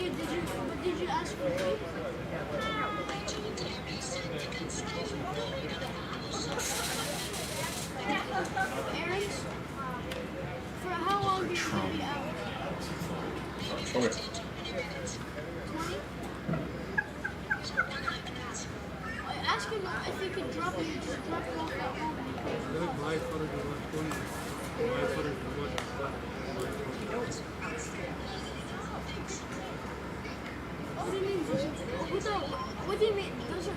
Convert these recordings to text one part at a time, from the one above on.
Did you ask for me? Errands? For how long do you going to be out? Okay. 20? Ask him if he could drop it, just drop it off at home. What do you mean? What do you mean? Those are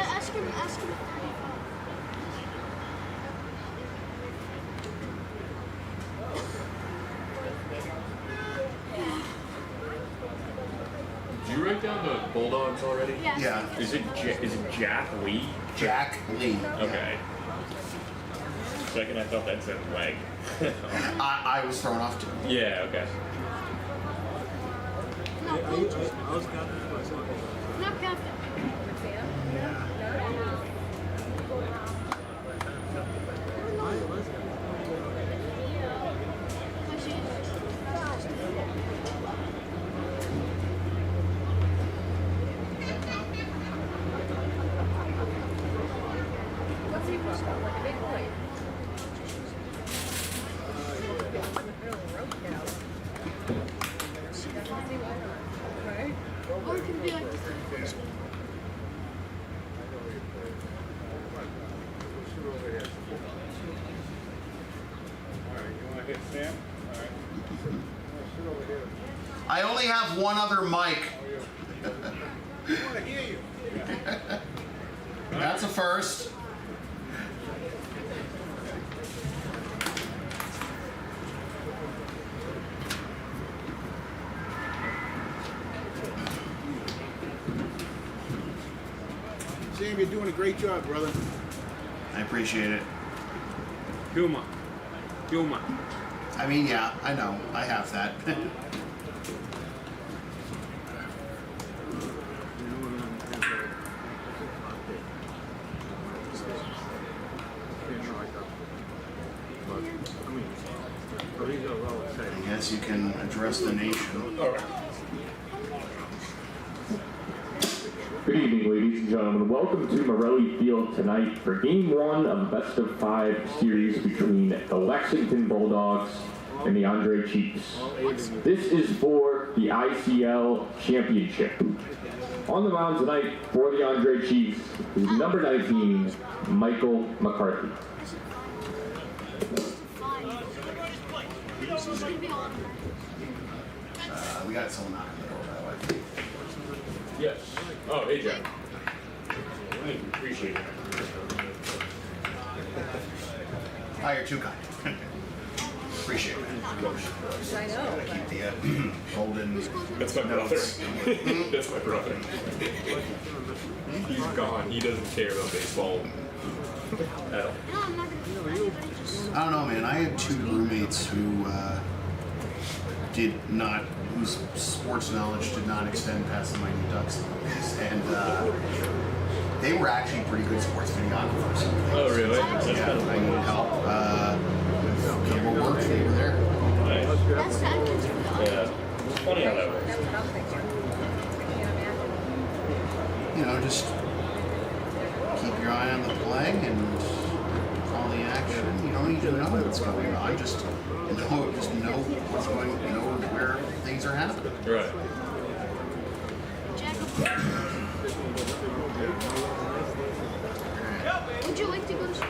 Ask him at 35. Did you write down the Bulldogs already? Yeah. Is it Jack Lee? Jack Lee. Okay. Second, I thought that said leg. I was thrown off too. Yeah. Okay. Not captain. Or it could be like this. I only have one other mic. That's a first. Sam, you're doing a great job, brother. I appreciate it. Humor. I mean, yeah, I know. I have that. I guess you can address the nation. All right. Good evening, ladies and gentlemen. Welcome to Morelli Field tonight for Game 1 of the Best of 5 series between the Lexington Bulldogs and the Andre Chiefs. This is for the ICL Championship. On the mound tonight for the Andre Chiefs is number 19, Michael McCarthy. We got someone knocking the door, by the way. Yes. Oh, hey, Jack. Thank you. Appreciate it. Oh, you're too kind. Appreciate it. I know. Keep the golden That's my brother. notes. That's my brother. He's gone. He doesn't care about baseball at all. No, I'm not gonna do it. I don't know, man. I had two roommates who whose sports knowledge did not extend past the Mighty Ducks, and they were actually pretty good sports videographers. Oh, really? Yeah, I needed help. A couple of works they were there. Nice. That's the entrance for the audience. Yeah. It's funny how that works. That's what I'm thinking. I can't imagine. You know, just keep your eye on the play and all the action. You don't need to know what's going on. Just know what's going. Know where things are happening. Right. Would you like to go to school?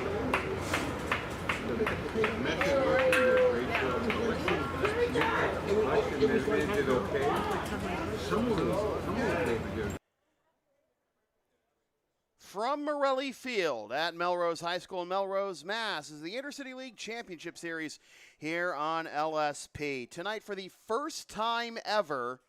From Morelli Field at Melrose High School in Melrose, Mass. is the Intercity League Championship Series here on LSP. Tonight, for the first time ever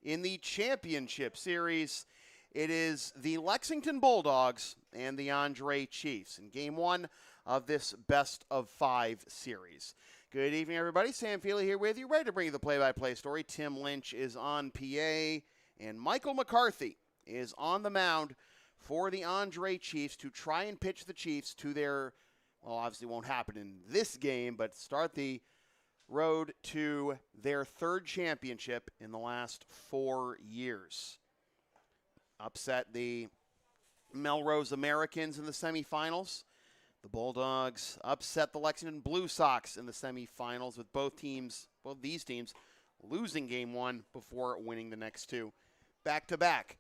in the Championship Series, It is the Lexington Bulldogs and the Andre Chiefs in Game 1 of this best-of-5 series. Good evening, everybody. Sam Feely here with you, ready to bring you the play-by-play story. Tim Lynch is on PA, and Michael McCarthy is on the mound for the Andre Chiefs to try and pitch the Chiefs to their, well, obviously won't happen in this game, but start the road to their third championship in the last 4 years. Upset the Melrose Americans in the semifinals. The Bulldogs upset the Lexington Blue Sox in the semifinals, with these teams losing Game 1 before winning the next two back-to-back.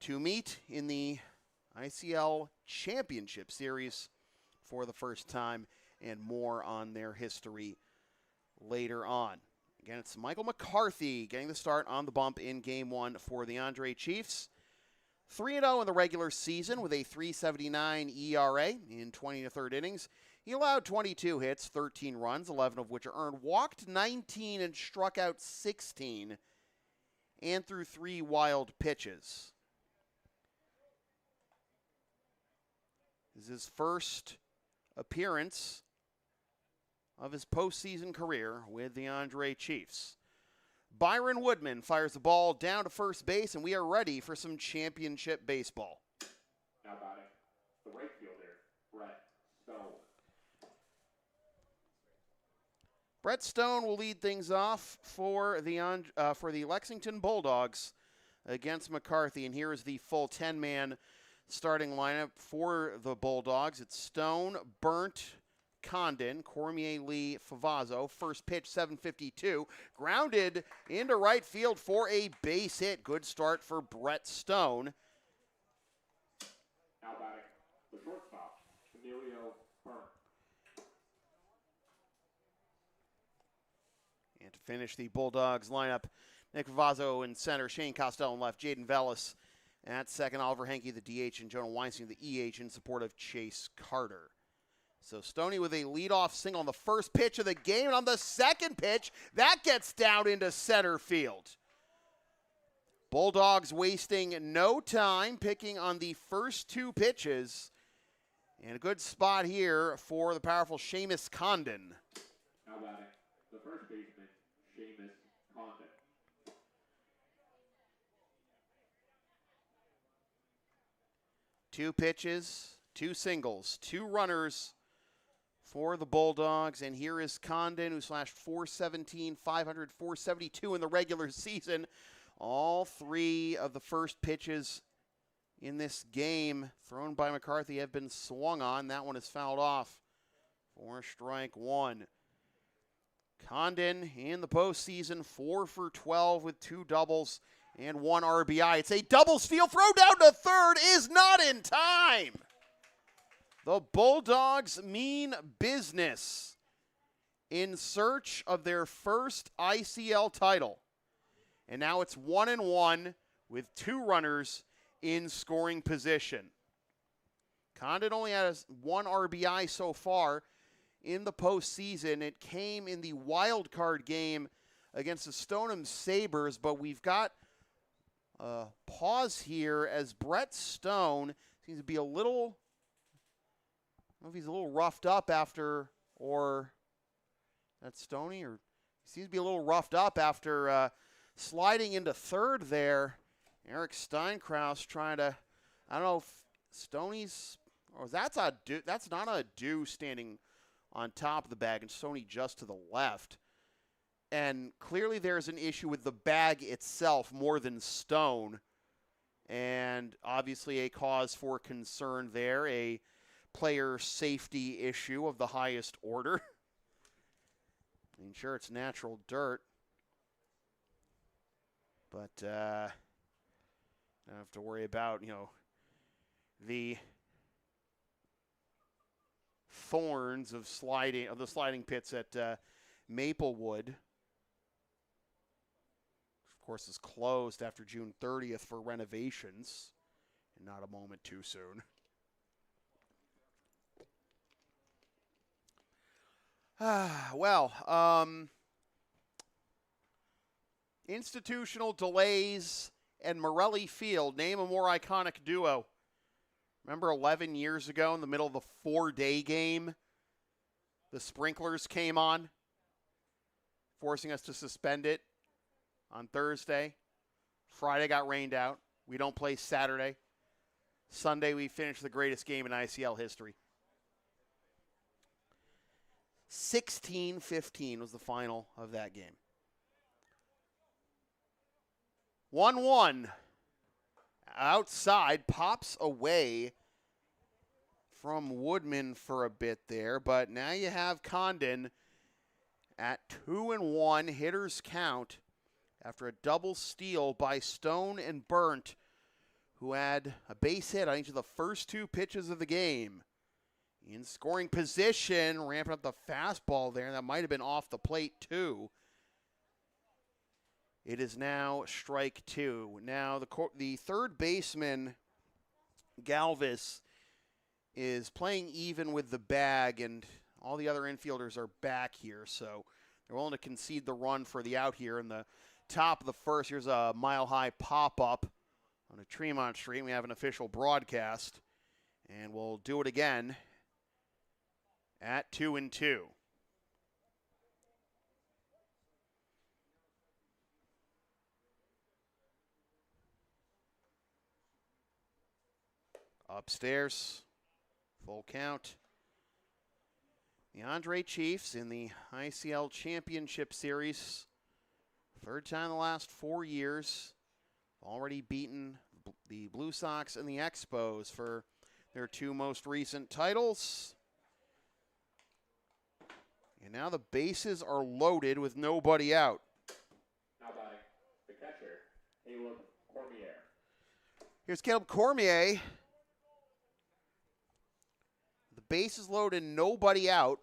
To meet in the ICL Championship Series for the first time, and more on their history later on. Again, it's Michael McCarthy getting the start on the bump in Game 1 for the Andre Chiefs. 3-0 in the regular season with a .379 ERA in 20 to third innings. He allowed 22 hits, 13 runs, 11 of which are earned, walked 19 and struck out 16, and threw 3 wild pitches. This is his first appearance of his postseason career with the Andre Chiefs. Byron Woodman fires the ball down to first base, and we are ready for some championship baseball. Now batting, the right fielder, Brett Stone. Brett Stone will lead things off for the Lexington Bulldogs against McCarthy, and here is the full 10-man starting lineup for the Bulldogs. It's Stone, Burnt, Condon, Cormier, Lee, Favazzo. First pitch, 7:52. Grounded into right field for a base hit. Good start for Brett Stone. Now batting, the shortstop, Emilio Burnt. And to finish the Bulldogs lineup, Nick Favazzo in center, Shane Costello in left, Jaden Vellis at second, Oliver Henke, the DH, and Jonah Weinstein, the EH, in support of Chase Carter. So Stoney with a leadoff single on the first pitch of the game, and on the second pitch, that gets down into center field. Bulldogs wasting no time picking on the first 2 pitches, and a good spot here for the powerful Seamus Condon. Now batting, the first baseman, Seamus Condon. Two pitches, 2 singles, 2 runners for the Bulldogs, and here is Condon, who slashed .417, .500, .472 in the regular season. All 3 of the first pitches in this game thrown by McCarthy have been swung on. That one is fouled off for strike 1. Condon in the postseason, 4 for 12 with 2 doubles and 1 RBI. It's a double steal. Throw down to third is not in time. The Bulldogs mean business in search of their first ICL title. And now it's 1-1 with 2 runners in scoring position. Condon only has 1 RBI so far in the postseason. It came in the wild card game against the Stoneham Sabres, but we've got a pause here as Brett Stone seems to be I don't know if he's a little roughed up after, or that's Stoney, or he seems to be a little roughed up after sliding into third there. Eric Steinkraus trying to, I don't know if Stoney's, or that's not a do standing on top of the bag, and Stoney just to the left. And clearly there's an issue with the bag itself more than Stone, and obviously a cause for concern there, a player safety issue of the highest order. I mean, sure, it's natural dirt, but I don't have to worry about, the thorns of the sliding pits at Maplewood. Of course, is closed after June 30th for renovations, and not a moment too soon. Institutional delays and Morelli Field. Name a more iconic duo. Remember 11 years ago in the middle of the 4-day game, the sprinklers came on, forcing us to suspend it on Thursday. Friday got rained out. We don't play Saturday. Sunday we finished the greatest game in ICL history. 16-15 was the final of that game. 1-1. Outside, pops away from Woodman for a bit there, but now you have Condon at 2-1 hitters count after a double steal by Stone and Burnt, who had a base hit on each of the first 2 pitches of the game. In scoring position, ramping up the fastball there. That might have been off the plate, too. It is now strike 2. Now, the third baseman, Galvis, is playing even with the bag, and all the other infielders are back here, so they're willing to concede the run for the out here. In the top of the first, here's a mile-high pop-up on a Tremont Street. We have an official broadcast, and we'll do it again at 2-2. Upstairs, full count. The Andre Chiefs in the ICL Championship Series. Third time in the last 4 years. Already beaten the Blue Sox and the Expos for their 2 most recent titles. And now the bases are loaded with nobody out. Now batting, the catcher, Caleb Cormier. Here's Caleb Cormier. The bases loaded, nobody out.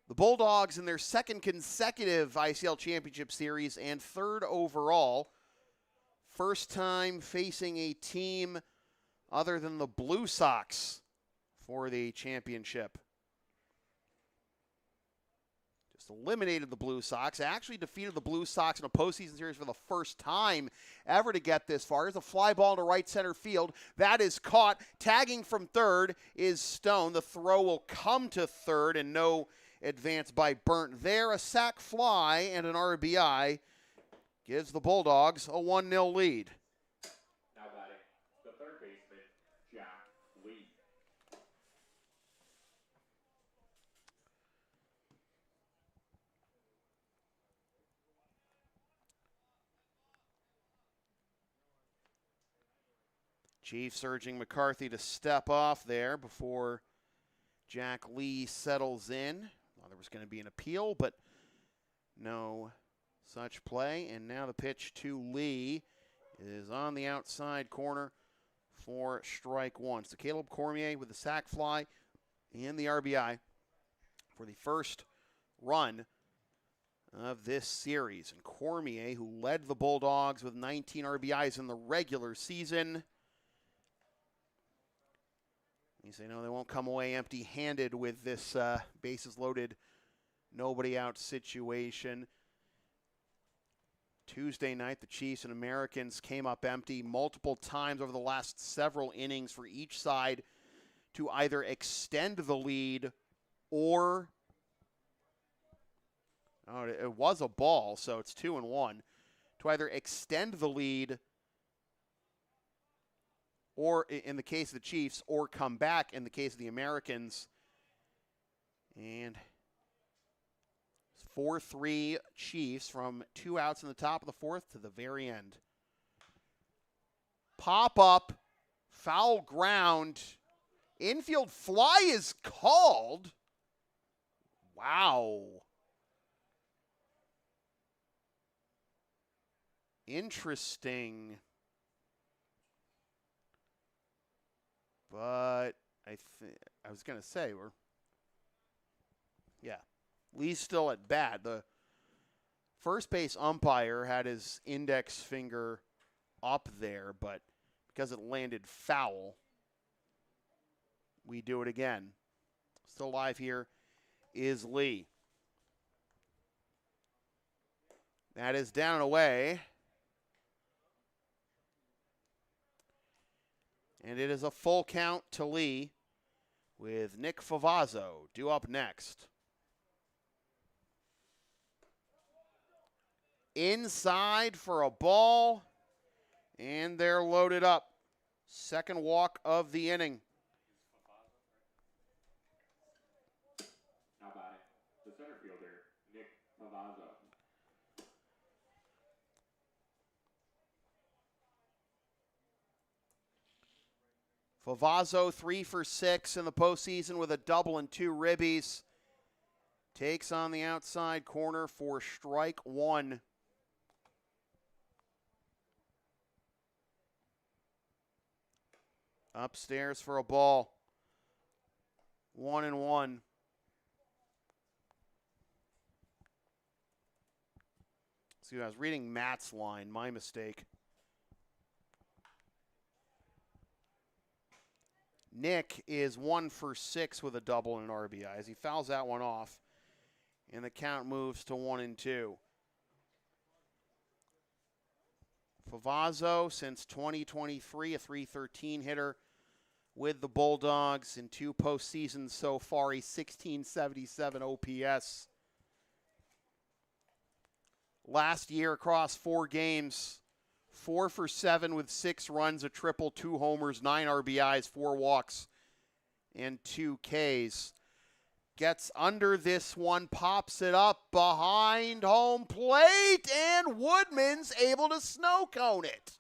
The Bulldogs in their second consecutive ICL Championship Series and third overall. First time facing a team other than the Blue Sox for the championship. Just eliminated the Blue Sox. Actually defeated the Blue Sox in a postseason series for the first time ever to get this far. Here's a fly ball to right center field. That is caught. Tagging from third is Stone. The throw will come to third, and no advance by Burnt there. A sac fly and an RBI gives the Bulldogs a 1-0 lead. Now batting, the third baseman, Jack Lee. Chiefs urging McCarthy to step off there before Jack Lee settles in. Well, there was going to be an appeal, but no such play. And now the pitch to Lee is on the outside corner for strike 1. So Caleb Cormier with the sac fly and the RBI for the first run of this series. And Cormier, who led the Bulldogs with 19 RBIs in the regular season. You say, no, they won't come away empty-handed with this bases loaded, nobody out situation. Tuesday night, the Chiefs and Americans came up empty multiple times over the last several innings for each side to either extend the lead or, oh, it was a ball, so it's 2-1, to either extend the lead or in the case of the Chiefs, or come back in the case of the Americans. And 4-3 Chiefs from 2 outs in the top of the fourth to the very end. Pop up, foul ground, infield fly is called. Wow. Interesting. But I was going to say, Lee's still at bat. The first base umpire had his index finger up there, but because it landed foul, we do it again. Still live here is Lee. That is down and away. And it is a full count to Lee with Nick Favazzo due up next. Inside for a ball, and they're loaded up. Second walk of the inning. How about it? The center fielder, Nick Favazzo. Favazzo 3 for 6 in the postseason with a double and 2 ribbies. Takes on the outside corner for strike 1. Upstairs for a ball. 1-1. See, I was reading Matt's line. My mistake. Nick is 1 for 6 with a double and an RBI as he fouls that one off, and the count moves to 1-2. Favazzo, since 2023, a .313 hitter with the Bulldogs in 2 postseasons so far, a 1677 OPS. Last year across 4 games, 4 for 7 with 6 runs, a triple, 2 homers, 9 RBIs, 4 walks, and 2 Ks. Gets under this one, pops it up behind home plate, and Woodman's able to snow cone it.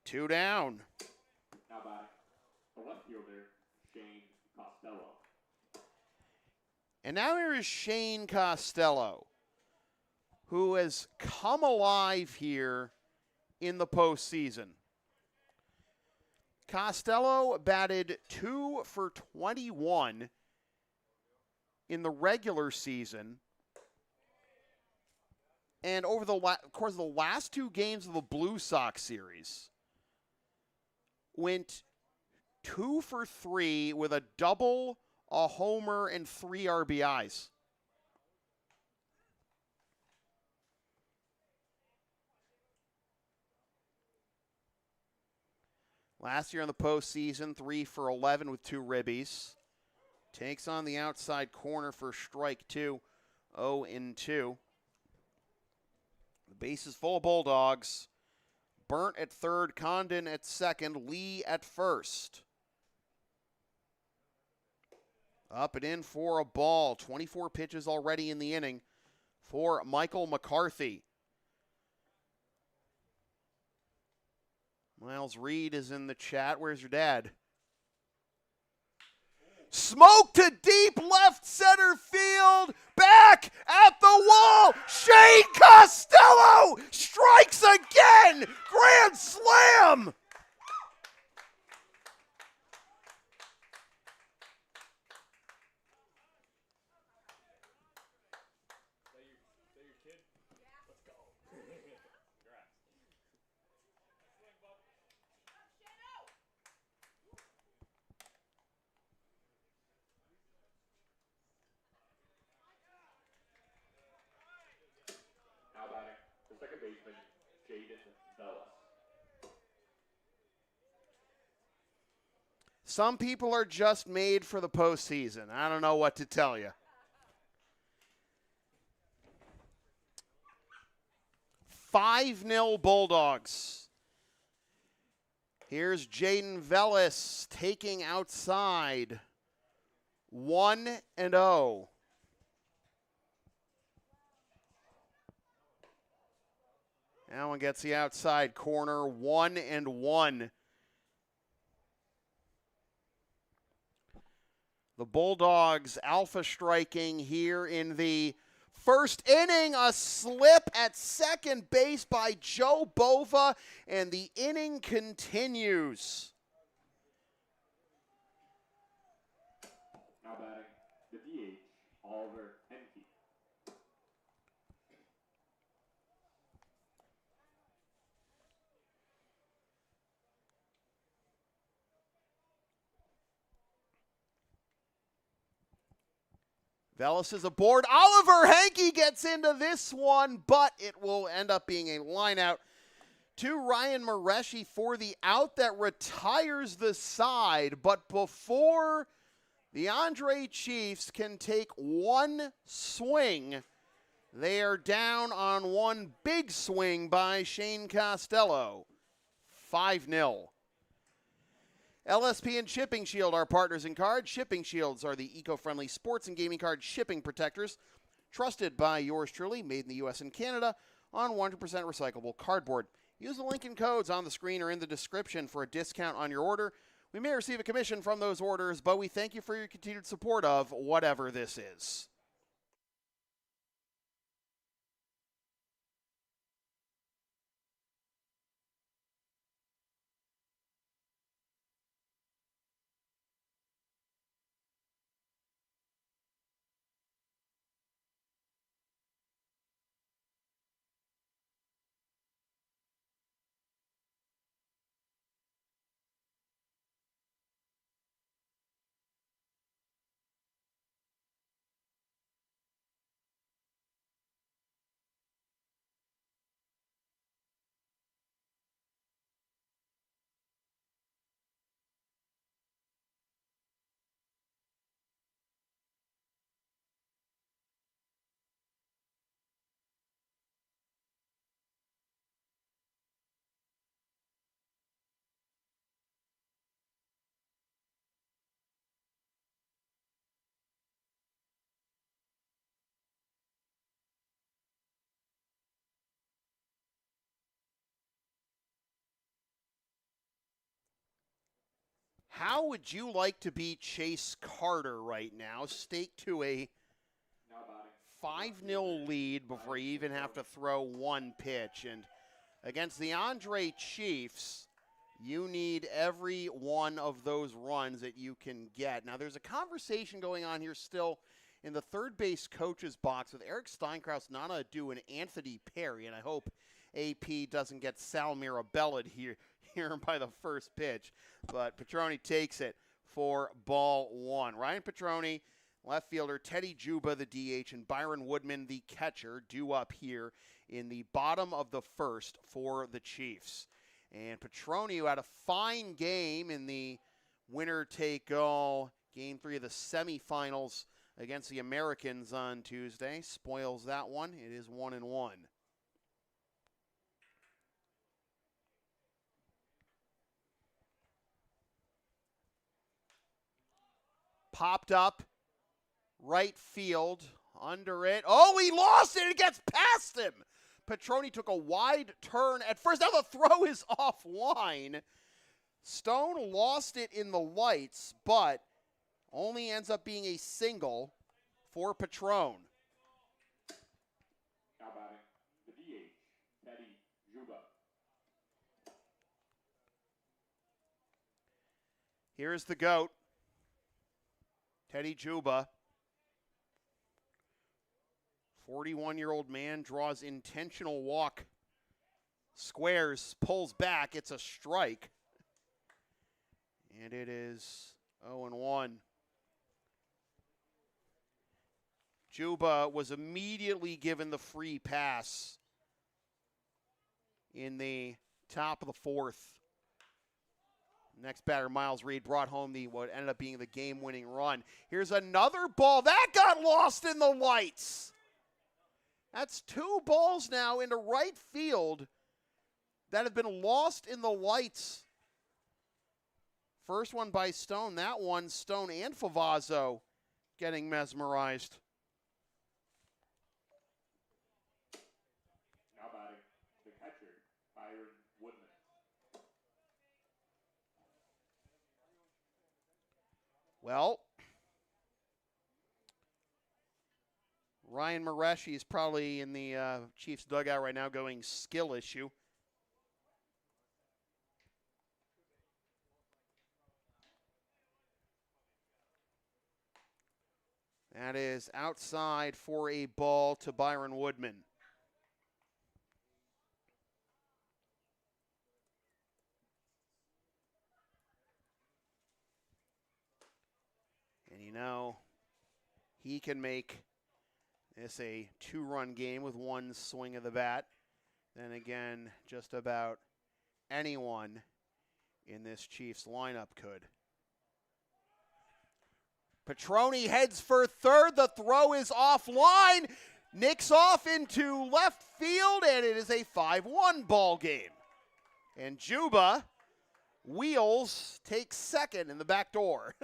2 down. How about it? The left fielder, Shane Costello. And now here is Shane Costello, who has come alive here in the postseason. Costello batted 2 for 21 in the regular season. And over the course of the last 2 games of the Blue Sox series, went 2 for 3 with a double, a homer, and 3 RBIs. Last year in the postseason, 3 for 11 with 2 ribbies. Takes on the outside corner for strike 2, 0-2. The base is full of Bulldogs. Burnt at third, Condon at second, Lee at first. Up and in for a ball. 24 pitches already in the inning for Michael McCarthy. Miles Reed is in the chat. Where's your dad? Smoke to deep left center field. Back at the wall. Shane Costello strikes again. Grand slam. How about it? The second baseman, Jaden Bellis. Some people are just made for the postseason. I don't know what to tell you. 5-0 Bulldogs. Here's Jaden Vellis taking outside. 1-0. That one gets the outside corner. 1-1. The Bulldogs alpha striking here in the first inning. A slip at second base by Joe Bova, and the inning continues. Now batting, the DH, Oliver Henke. Vellis is aboard. Oliver Henke gets into this one, but it will end up being a line out to Ryan Mareshi for the out that retires the side. But before the Andre Chiefs can take one swing, they are down on one big swing by Shane Costello. 5-0. LSP and Shipping Shield are partners in cards. Shipping Shields are the eco-friendly sports and gaming card shipping protectors trusted by yours truly, made in the U.S. and Canada on 100% recyclable cardboard. Use the link and codes on the screen or in the description for a discount on your order. We may receive a commission from those orders, but we thank you for your continued support of whatever this is. How would you like to be Chase Carter right now? Stake to a 5-0 lead before you even have to throw one pitch. And against the Andre Chiefs, you need every one of those runs that you can get. Now, there's a conversation going on here still in the third base coach's box with Eric Steinkraus, Nana Adu, and Anthony Perry. And I hope AP doesn't get Sal Mirabella here by the first pitch. But Petroni takes it for ball one. Ryan Petroni, left fielder, Teddy Juba, the DH, and Byron Woodman, the catcher, due up here in the bottom of the first for the Chiefs. And Petroni, who had a fine game in the winner-take-all Game 3 of the semifinals against the Americans on Tuesday, spoils that one. It is 1-1. Popped up, right field, under it. Oh, he lost it. It gets past him. Petroni took a wide turn at first. Now the throw is offline. Stone lost it in the lights, but only ends up being a single for Petrone. Now batting, the DH, Teddy Juba. Here's the GOAT, Teddy Juba. 41-year-old man draws intentional walk. Squares, pulls back. It's a strike. And it is 0-1. Juba was immediately given the free pass in the top of the fourth. Next batter, Miles Reed, brought home what ended up being the game-winning run. Here's another ball. That got lost in the lights. That's two balls now into right field that have been lost in the lights. First one by Stone. That one, Stone and Favazzo getting mesmerized. Now batting, the catcher, Byron Woodman. Well, Ryan Mareshi is probably in the Chiefs dugout right now going skill issue. That is outside for a ball to Byron Woodman. And you know, he can make this a two-run game with one swing of the bat. then again, just about anyone in this Chiefs lineup could. Petroni heads for third. The throw is offline. Nicks off into left field, and it is a 5-1 ball game. And Juba wheels, takes second in the back door.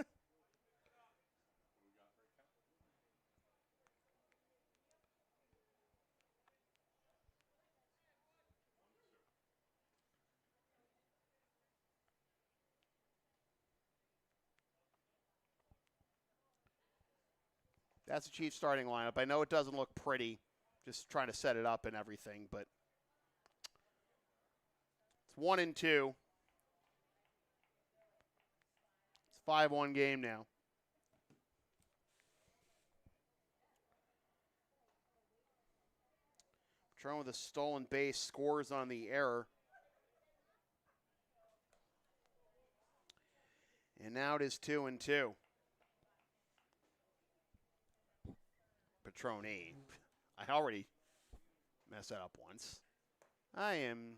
That's the Chiefs starting lineup. I know it doesn't look pretty, just trying to set it up and everything, but it's 1-2. It's a 5-1 game now. Patron with a stolen base, scores on the error. And now it is 2-2. Petroni. I already messed that up once. I am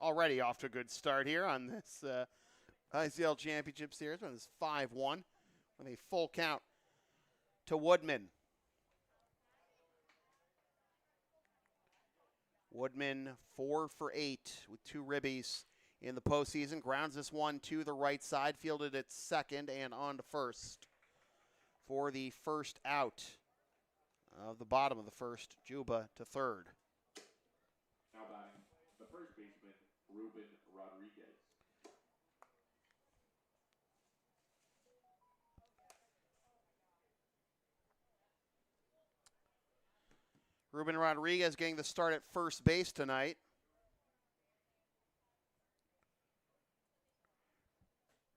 already off to a good start here on this ICL Championship Series. This is 5-1 with a full count to Woodman. Woodman 4 for 8 with 2 ribbies in the postseason. Grounds this one to the right side, fielded at second and on to first for the first out of the bottom of the first. Juba to third. Now batting, the first baseman, Ruben Rodriguez. Ruben Rodriguez getting the start at first base tonight.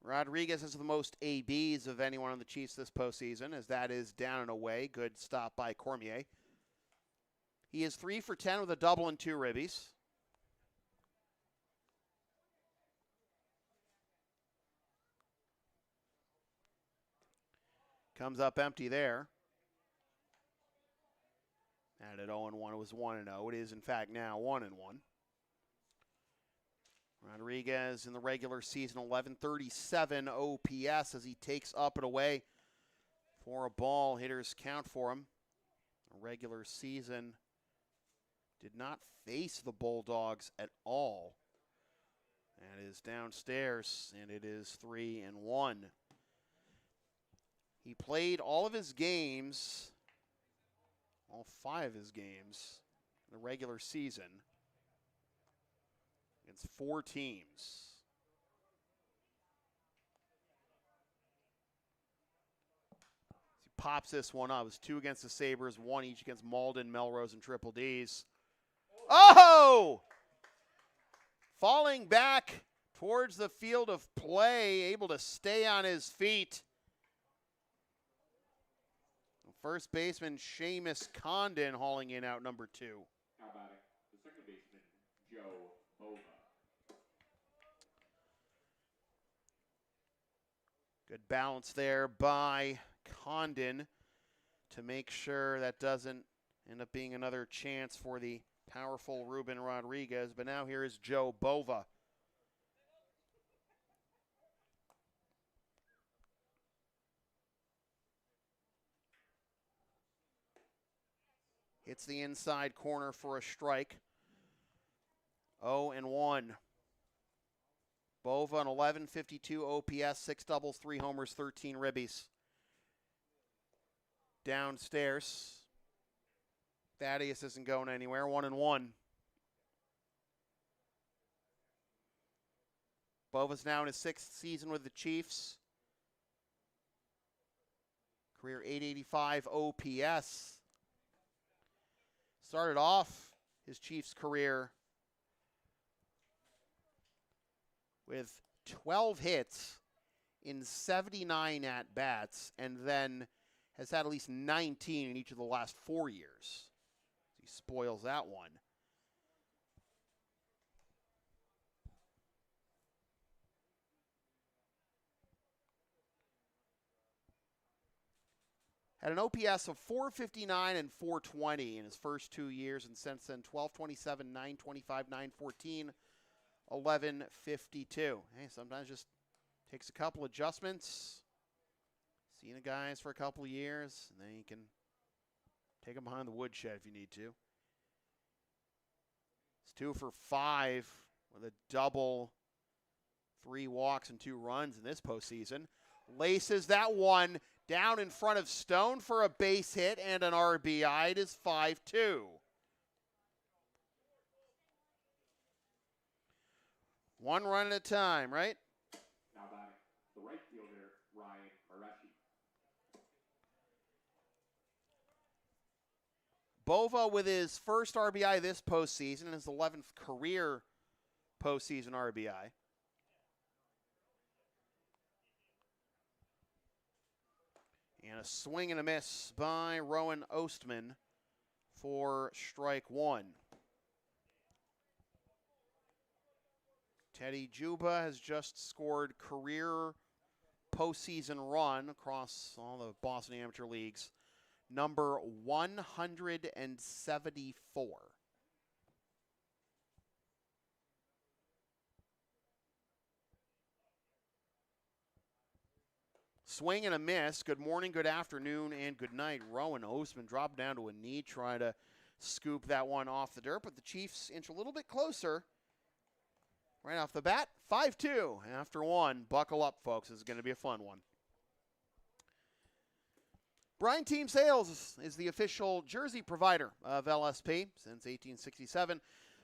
Rodriguez has the most ABs of anyone on the Chiefs this postseason, as that is down and away. Good stop by Cormier. He is 3 for 10 with a double and 2 ribbies. Comes up empty there. And at 0-1, it was 1-0. It is, in fact, now 1-1. Rodriguez in the regular season, 1137 OPS as he takes up and away for a ball. Hitters count for him. A regular season did not face the Bulldogs at all. And is downstairs, and it is 3-1. He played all of his games, all 5 of his games in the regular season against 4 teams. He pops this one up. It was 2 against the Sabres, 1 each against Malden, Melrose, and Triple D's. Oh! Falling back towards the field of play, able to stay on his feet. First baseman Seamus Condon hauling in out number 2. Now batting, the second baseman, Joe Bova. Good balance there by Condon to make sure that doesn't end up being another chance for the powerful Ruben Rodriguez. But now here is Joe Bova. Hits the inside corner for a strike. 0-1. Bova an 1152 OPS, 6 doubles, 3 homers, 13 ribbies. Downstairs. Thaddeus isn't going anywhere. 1-1. Bova's now in his 6th season with the Chiefs. Career 885 OPS. Started off his Chiefs career with 12 hits in 79 at-bats, and then has had at least 19 in each of the last 4 years. He spoils that one. Had an OPS of 459 and 420 in his first 2 years, and since then 1227, 925, 914, 1152. Hey, sometimes just takes a couple adjustments. Seeing the guys for a couple of years, and then you can take them behind the woodshed if you need to. It's 2 for 5 with a double, 3 walks and 2 runs in this postseason. Laces that one down in front of Stone for a base hit and an RBI. It is 5-2. One run at a time, right? Now batting the right fielder, Ryan Arashi. Bova with his first RBI this postseason and his 11th career postseason RBI. And a swing and a miss by Rowan Ostman for strike 1. Teddy Juba has just scored career postseason run across all the Boston Amateur Leagues, number 174. Swing and a miss. Good morning, good afternoon, and good night. Rowan Ostman dropped down to a knee, trying to scoop that one off the dirt, but the Chiefs inch a little bit closer. Right off the bat, 5-2 after 1. Buckle up, folks. This is going to be a fun one. Bryan Team Sales is the official jersey provider of LSP since 1867.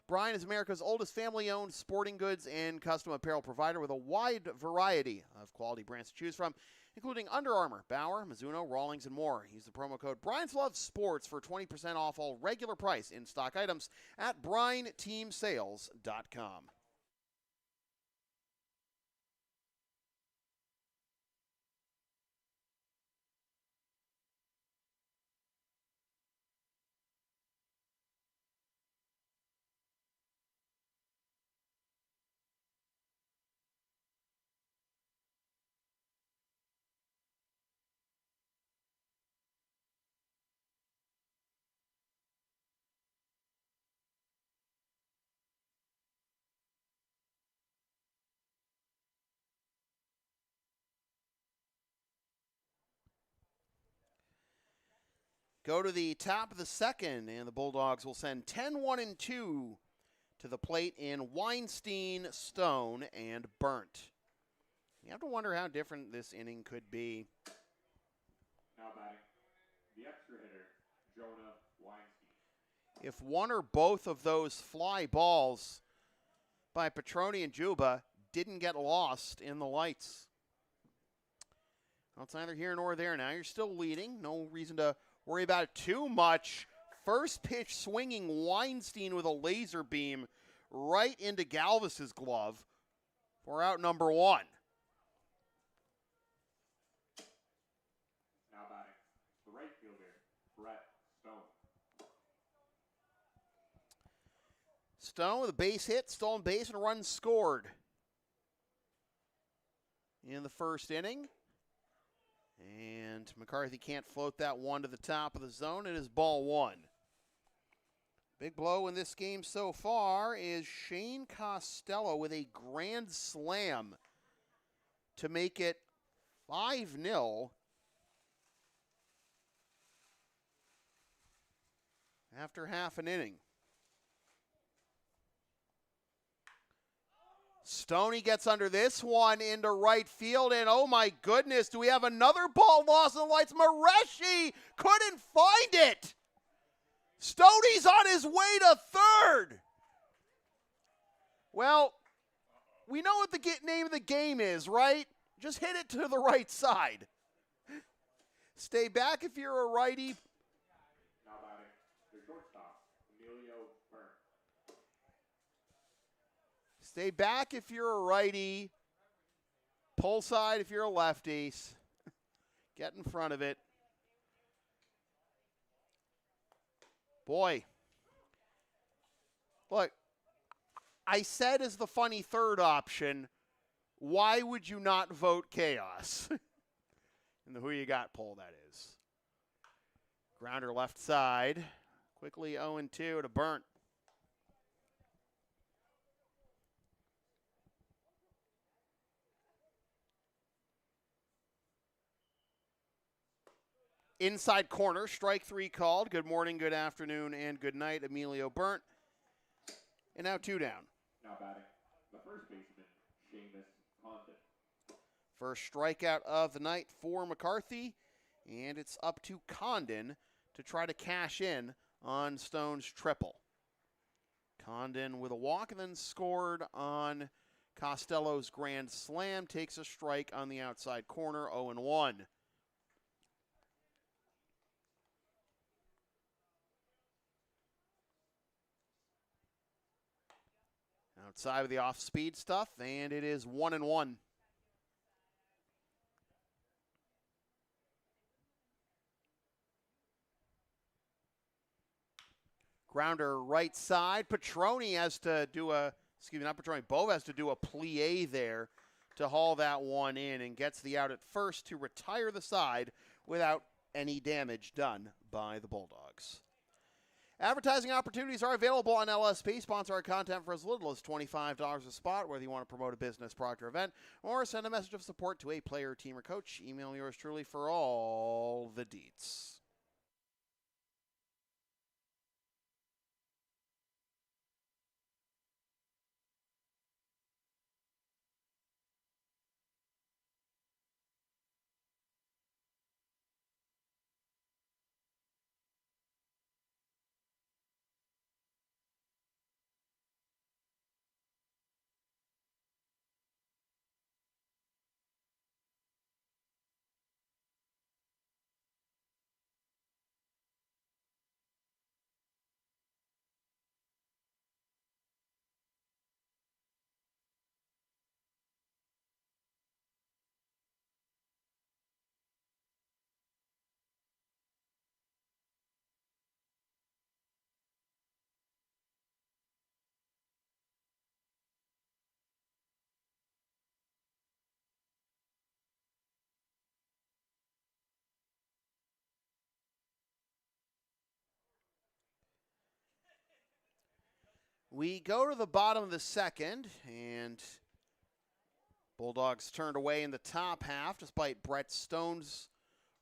Bryan is America's oldest family-owned sporting goods and custom apparel provider with a wide variety of quality brands to choose from, including Under Armour, Bauer, Mizuno, Rawlings, and more. Use the promo code Brian's Love Sports for 20% off all regular price in-stock items at BryanTeamSales.com. Go to the top of the second, and the Bulldogs will send 10-1-2 to the plate in Weinstein, Stone, and Burnt. You have to wonder how different this inning could be. Now batting the extra hitter, Jonah Weinstein. If one or both of those fly balls by Petroni and Juba didn't get lost in the lights. Well, it's neither here nor there now. You're still leading. No reason to worry about it too much. First pitch swinging Weinstein with a laser beam right into Galvis's glove for out number 1. Now batting the right fielder, Brett Stone. Stone with a base hit, stolen base, and a run scored in the first inning. And McCarthy can't float that one to the top of the zone. It is ball 1. Big blow in this game so far is Shane Costello with a grand slam to make it 5-0 after half an inning. Stoney gets under this one into right field, and oh my goodness, do we have another ball lost in the lights? Mareshi couldn't find it. Stoney's on his way to third. Well, we know what the name of the game is, right? Just hit it to the right side. Stay back if you're a righty. Now batting the shortstop, Emilio Burnt. Stay back if you're a righty. Pull side if you're a lefty. Get in front of it. Boy. Look, I said as the funny third option, why would you not vote chaos? And the who you got poll, that is. Grounder left side. Quickly 0-2 to Burnt. Inside corner, strike 3 called. Good morning, good afternoon, and good night, Emilio Burnt. And now 2 down. Now batting, the first baseman, Seamus Condon. First strikeout of the night for McCarthy, and it's up to Condon to try to cash in on Stone's triple. Condon with a walk and then scored on Costello's grand slam, takes a strike on the outside corner, 0-1. Outside of the off-speed stuff, and it is 1-1. Grounder right side. Petroni has to do Bove has to do a plie there to haul that one in and gets the out at first to retire the side without any damage done by the Bulldogs. Advertising opportunities are available on LSP. Sponsor our content for as little as $25 a spot, whether you want to promote a business, product, or event, or send a message of support to a player, team, or coach. Email yours truly for all the deets. We go to the bottom of the second, and Bulldogs turned away in the top half despite Brett Stone's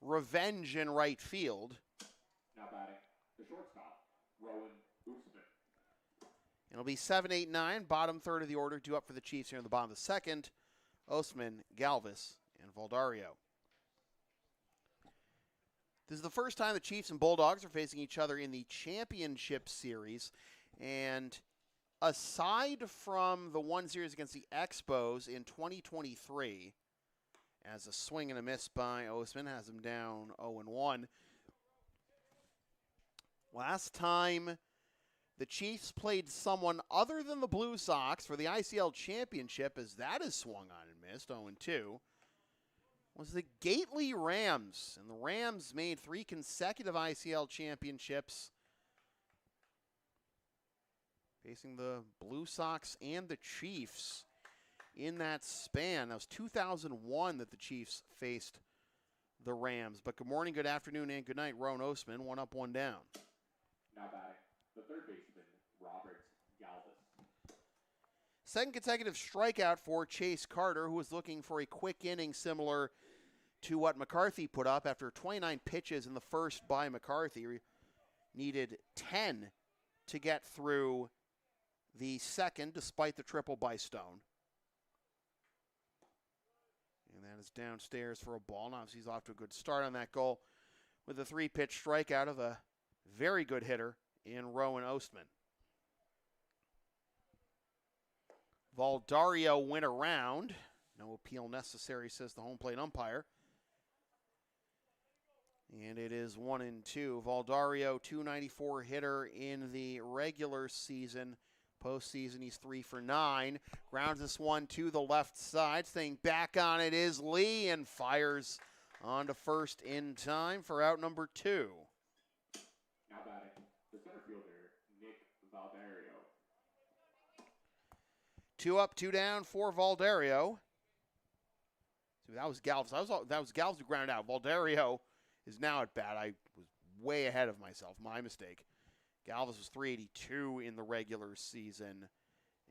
revenge in right field. Now batting, the shortstop, Rowan Oostman. It'll be 7-8-9, bottom third of the order, due up for the Chiefs here in the bottom of the second. Oostman, Galvis, and Valdario. This is the first time the Chiefs and Bulldogs are facing each other in the championship series, and aside from the one series against the Expos in 2023, as a swing and a miss by Oostman has him down 0-1. Last time the Chiefs played someone other than the Blue Sox for the ICL championship, as that is swung on and missed, 0-2, was the Gately Rams. And the Rams made 3 consecutive ICL championships, facing the Blue Sox and the Chiefs in that span. That was 2001 that the Chiefs faced the Rams. But good morning, good afternoon, and good night, Rowan Oostman. 1 up, 1 down. Now batting, the third baseman, Robert Galvis. Second consecutive strikeout for Chase Carter, who was looking for a quick inning similar to what McCarthy put up after 29 pitches in the first by McCarthy. Needed 10 to get through the second, despite the triple by Stone. And that is downstairs for a ball. Now he's off to a good start on that goal with a 3-pitch strikeout of a very good hitter in Rowan Oostman. Valdario went around. No appeal necessary, says the home plate umpire. And it is 1-2. Valdario, 294 hitter in the regular season. Postseason, he's 3 for 9. Grounds this one to the left side. Staying back on it is Lee and fires on to first in time for out number 2. Now batting, the center fielder, Nick Valdario. 2 up, 2 down for Valdario. So that was Galvis. That was Galvis who grounded out. Valdario is now at bat. I was way ahead of myself. My mistake. Galvis was 382 in the regular season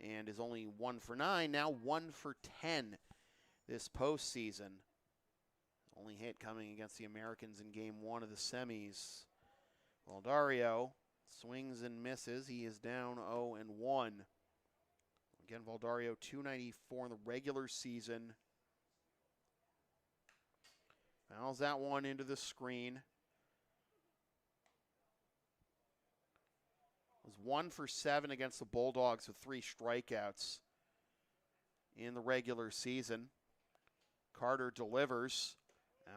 and is only 1 for 9, now 1 for 10 this postseason. Only hit coming against the Americans in game 1 of the semis. Valdario swings and misses. He is down 0-1. Again, Valdario 294 in the regular season. Fouls that one into the screen. Was 1 for 7 against the Bulldogs with 3 strikeouts in the regular season. Carter delivers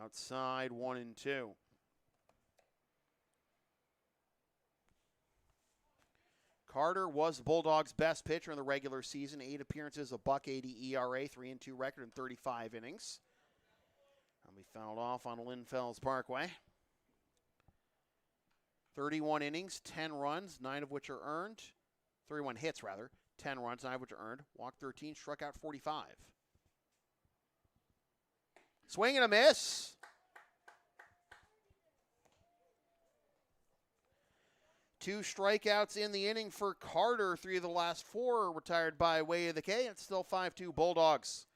outside 1-2. Carter was the Bulldogs' best pitcher in the regular season. 8 appearances, a .180 ERA, 3-2 record in 35 innings. I'll be fouled off on Linfells Parkway. 31 innings, 10 runs, 9 of which are earned. 31 hits, rather. 10 runs, 9 of which are earned. Walked 13, struck out 45. Swing and a miss. Two strikeouts in the inning for Carter. 3 of the last 4 retired by way of the K. It's still 5-2 Bulldogs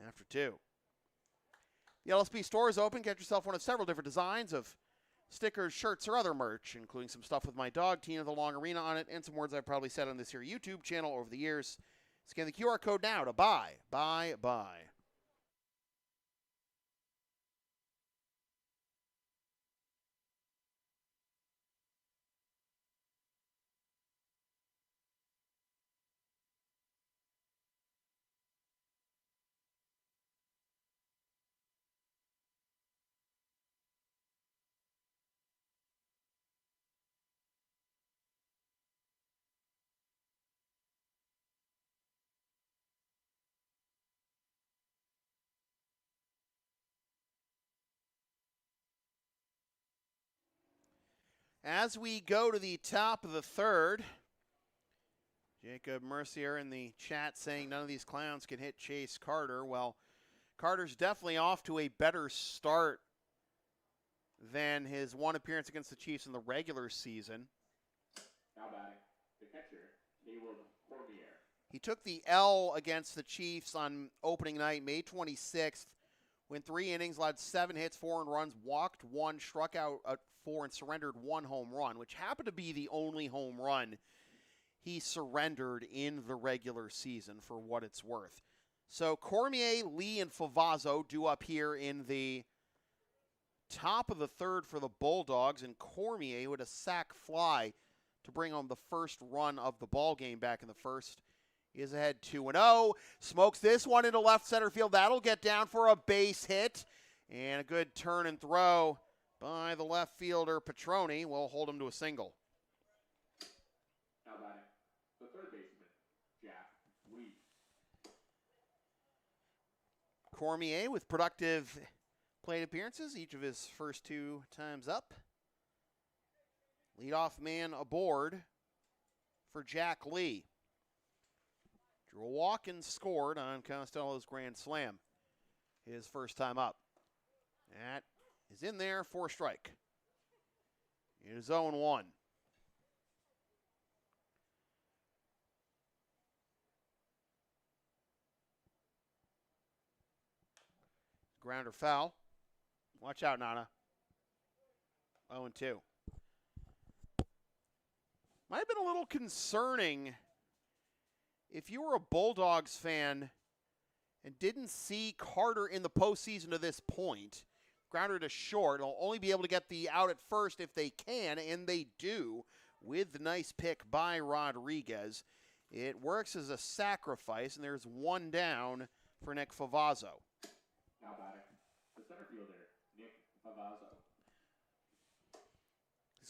after 2. The LSP store is open. Get yourself one of several different designs of stickers, shirts, or other merch, including some stuff with my dog, Tina the Long Arena, on it, and some words I've probably said on this here YouTube channel over the years. Scan the QR code now to buy. As we go to the top of the third, Jacob Mercier in the chat saying none of these clowns can hit Chase Carter. Well, Carter's definitely off to a better start than his one appearance against the Chiefs in the regular season. Now batting, the catcher, Caleb Cormier. He took the L against the Chiefs on opening night, May 26th. Went 3 innings, allowed 7 hits, 4 earned runs, walked 1, struck out 4, and surrendered 1 home run, which happened to be the only home run he surrendered in the regular season, for what it's worth. So Cormier, Lee, and Favazzo do up here in the top of the third for the Bulldogs, and Cormier with a sac fly to bring home the first run of the ball game back in the first. Is ahead 2-0. Smokes this one into left center field. That'll get down for a base hit. And a good turn and throw by the left fielder, Petroni, will hold him to a single. Now batting, the third baseman, Jack Lee. Cormier with productive plate appearances, each of his first 2 times up. Leadoff man aboard for Jack Lee. Drew a walk and scored on Costello's grand slam his first time up. That is in there for a strike. It is 0-1. Grounder foul. Watch out, Nana. 0-2. Might have been a little concerning if you were a Bulldogs fan and didn't see Carter in the postseason to this point. Grounder to short. He'll only be able to get the out at first if they can, and they do with the nice pick by Rodriguez. It works as a sacrifice, and there's 1 down for Nick Favazzo. Now batting, the center fielder, Nick Favazzo.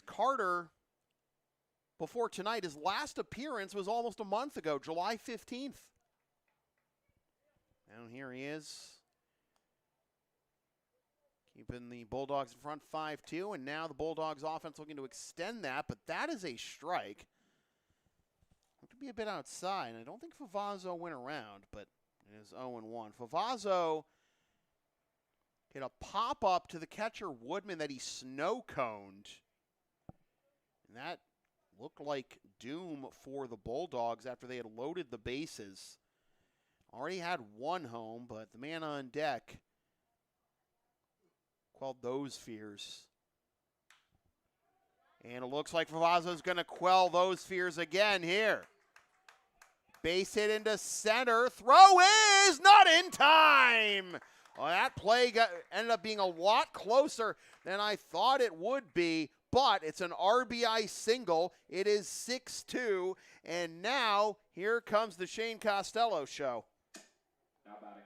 Carter, before tonight, his last appearance was almost a month ago, July 15th. And here he is, keeping the Bulldogs in front 5-2, and now the Bulldogs offense looking to extend that, but that is a strike. Looked to be a bit outside, and I don't think Favazzo went around, but it is 0-1. Favazzo Hit a pop-up to the catcher, Woodman, that he snow-coned. And that looked like doom for the Bulldogs after they had loaded the bases. Already had one home, but the man on deck quelled those fears. And it looks like Favazzo's going to quell those fears again here. Base hit into center. Throw is not in time. Well, that play ended up being a lot closer than I thought it would be, but it's an RBI single. It is 6-2, and now here comes the Shane Costello show. Now batting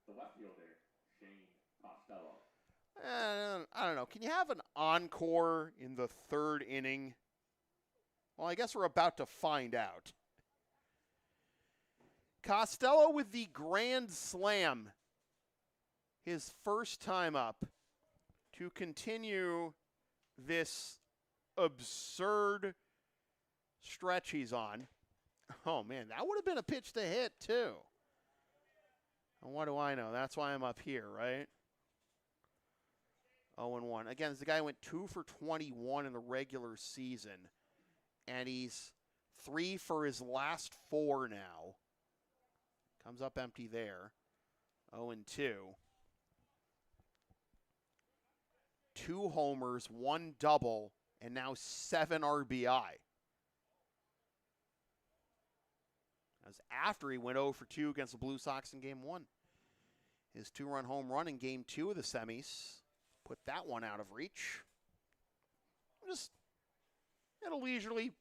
the left fielder, Shane Costello. I don't know. Can you have an encore in the third inning? Well, I guess we're about to find out. Costello with the grand slam. His first time up to continue this absurd stretch he's on. Oh, man, that would have been a pitch to hit, too. And what do I know? That's why I'm up here, right? 0-1. Again, this guy went 2 for 21 in the regular season, and he's 3 for his last 4 now. Comes up empty there. 0-2. 2 homers, 1 double, and now 7 RBI. That was after he went 0 for 2 against the Blue Sox in Game 1. His 2-run home run in Game 2 of the semis put that one out of reach. Just at a leisurely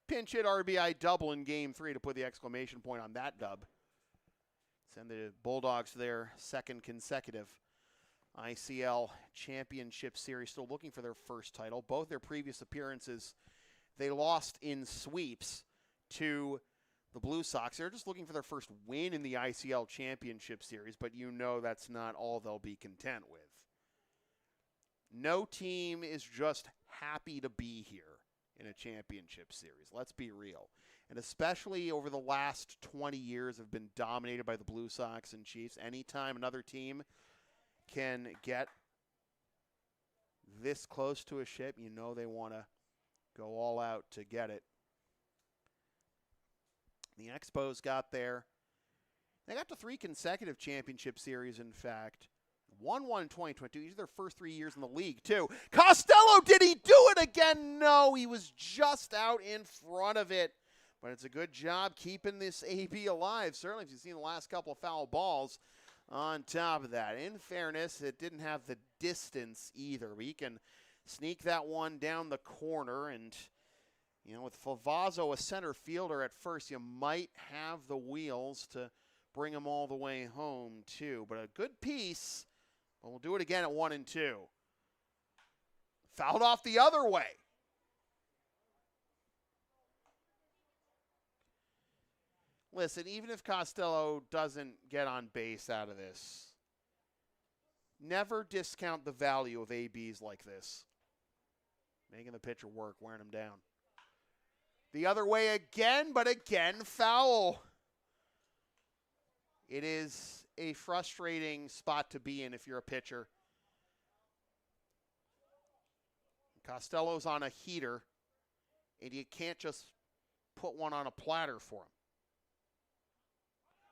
pinch hit RBI double in Game 3 to put the exclamation point on that dub. Send the Bulldogs to their second consecutive ICL Championship Series, still looking for their first title. Both their previous appearances, they lost in sweeps to the Blue Sox. They're just looking for their first win in the ICL Championship Series, but you know that's not all they'll be content with. No team is just happy to be here in a championship series. Let's be real. And especially over the last 20 years have been dominated by the Blue Sox and Chiefs. Anytime another team can get this close to a ship, you know they want to go all out to get it. The Expos got there. They got to 3 consecutive championship series, in fact. 1-1 in 2022. These are their first 3 years in the league, too. Costello, did he do it again? No, he was just out in front of it. But it's a good job keeping this AB alive. Certainly, if you've seen the last couple of foul balls on top of that. In fairness, it didn't have the distance either. But he can sneak that one down the corner. And, you know, with Favazzo, a center fielder at first, you might have the wheels to bring him all the way home, too. But a good piece. But we'll do it again at 1-2. Fouled off the other way. Listen, even if Costello doesn't get on base out of this, never discount the value of ABs like this. Making the pitcher work, wearing him down. The other way again, but again, foul. It is a frustrating spot to be in if you're a pitcher. Costello's on a heater, and you can't just put one on a platter for him.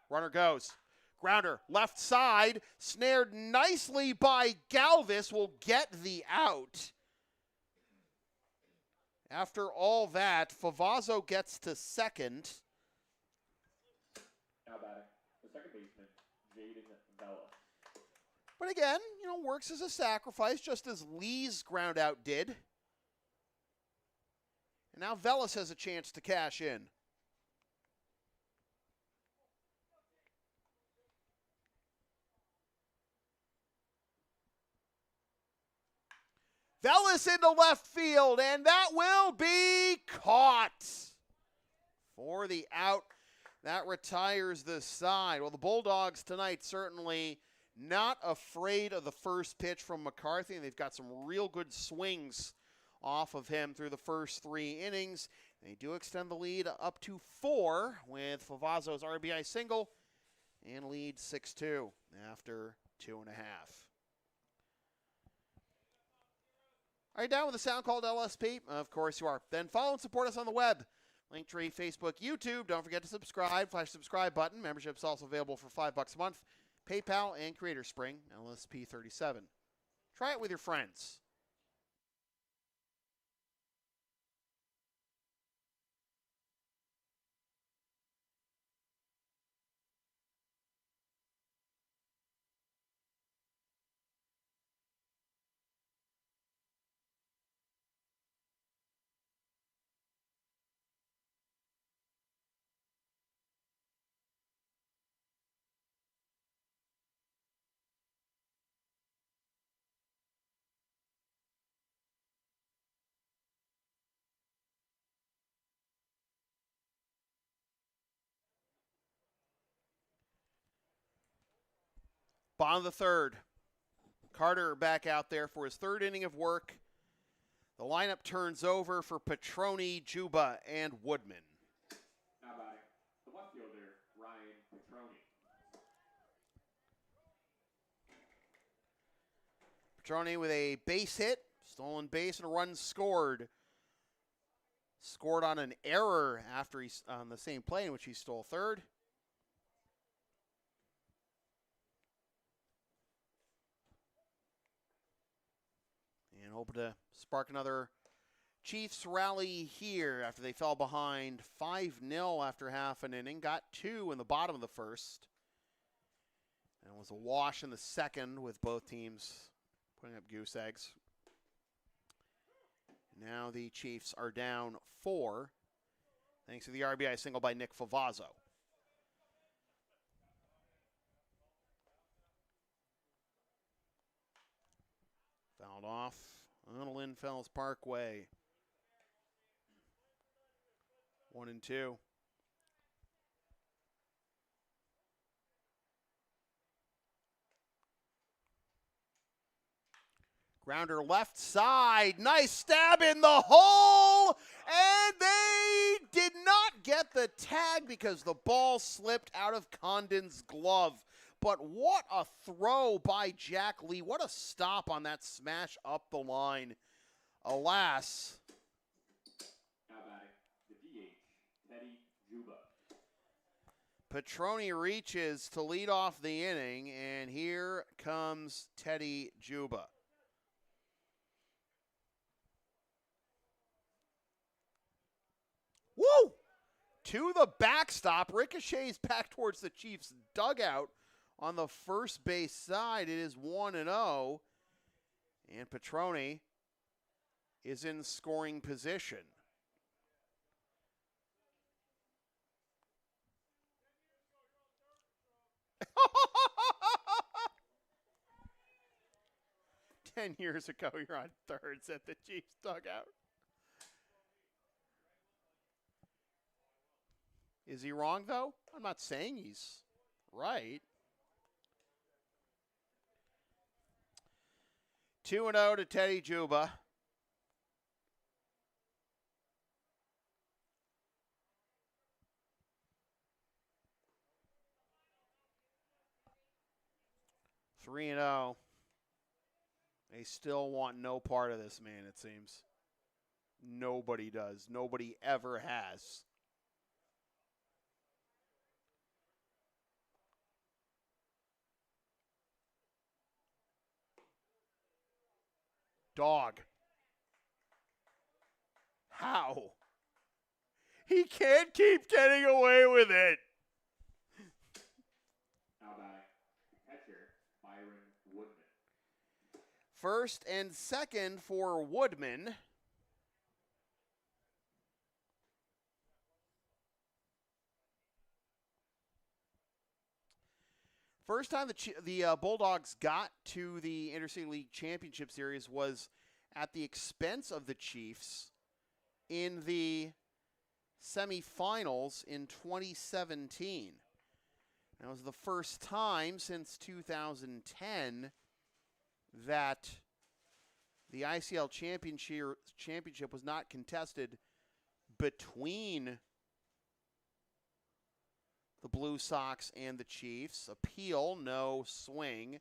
Runner goes. Grounder, left side, snared nicely by Galvis, will get the out. After all that, Favazzo gets to second. Now batting the second baseman, Jaden Vela. But again, you know, works as a sacrifice, just as Lee's ground out did. And now Velas has a chance to cash in. Velas into left field, and that will be caught for the out. That retires the side. Well, the Bulldogs tonight certainly not afraid of the first pitch from McCarthy, and they've got some real good swings off of him through the first 3 innings. They do extend the lead up to 4 with Favazzo's RBI single and lead 6-2 after 2.5. Are you down with a sound called LSP? Of course you are. Then follow and support us on the web. Linktree, Facebook, YouTube. Don't forget to subscribe. Flash subscribe button. Membership's also available for $5 a month. PayPal and Creator Spring, LSP 37. Try it with your friends. Bottom of the third. Carter back out there for his third inning of work. The lineup turns over for Petroni, Juba, and Woodman. Now batting, the left fielder, Ryan Petroni. Petroni with a base hit, stolen base, and a run scored. Scored on an error after he's on the same play in which he stole third. And hoping to spark another Chiefs rally here after they fell behind 5-0 after half an inning. Got 2 in the bottom of the first. And it was a wash in the second with both teams putting up goose eggs. Now the Chiefs are down 4 thanks to the RBI single by Nick Favazzo. Fouled off on Linfels Parkway. 1-2. Grounder left side. Nice stab in the hole. And they did not get the tag because the ball slipped out of Condon's glove. But what a throw by Jack Lee. What a stop on that smash up the line. Alas. Now batting, the DH, Teddy Juba. Petroni reaches to lead off the inning, and here comes Teddy Juba. Woo! To the backstop. Ricochets back towards the Chiefs' dugout. On the first base side, it is 1-0. And Petroni is in scoring position. "10 years ago, you're on third," said the Chiefs' dugout. Is he wrong, though? I'm not saying he's right. 2-0 to Teddy Juba. Three and 0. They still want no part of this man, it seems. Nobody does. Nobody ever has. Dog. How? He can't keep getting away with it. Now batting, catcher, Byron Woodman. First and second for Woodman. First time the Bulldogs got to the Interstate League Championship Series was at the expense of the Chiefs in the semifinals in 2017. That was the first time since 2010 that the ICL championship was not contested between the Blue Sox and the Chiefs. Appeal, no swing.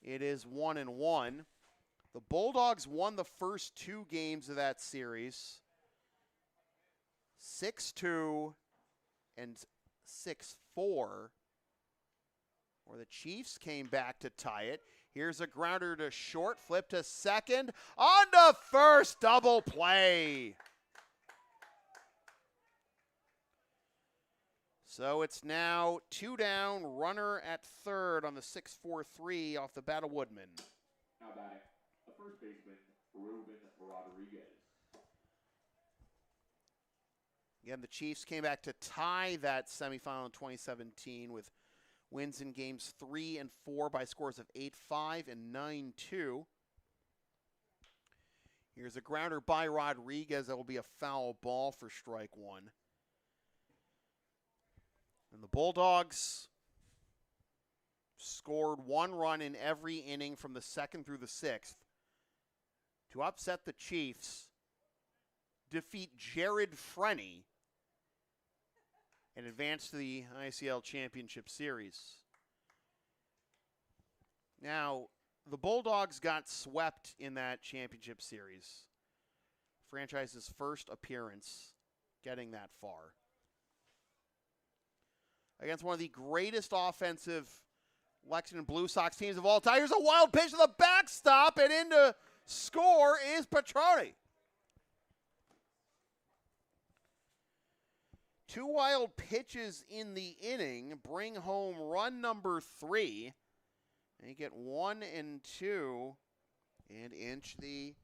It is 1-1. The Bulldogs won the first 2 games of that series, 6-2 and 6-4, where the Chiefs came back to tie it. Here's a grounder to short, flip to second, on to first, double play. So it's now 2 down, runner at third on the 6-4-3 off the bat of Woodman. Now batting, the first baseman, Ruben Rodriguez. Again, the Chiefs came back to tie that semifinal in 2017 with wins in games 3 and 4 by scores of 8-5 and 9-2. Here's a grounder by Rodriguez. That will be a foul ball for strike 1. And the Bulldogs scored 1 run in every inning from the 2nd through the 6th to upset the Chiefs, defeat Jared Frenny, and advance to the ICL Championship Series. Now, the Bulldogs got swept in that championship series. Franchise's first appearance getting that far. Against one of the greatest offensive Lexington Blue Sox teams of all time. Here's a wild pitch to the backstop, and in to score is Petroni. 2 wild pitches in the inning bring home run number 3. And you get 1 and 2 and inch the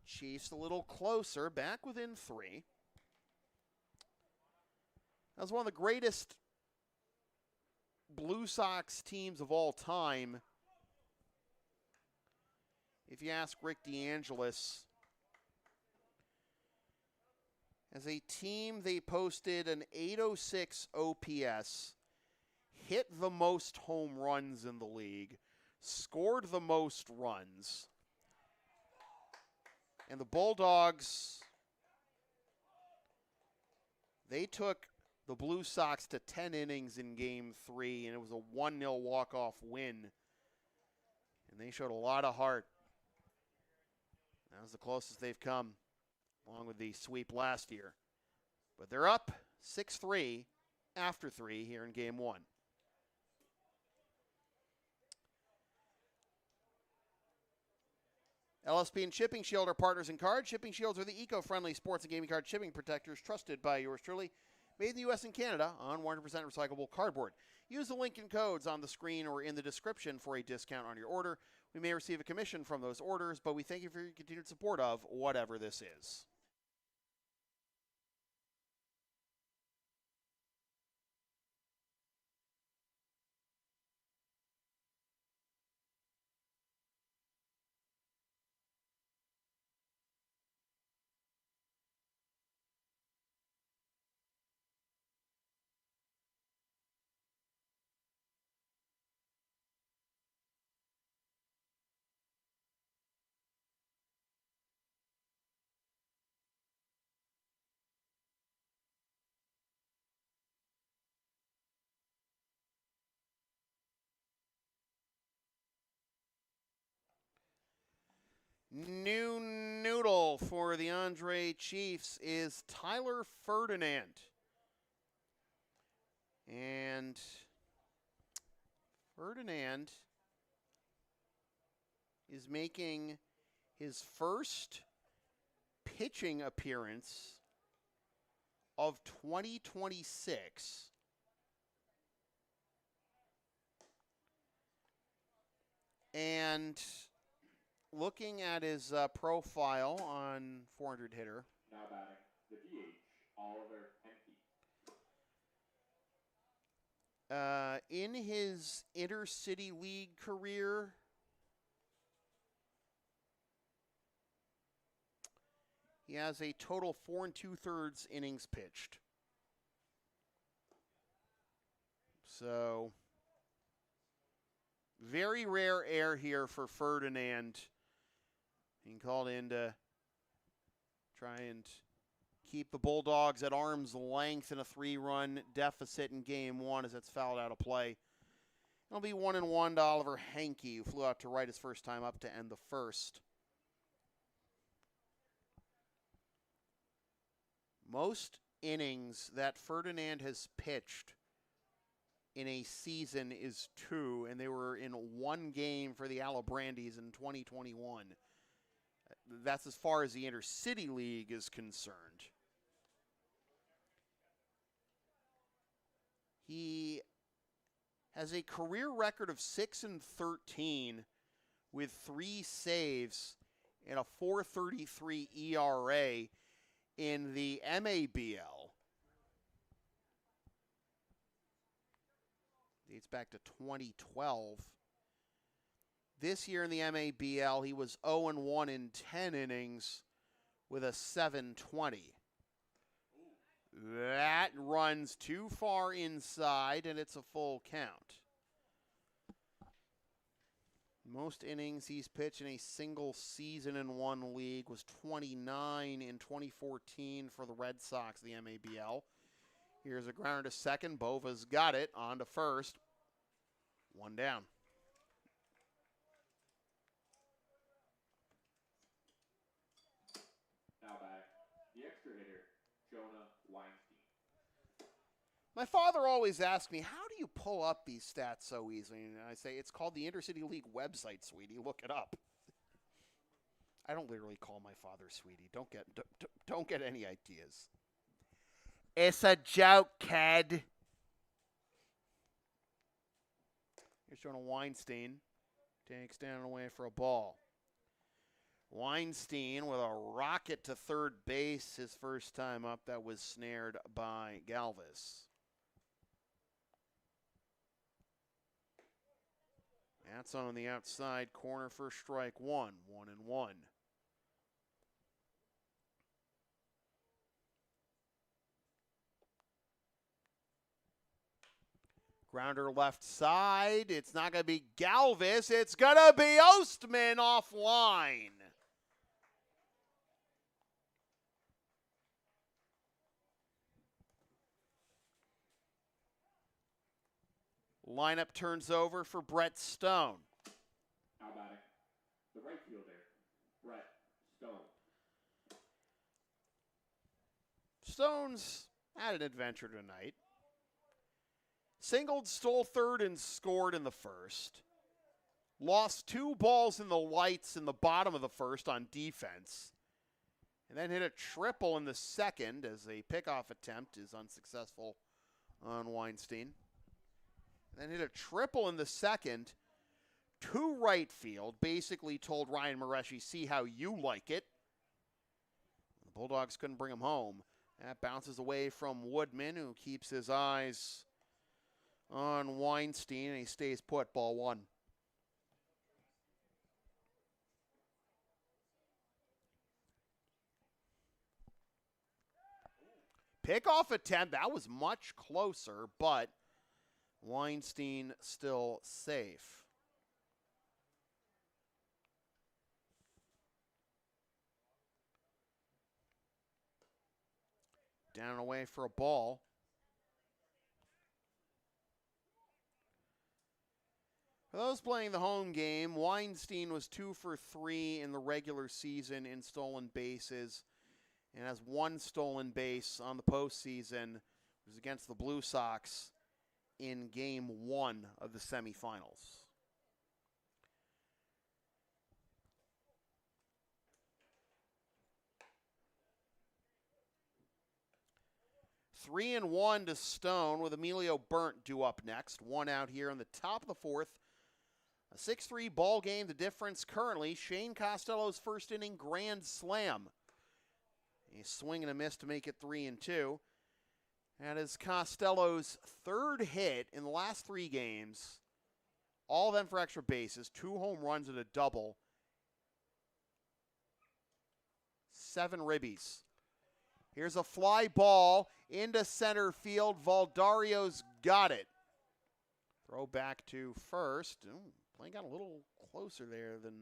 Chiefs a little closer, back within 3. That was one of the greatest Blue Sox teams of all time. If you ask Rick DeAngelis, as a team, they posted an .806 OPS, hit the most home runs in the league, scored the most runs. And the Bulldogs, they took the Blue Sox to 10 innings in Game 3, and it was a 1-0 walk-off win. And they showed a lot of heart. That was the closest they've come, along with the sweep last year. But they're up 6-3 after 3 here in Game 1. LSP and Shipping Shield are partners in card. Shipping Shields are the eco-friendly sports and gaming card shipping protectors trusted by yours truly. Made in the U.S. and Canada on 100% recyclable cardboard. Use the link and codes on the screen or in the description for a discount on your order. We may receive a commission from those orders, but we thank you for your continued support of whatever this is. New noodle for the Andre Chiefs is Tyler Ferdinand. And Ferdinand is making his first pitching appearance of 2026. And looking at his profile on 400 hitter. Now batting, the DH, Oliver Henke. In his intercity league career, he has a total 4 2/3 innings pitched. So, very rare air here for Ferdinand. Being called in to try and keep the Bulldogs at arm's length in a 3-run deficit in Game 1 as it's fouled out of play. It'll be 1-1 to Oliver Henke, who flew out to right his first time up to end the first. Most innings that Ferdinand has pitched in a season is 2, and they were in 1 game for the Alabrandies in 2021. That's as far as the Intercity League is concerned. He has a career record of 6-13 with 3 saves and a 4.33 ERA in the MABL. Dates back to 2012. This year in the MABL, he was 0-1 in 10 innings with a 7.20. That runs too far inside, and it's a full count. Most innings he's pitched in a single season in one league was 29 in 2014 for the Red Sox, the MABL. Here's a grounder to second. Bova's got it. On to first. 1 down. Now back, the extra hitter, Jonah Weinstein. My father always asked me, how do you pull up these stats so easily? And I say, it's called the Intercity League website, sweetie. Look it up. I don't literally call my father sweetie. Don't get any ideas. It's a joke, kid. Here's Jonah Weinstein. Takes down and away for a ball. Weinstein with a rocket to third base his first time up. That was snared by Galvis. That's on the outside corner for strike 1. 1-1. Grounder left side. It's not going to be Galvis. It's going to be Ostman offline. Lineup turns over for Brett Stone. How about it? The right fielder, Brett Stone. Stone's had an adventure tonight. Singled, stole third, and scored in the first. Lost 2 balls in the lights in the bottom of the first on defense. And then hit a triple in the second as a pickoff attempt is unsuccessful on Weinstein. Then hit a triple in the second to right field. Basically told Ryan Mareshi, see how you like it. The Bulldogs couldn't bring him home. That bounces away from Woodman, who keeps his eyes on Weinstein, and he stays put. Ball 1. Pickoff attempt, that was much closer, but Weinstein still safe. Down and away for a ball. For those playing the home game, Weinstein was 2 for 3 in the regular season in stolen bases and has 1 stolen base on the postseason. It was against the Blue Sox in Game 1 of the semifinals. Three and 1 to Stone with Emilio Burnt due up next. 1 out here in the top of the 4th. A 6-3 ball game. The difference currently, Shane Costello's first inning grand slam. A swing and a miss to make it 3-2. That is Costello's 3rd hit in the last 3 games. All of them for extra bases. 2 home runs and a double. 7 ribbies. Here's a fly ball into center field. Valdario's got it. Throw back to first. Play got a little closer there than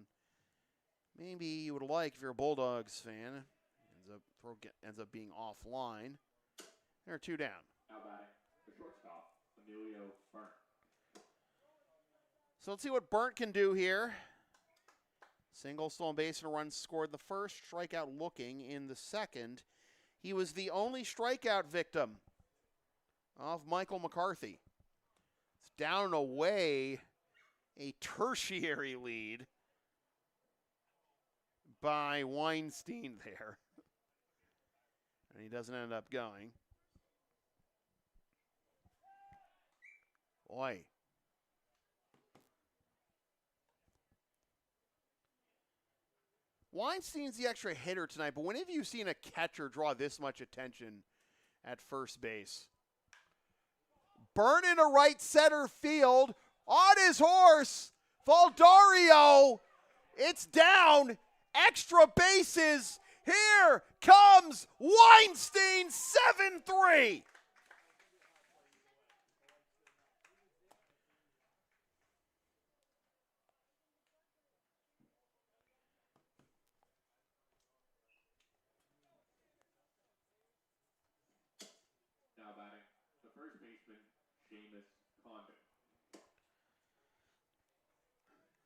maybe you would like if you're a Bulldogs fan. Ends up being offline. There are 2 down. Now batting, the shortstop, Emilio Burnt. So let's see what Burnt can do here. Single, stolen base, and a run scored in the first. Strikeout looking in the second. He was the only strikeout victim of Michael McCarthy. It's down and away a tertiary lead by Weinstein there. And he doesn't end up going. Boy. Weinstein's the extra hitter tonight, but when have you seen a catcher draw this much attention at first base? Burn into right center field on his horse. Valdario. It's down. Extra bases. Here comes Weinstein, 7-3. Now batting, the first baseman, Seamus Condon.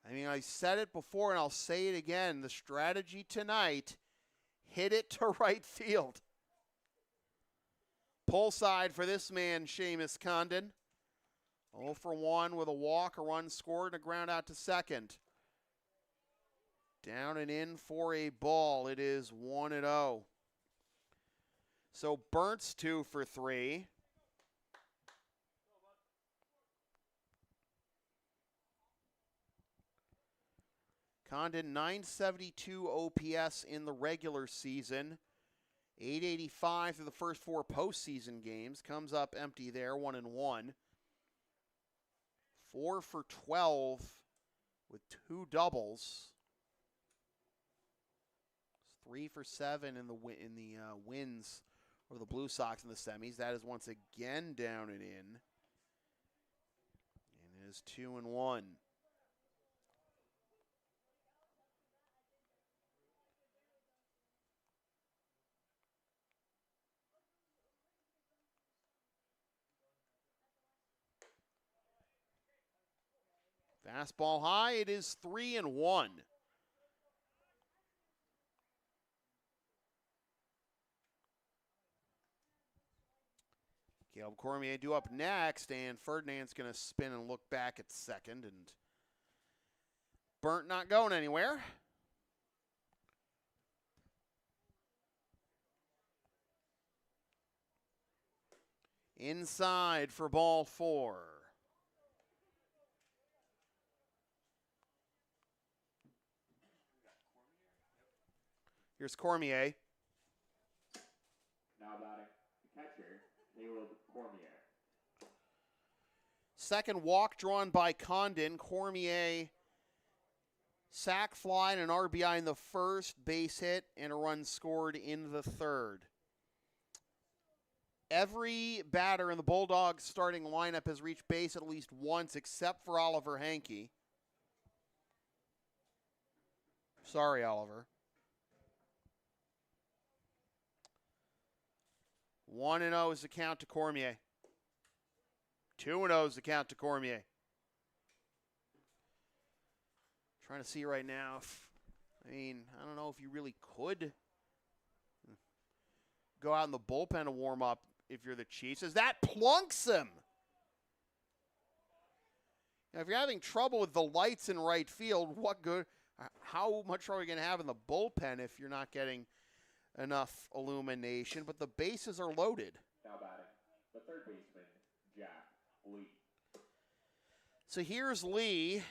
I mean, I said it before and I'll say it again. The strategy tonight, hit it to right field. Pull side for this man, Seamus Condon. 0 for 1 with a walk, a run scored, and a ground out to second. Down and in for a ball. It is 1-0. So Burnt's 2 for 3. Condon 972 OPS in the regular season. 885 through the first 4 postseason games. Comes up empty there, 1-1. 4 for 12 with 2 doubles. 3 for 7 in the wins over the Blue Sox in the semis. That is once again down and in. And it is 2-1. Fastball high, it is 3-1. Caleb Cormier due up next, and Ferdinand's going to spin and look back at second, and Burnt not going anywhere. Inside for ball 4. Here's Cormier. Now batting, the catcher, Caleb Cormier. Second walk drawn by Condon. Cormier sac fly and an RBI in the first, base hit, and a run scored in the third. Every batter in the Bulldogs starting lineup has reached base at least once, except for Oliver Hankey. Sorry, Oliver. 1-0 is the count to Cormier. 2-0 is the count to Cormier. Trying to see right now. I don't know if you really could go out in the bullpen to warm up if you're the Chiefs. As that plunks him. Now, if you're having trouble with the lights in right field, what good? How much are we going to have in the bullpen if you're not getting enough illumination? But the bases are loaded. Now batting, the third baseman, Jack Lee. So here's Lee.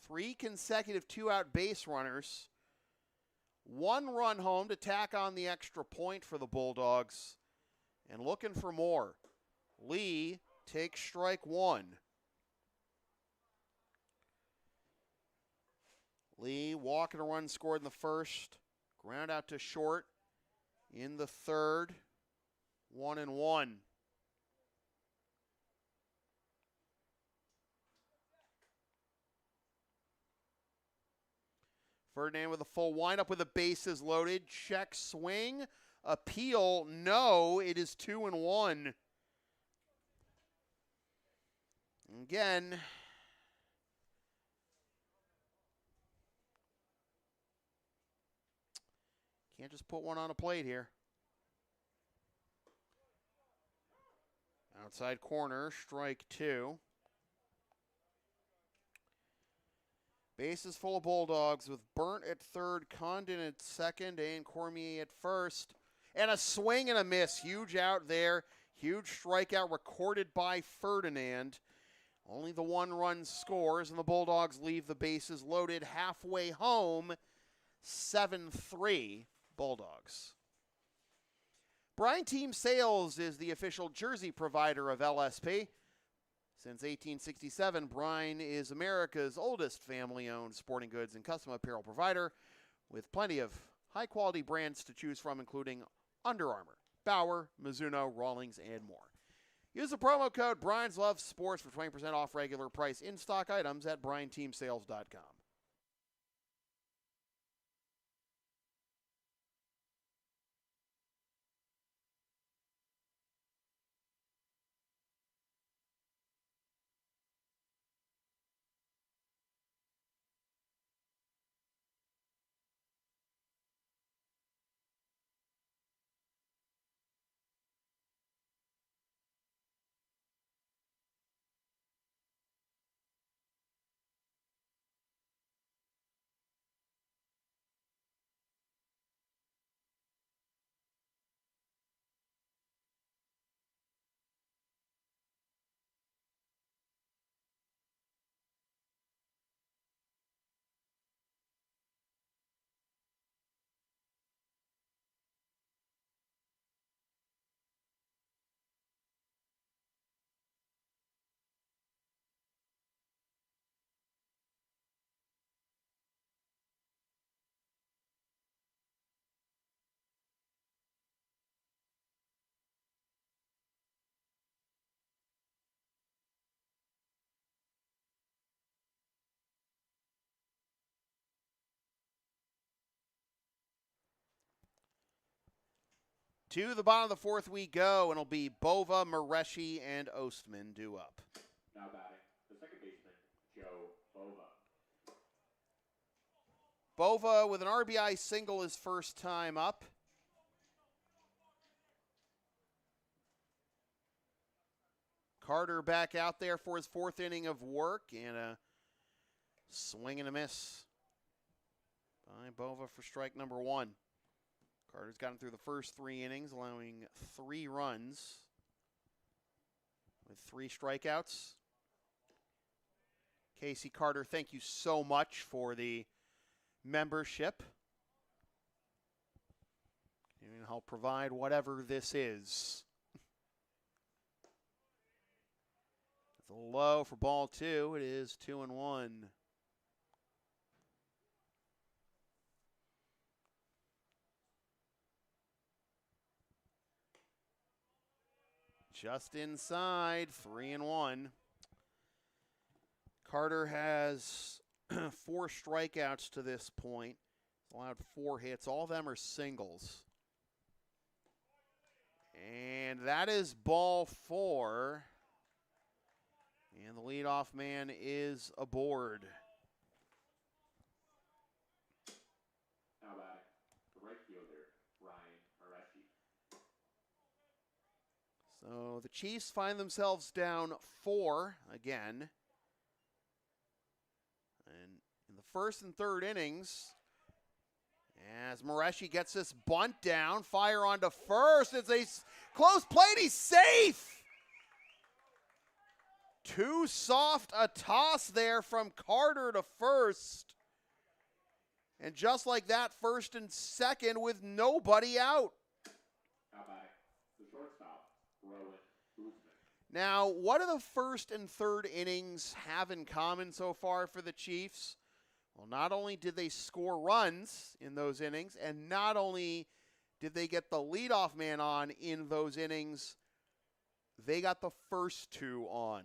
3 consecutive 2-out base runners. 1 run home to tack on the extra point for the Bulldogs. And looking for more. Lee takes strike 1. Lee walking a run scored in the first. Ground out to short in the third. 1-1. Ferdinand with a full windup with the bases loaded. Check swing. Appeal. No. It is 2-1. Again. Can't just put one on a plate here. Outside corner, strike 2. Bases full of Bulldogs with Burnt at third, Condon at second, and Cormier at first. And a swing and a miss. Huge out there. Huge strikeout recorded by Ferdinand. Only the 1 run scores, and the Bulldogs leave the bases loaded halfway home. 7-3 Bulldogs. Brine Team Sales is the official jersey provider of LSP. Since 1867, Brine is America's oldest family-owned sporting goods and custom apparel provider with plenty of high-quality brands to choose from, including Under Armour, Bauer, Mizuno, Rawlings, and more. Use the promo code BrinesLoveSports for 20% off regular price in-stock items at BrineTeamSales.com. To the bottom of the fourth we go, and it'll be Bova, Mareshi, and Ostman due up. Now batting, the second baseman, Joe Bova. Bova with an RBI single his first time up. Carter back out there for his 4th inning of work, and a swing and a miss by Bova for strike number 1. Carter's gotten through the first 3 innings, allowing 3 runs with 3 strikeouts. Casey Carter, thank you so much for the membership. You can help provide whatever this is. It's a low for ball 2. It is 2-1. Just inside, 3-1. Carter has 4 strikeouts to this point. Allowed 4 hits. All of them are singles. And that is ball 4. And the leadoff man is aboard. Now batting, the right fielder, Ryan Mareshi. So the Chiefs find themselves down 4 again. And in the first and third innings, as Mareshi gets this bunt down, fire onto first. It's a close plate. He's safe. Too soft a toss there from Carter to first. And just like that, first and second with nobody out. Now batting, the shortstop, Rowan Boozman. Now, what do the first and third innings have in common so far for the Chiefs? Well, not only did they score runs in those innings, and not only did they get the leadoff man on in those innings, they got the first 2 on.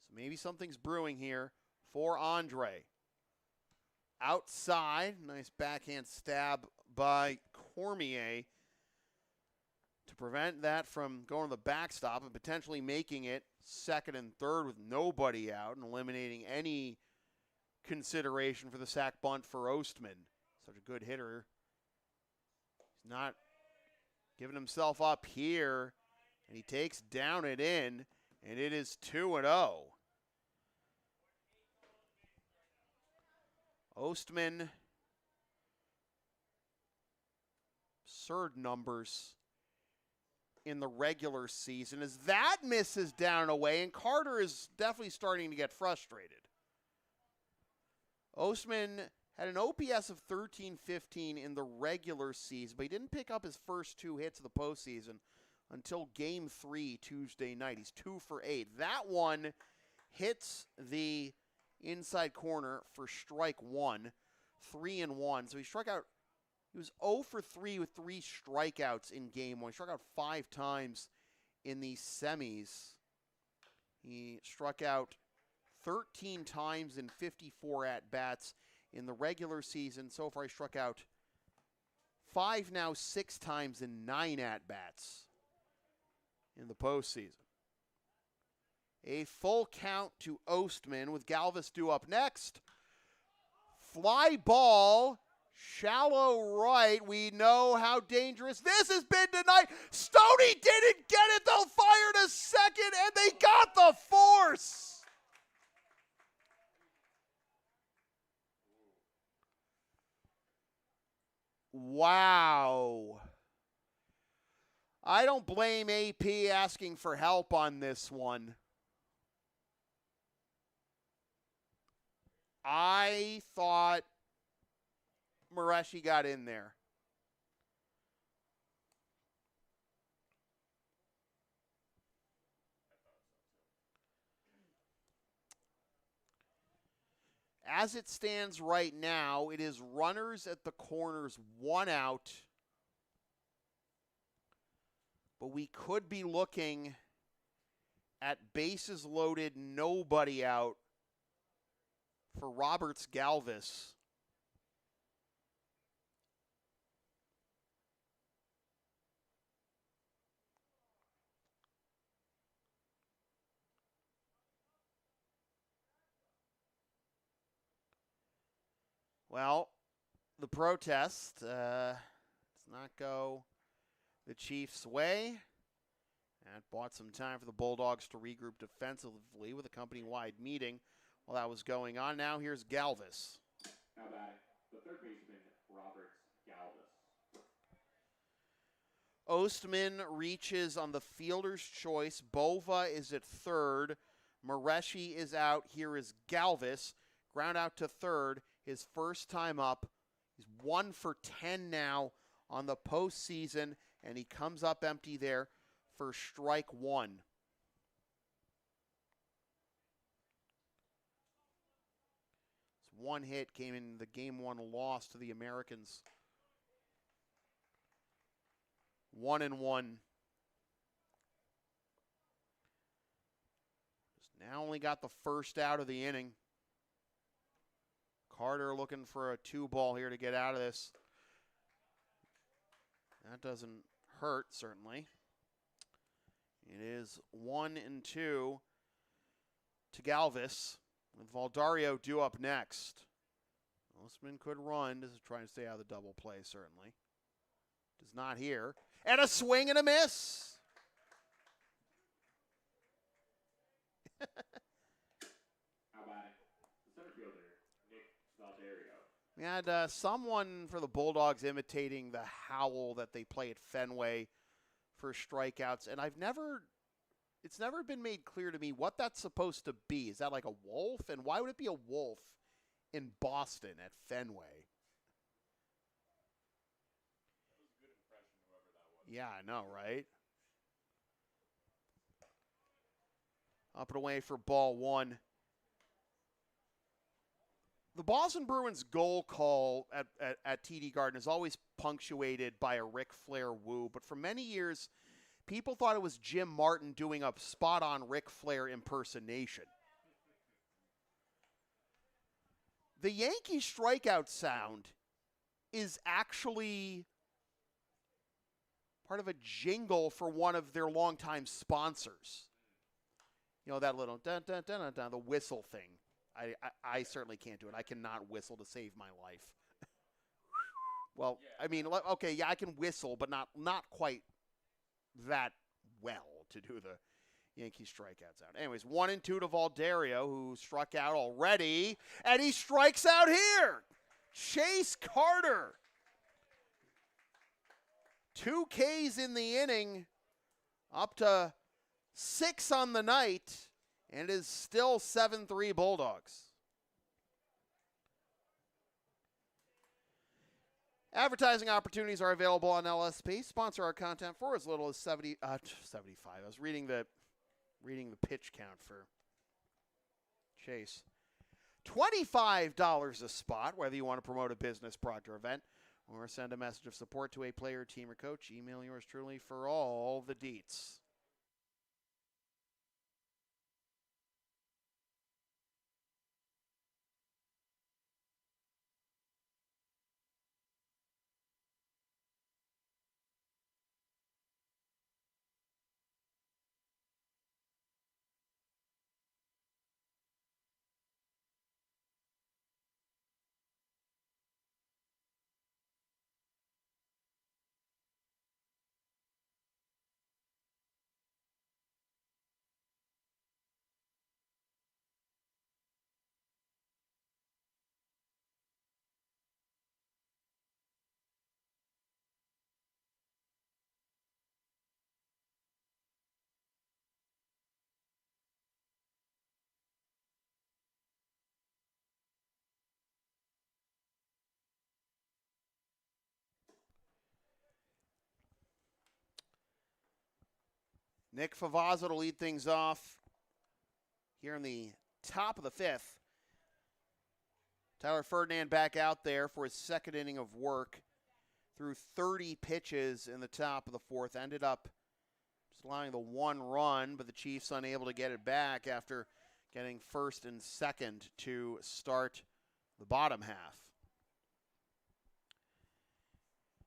So maybe something's brewing here for Andre. Outside, nice backhand stab by Cormier to prevent that from going to the backstop and potentially making it second and third with nobody out and eliminating any consideration for the sac bunt for Ostman. Such a good hitter. He's not giving himself up here And he takes down and in, and it is 2-0. Ostman, absurd numbers in the regular season as that misses down and away, and Carter is definitely starting to get frustrated. Ostman had an OPS of 13-15 in the regular season, but he didn't pick up his first 2 hits of the postseason until Game 3 Tuesday night. He's 2 for 8. That one hits the inside corner for strike 1, 3-1. So he struck out. He was 0 for 3 with 3 strikeouts in Game 1. He struck out 5 times in the semis. He struck out 13 times in 54 at-bats in the regular season. So far, he struck out 6 times in 9 at-bats in the postseason. A full count to Ostman with Galvis due up next. Fly ball, shallow right. We know how dangerous this has been tonight. Stoney didn't get it. They'll fire to second, and they got the force. Wow. I don't blame AP asking for help on this one. I thought Mareshi got in there. As it stands right now, it is runners at the corners, 1 out. But we could be looking at bases loaded, nobody out for Roberts Galvis. Well, the protest does not go the Chiefs' way. That bought some time for the Bulldogs to regroup defensively with a company-wide meeting while that was going on. Now here's Galvis. Now batting, the third baseman, Roberts Galvis. Ostman reaches on the fielder's choice. Bova is at third. Mareshi is out. Here is Galvis. Ground out to third. His first time up. He's 1 for 10 now on the postseason, and he comes up empty there for strike 1. This one hit came in the Game 1 loss to the Americans. 1-1. Just now only got the first out of the inning. Carter looking for a 2-ball here to get out of this. That doesn't hurt, certainly. It is 1-2 to Galvis, with Valdario due up next. Ostman could run. This is trying to stay out of the double play, certainly. Does not here. And a swing and a miss. How about it? The center fielder, Nick Valdario. We had someone for the Bulldogs imitating the howl that they play at Fenway for strikeouts, and it's never been made clear to me what that's supposed to be. Is that like a wolf? And why would it be a wolf in Boston at Fenway? Yeah, I know, right? Up and away for ball 1. The Boston Bruins goal call at TD Garden is always punctuated by a Ric Flair woo, but for many years, people thought it was Jim Martin doing a spot-on Ric Flair impersonation. The Yankee strikeout sound is actually part of a jingle for one of their longtime sponsors. You know, that little dun-dun-dun-dun-dun, the whistle thing. I certainly can't do it. I cannot whistle to save my life. Well, I mean, okay, yeah, I can whistle, but not quite that well, to do the Yankee strikeouts out. Anyways, 1-2 to Valderio, who struck out already, and he strikes out here. Chase Carter. 2 Ks in the inning, up to 6 on the night, and it is still 7-3 Bulldogs. Advertising opportunities are available on LSP. Sponsor our content for as little as 75. I was reading the pitch count for Chase. $25 a spot, whether you want to promote a business, product, or event, or send a message of support to a player, team, or coach. Email yours truly for all the deets. Nick Favazza to lead things off here in the top of the 5th. Tyler Ferdinand back out there for his second inning of work. Threw 30 pitches in the top of the 4th. Ended up just allowing the 1 run, but the Chiefs unable to get it back after getting first and second to start the bottom half.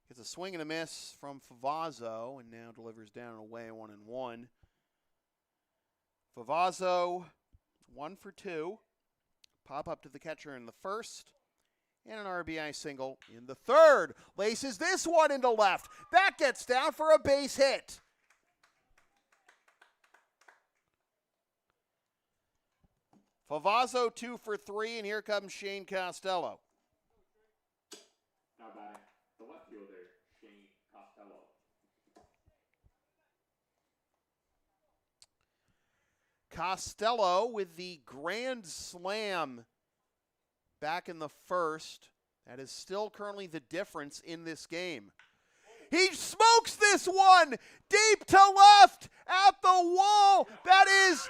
Gets a swing and a miss from Favazzo, and now delivers down and away 1-1. Favazzo 1 for 2. Pop up to the catcher in the first, and an RBI single in the third. Laces this one into left. That gets down for a base hit. Favazzo 2 for 3, and here comes Shane Costello. Now batting the left fielder, Shane Costello. Costello with the grand slam back in the first. That is still currently the difference in this game. He smokes this one deep to left at the wall. That is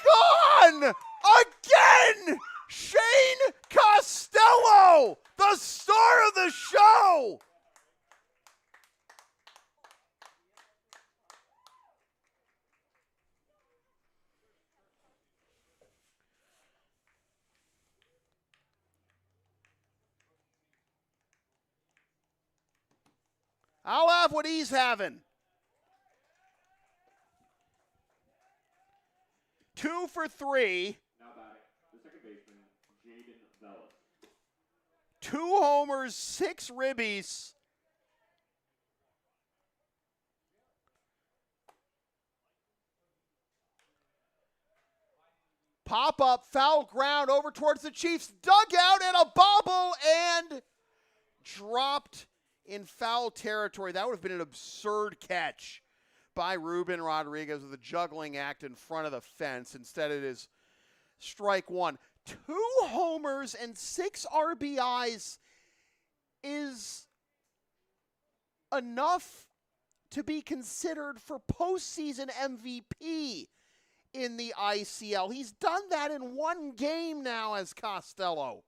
gone again. Shane Costello, the star of the show. I'll have what he's having. 2 for 3. Now batting the second baseman, Jaden Vellis. 2 homers, 6 ribbies. Pop up, foul ground over towards the Chiefs dugout, and a bobble, and dropped in foul territory. That would have been an absurd catch by Ruben Rodriguez with a juggling act in front of the fence. Instead, it is strike 1. 2 homers and 6 RBIs is enough to be considered for postseason MVP in the ICL. He's done that in 1 game now as Costello.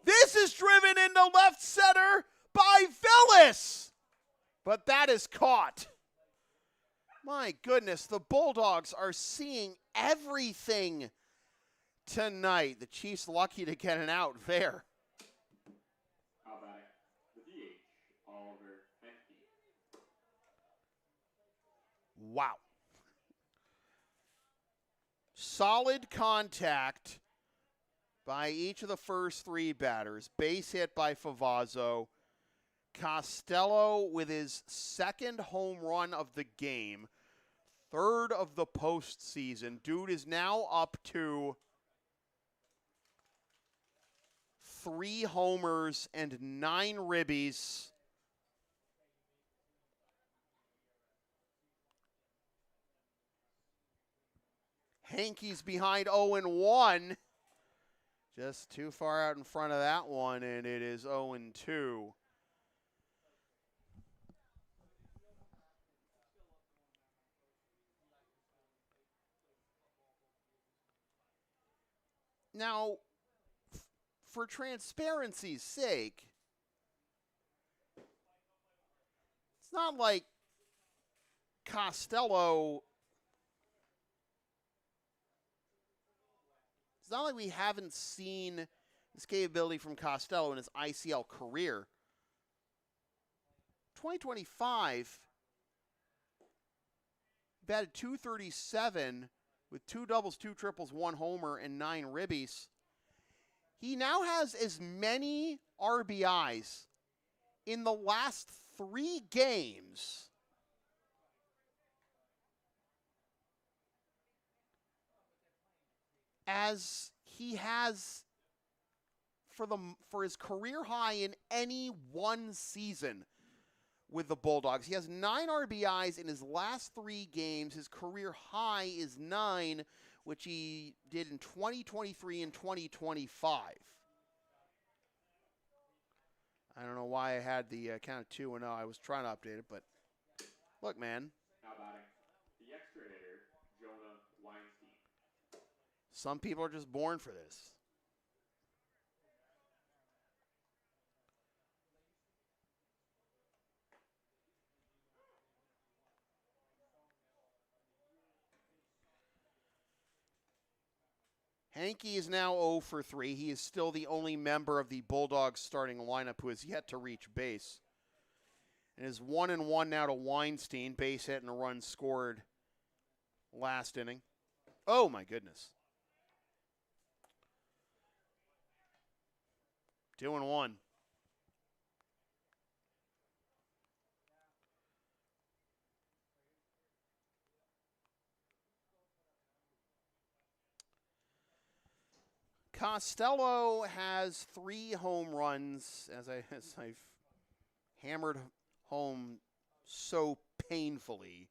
This is driven into left center by Vellis. But that is caught. My goodness, the Bulldogs are seeing everything tonight. The Chiefs lucky to get an out there. How batting the DH, Oliver Henke. Wow. Solid contact by each of the first three batters. Base hit by Favazzo. Costello with his second home run of the game. Third of the postseason. Dude is now up to 3 homers and 9 ribbies. Hankey's behind 0-1. Just too far out in front of that one, and it is 0-2. Now, for transparency's sake, it's not like Costello. It's not like we haven't seen this capability from Costello in his ICL career. 2025, batted .237 with 2 doubles, 2 triples, 1 homer, and 9 ribbies. He now has as many RBIs in the last 3 games as he has for his career high in any one season with the Bulldogs. He has 9 RBIs in his last 3 games. His career high is 9, which he did in 2023 and 2025. I don't know why I had the count of 2-0. I was trying to update it, but look, man. Now batting, the extra hitter, Jonah Weinstein. Some people are just born for this. Hankey is now 0 for 3. He is still the only member of the Bulldogs starting lineup who has yet to reach base. It is 1-1 now to Weinstein. Base hit and a run scored last inning. Oh, my goodness. 2-1. Costello has 3 home runs, as I've hammered home so painfully.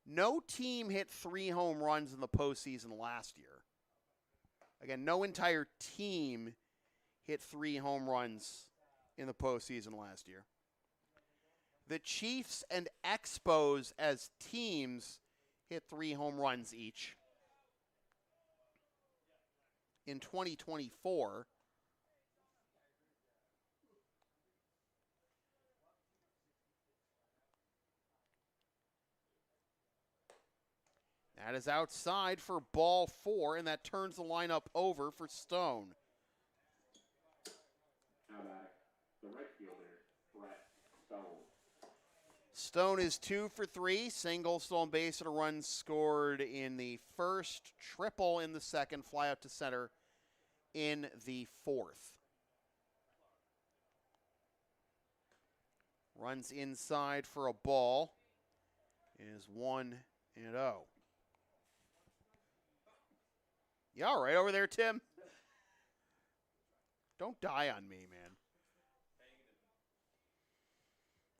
No team hit 3 home runs in the postseason last year. Again, no entire team hit 3 home runs in the postseason last year. The Chiefs and Expos as teams hit 3 home runs each in 2024. That is outside for ball 4, and that turns the lineup over for Stone. Now batting, the right fielder, Brett Stone. Stone is 2 for 3. Single, stolen base, and a run scored in the first, triple in the second, fly out to center in the fourth. Runs inside for a ball. It is 1-0. You all right over there, Tim? Don't die on me, man.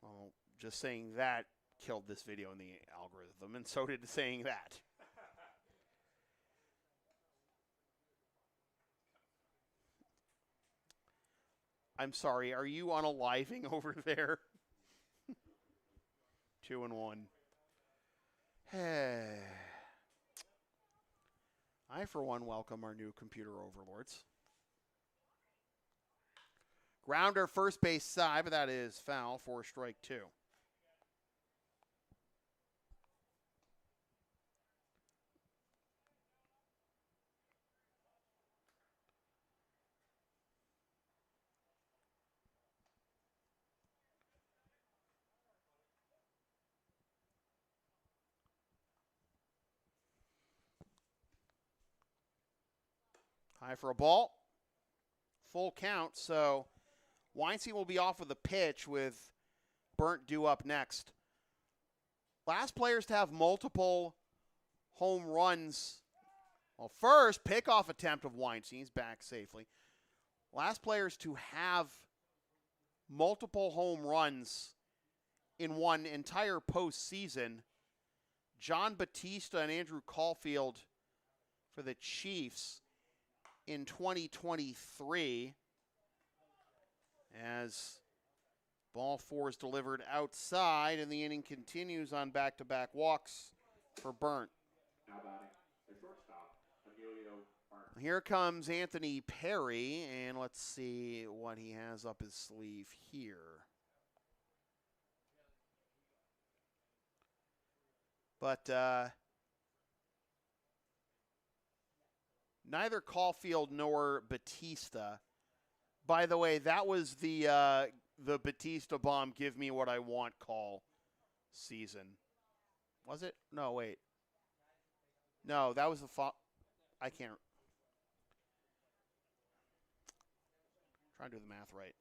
Well, just saying that killed this video in the algorithm, and so did saying that. I'm sorry, are you unaliving over there? 2-1. I, for one, welcome our new computer overlords. Grounder, first base side, but that is foul for strike 2. High for a ball. Full count, so Weinstein will be off with a pitch with Burnt due up next. Last players to have multiple home runs. Well, first, pickoff attempt of Weinstein's back safely. Last players to have multiple home runs in one entire postseason, John Batista and Andrew Caulfield for the Chiefs in 2023. As ball 4 is delivered outside, and the inning continues on back-to-back walks for Burnt. Now batting, the shortstop, Emilio Martin. Here comes Anthony Perry, and let's see what he has up his sleeve here. But neither Caulfield nor Batista. By the way, that was the Batista bomb, give me what I want call season. Was it? No, wait. No, that was the I can't. Trying to do the math right.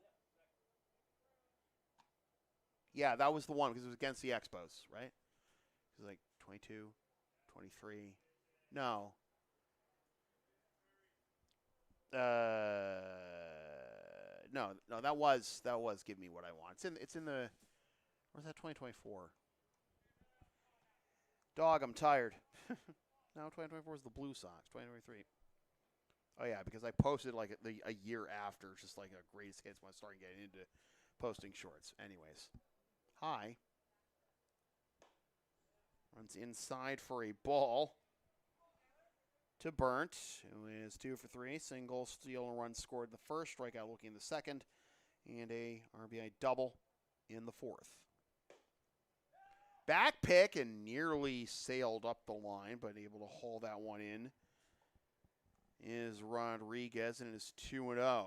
Yeah, that was the one because it was against the Expos, right? It was like 22, 23. No. No, that was give me what I want. It's in the where's that 2024? Dog, I'm tired. No, 2024 is the Blue Sox. 2023. Oh yeah, because I posted like a year after, just like a greatest hits when I started getting into posting shorts. Anyways, high runs inside for a ball to Burnt, who is 2 for 3. Single, steal, and run scored in the first. Strikeout looking in the second. And a RBI double in the fourth. Back pick and nearly sailed up the line, but able to haul that one in is Rodriguez, and it is 2-0.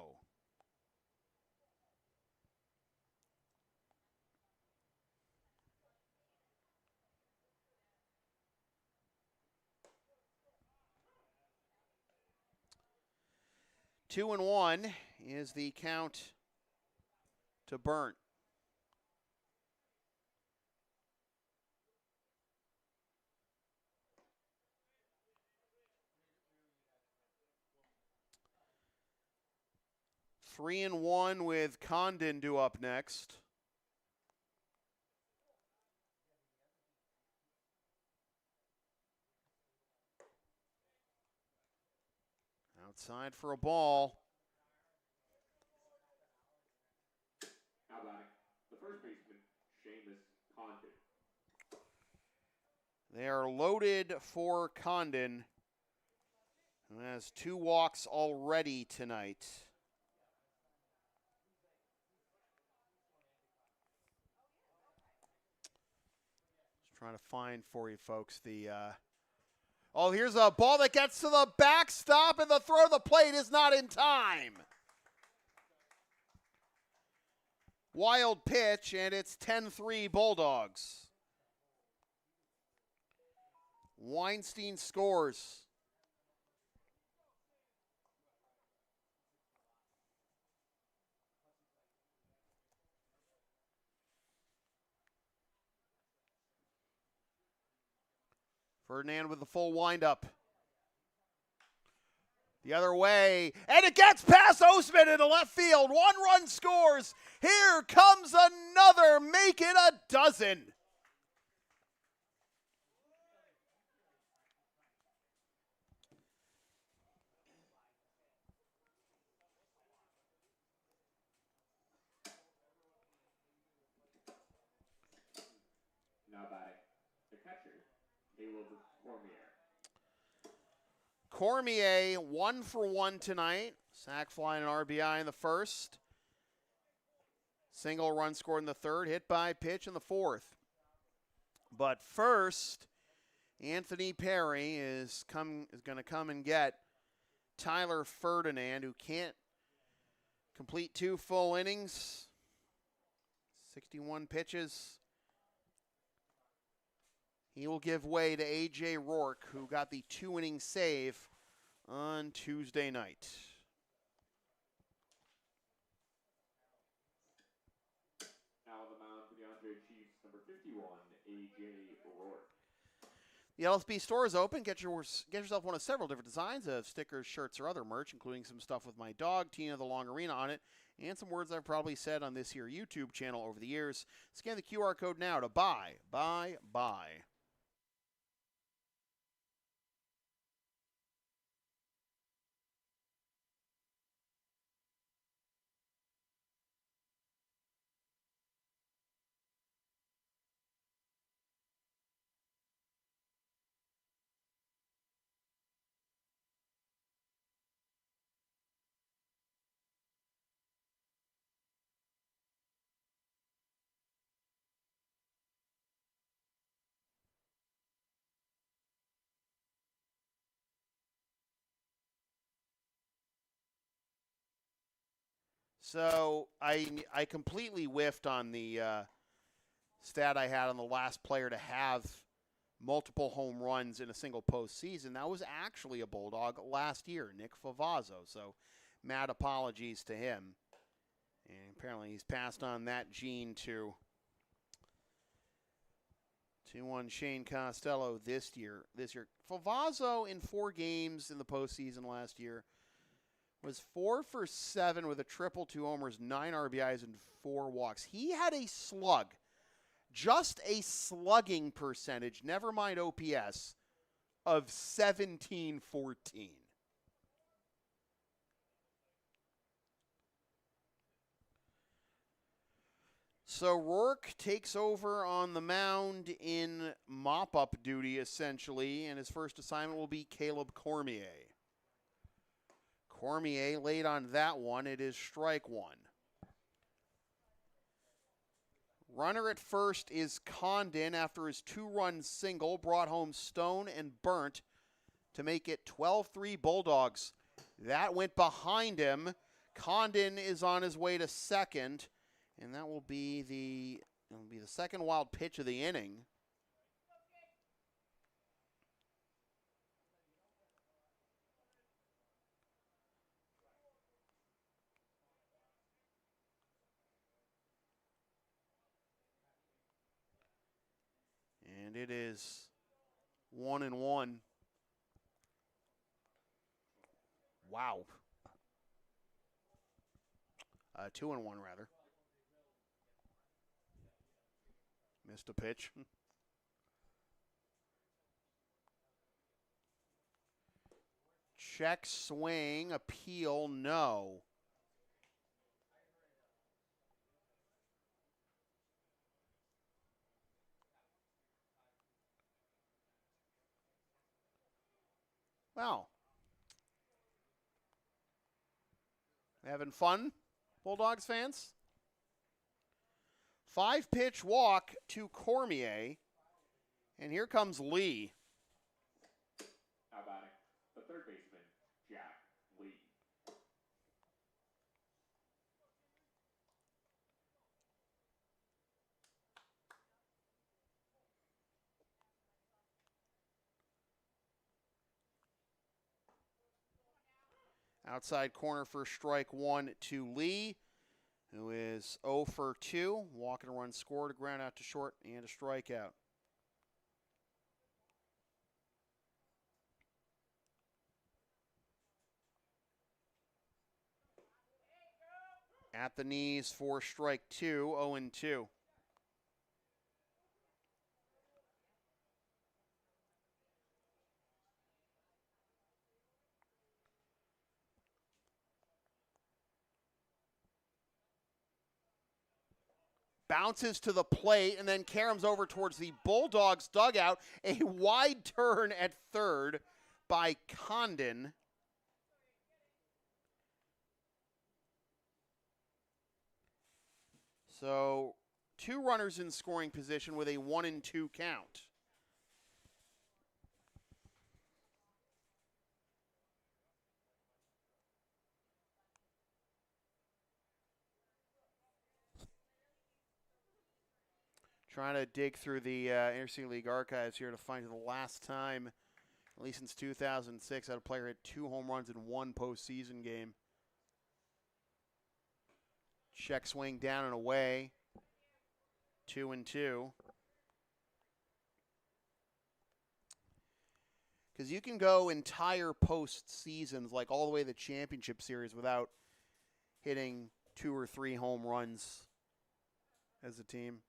Two and 1 is the count to Burnt. Three and 1 with Condon due up next. Outside for a ball. Now batting, the first baseman, Seamus Condon. They are loaded for Condon, who has 2 walks already tonight. Just trying to find for you folks the oh, here's a ball that gets to the backstop, and the throw to the plate is not in time. Wild pitch, and it's 10-3 Bulldogs. Weinstein scores. Ferdinand with the full windup. The other way, and it gets past Osman into left field. 1 run scores. Here comes another, make it a dozen. Now batting, the catcher, Caleb Cormier. Cormier, 1 for 1 tonight. Sac fly and RBI in the first. Single run scored in the third. Hit by pitch in the fourth. But first, Anthony Perry is going to come and get Tyler Ferdinand, who can't complete 2 full innings. 61 pitches. He will give way to A.J. Rourke, who got the 2-inning save on Tuesday night. Now on the mound for the Andre Chiefs, number 51, A.J. Rourke. The LSP store is open. Get yourself one of several different designs of stickers, shirts, or other merch, including some stuff with my dog, Tina the Long Arena, on it, and some words I've probably said on this here YouTube channel over the years. Scan the QR code now to buy. So I completely whiffed on the stat I had on the last player to have multiple home runs in a single postseason. That was actually a Bulldog last year, Nick Favazzo. So mad apologies to him. And apparently he's passed on that gene to one Shane Costello this year. Favazzo in 4 games in the postseason last year was 4 for 7 with a triple, 2 homers, 9 RBIs, and 4 walks. He had a slug, just a slugging percentage, never mind OPS, of 17-14. So Rourke takes over on the mound in mop-up duty, essentially, and his first assignment will be Caleb Cormier. Cormier late on that one. It is strike 1. Runner at first is Condon after his 2-run single brought home Stone and Burnt to make it 12-3 Bulldogs. That went behind him. Condon is on his way to second, and that will be the second wild pitch of the inning. And it is 1-1. Wow. 2-1 rather. Missed a pitch. Check, swing, appeal, no. Well, having fun, Bulldogs fans? 5-pitch walk to Cormier, and here comes Lee. How about it? The third baseman, Jack Lee. Outside corner for strike 1 to Lee, who is 0 for 2. Walking a run scored, a ground out to short, and a strikeout. At the knees for strike 2, 0-2. Bounces to the plate and then caroms over towards the Bulldogs dugout. A wide turn at third by Condon. So 2 runners in scoring position with a 1-2 count. Trying to dig through the Intercity League archives here to find the last time At least since 2006, had a player hit 2 home runs in one postseason game. Check swing down and away. 2-2. Because you can go entire postseasons, like all the way to the championship series, without hitting 2 or 3 home runs as a team.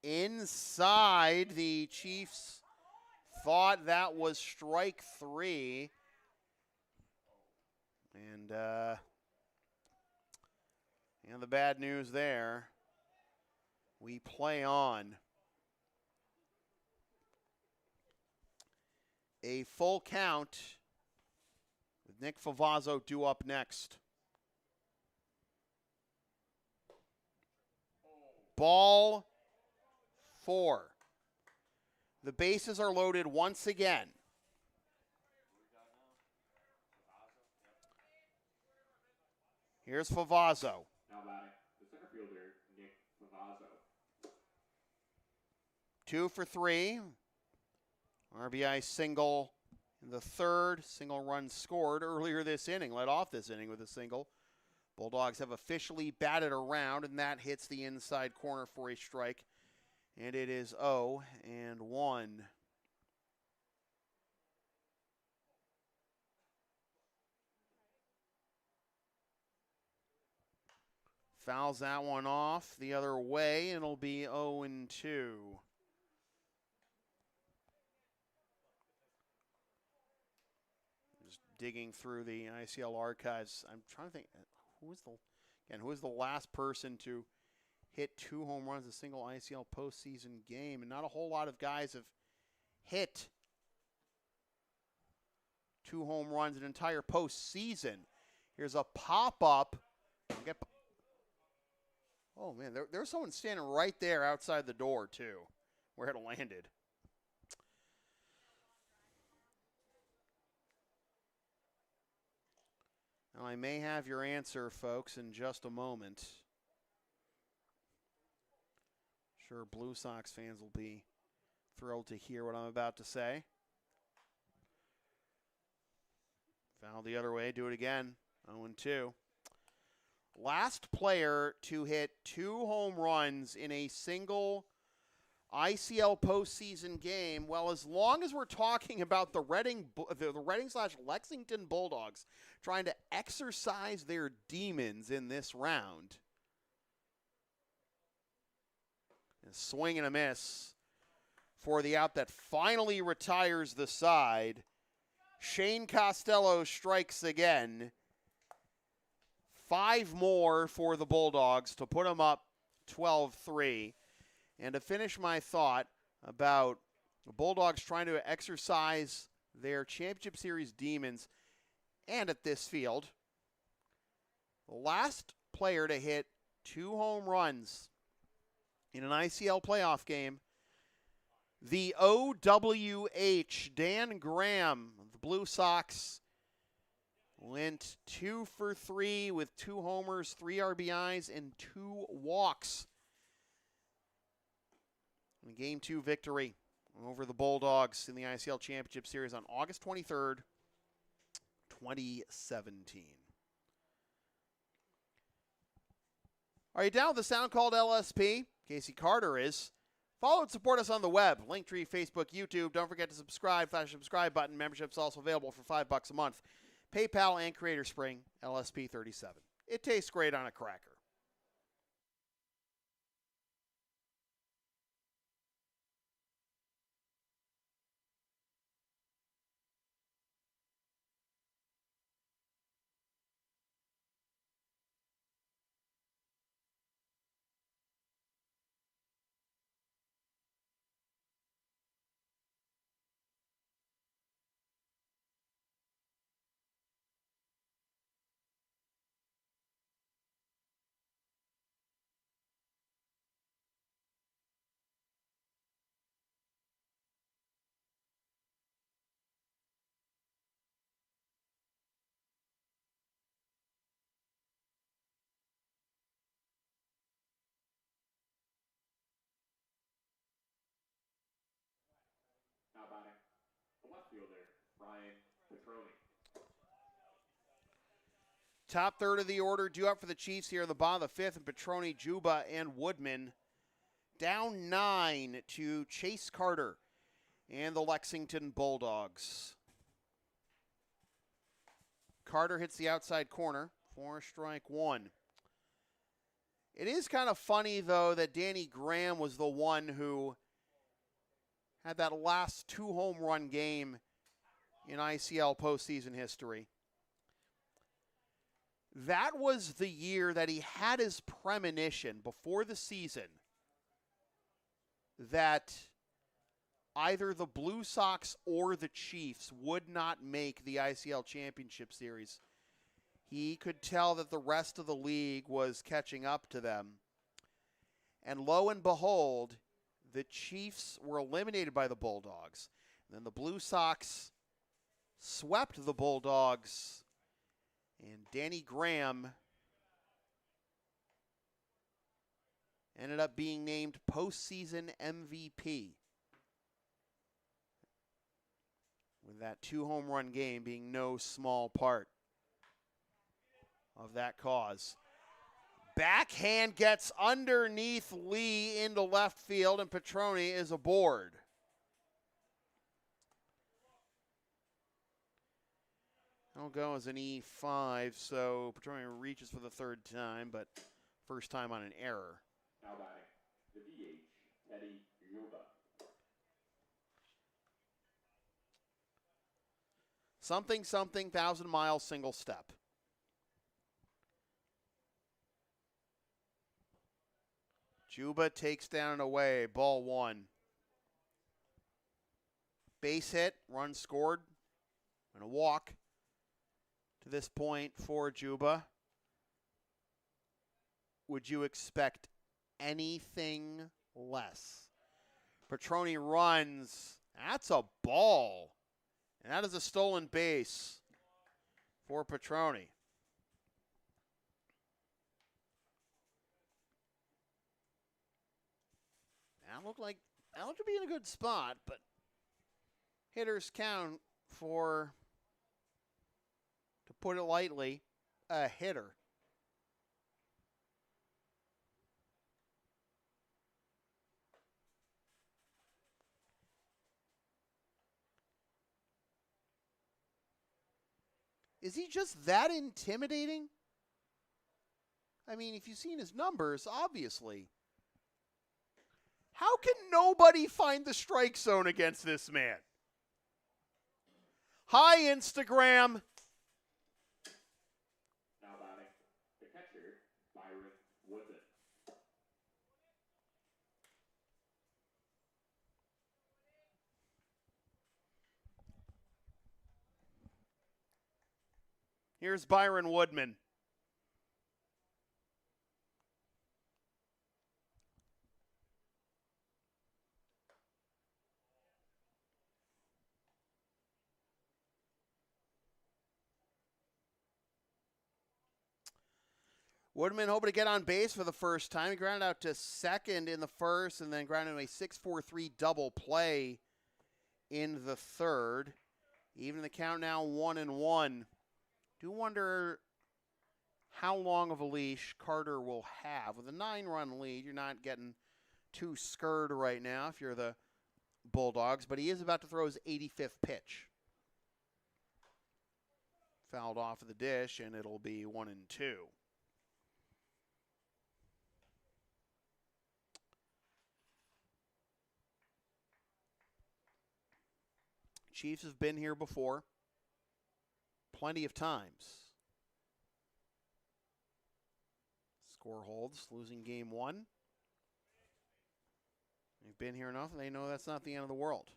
Inside, the Chiefs thought that was strike 3. And the bad news there, we play on. A full count with Nick Favazzo due up next. Ball 4. The bases are loaded once again. Here's Favazzo. Now batting, the center fielder, Nick Favazzo. 2 for 3. RBI single in the third. Single run scored earlier this inning. Led off this inning with a single. Bulldogs have officially batted around, and that hits the inside corner for a strike. And it is 0-1. Fouls that one off the other way, and it'll be 0-2. Just digging through the ICL archives. I'm trying to think, who was the last person to hit 2 home runs a single ICL postseason game? And not a whole lot of guys have hit 2 home runs an entire postseason. Here's a pop-up. Oh, man, there's someone standing right there outside the door, too, where it landed. Now, I may have your answer, folks, in just a moment. Sure, Blue Sox fans will be thrilled to hear what I'm about to say. Foul the other way, do it again, 0-2. Last player to hit 2 home runs in a single ICL postseason game. Well, as long as we're talking about the Reading/Lexington Bulldogs trying to exercise their demons in this round. A swing and a miss for the out that finally retires the side. Shane Costello strikes again. 5 more for the Bulldogs to put them up 12-3. And to finish my thought about the Bulldogs trying to exercise their championship series demons and at this field, the last player to hit 2 home runs in an ICL playoff game, the OWH, Dan Graham, of the Blue Sox, went 2 for 3 with 2 homers, 3 RBIs, and 2 walks. In a Game 2 victory over the Bulldogs in the ICL Championship Series on August 23rd, 2017. Are you down with the sound called LSP? Casey Carter is. Follow and support us on the web, Linktree, Facebook, YouTube. Don't forget to subscribe. Flash the subscribe button. Membership's also available for $5 a month. PayPal and Creator Spring, LSP37. It tastes great on a cracker. outfielder, Ryan Petroni. Top third of the order due up for the Chiefs here in the bottom of the fifth, and Petroni, Juba, and Woodman. Down 9 to Chase Carter and the Lexington Bulldogs. Carter hits the outside corner for strike one. It is kind of funny, though, that Danny Graham was the one who had that last 2 home run game in ICL postseason history. That was the year that he had his premonition before the season that either the Blue Sox or the Chiefs would not make the ICL Championship Series. He could tell that the rest of the league was catching up to them. And lo and behold, the Chiefs were eliminated by the Bulldogs. And then the Blue Sox swept the Bulldogs. And Danny Graham ended up being named postseason MVP, with that 2 home run game being no small part of that cause. Backhand gets underneath Lee into left field, and Petroni is aboard. That'll go as an E5, so Petroni reaches for the 3rd time, but first time on an error. Now batting, the DH, Teddy Yuba. Something, 1,000-mile single step. Juba takes down and away, ball 1. Base hit, run scored, and a walk to this point for Juba. Would you expect anything less? Petroni runs. That's a ball. And that is a stolen base for Petroni. That looked to be in a good spot, but hitters count for, to put it lightly, a hitter. Is he just that intimidating? I mean, if you've seen his numbers, obviously. How can nobody find the strike zone against this man? Hi, Instagram. Now batting, the catcher, Byron Woodman. Here's Byron Woodman. Woodman hoping to get on base for the first time. He grounded out to second in the first and then grounded into a 6-4-3 double play in the third. Even the count now 1-1. Do wonder how long of a leash Carter will have. With a 9-run lead, you're not getting too scared right now if you're the Bulldogs, but he is about to throw his 85th pitch. Fouled off of the dish, and it'll be 1-2. Chiefs have been here before, plenty of times. Score holds, losing game 1. They've been here enough, and they know that's not the end of the world.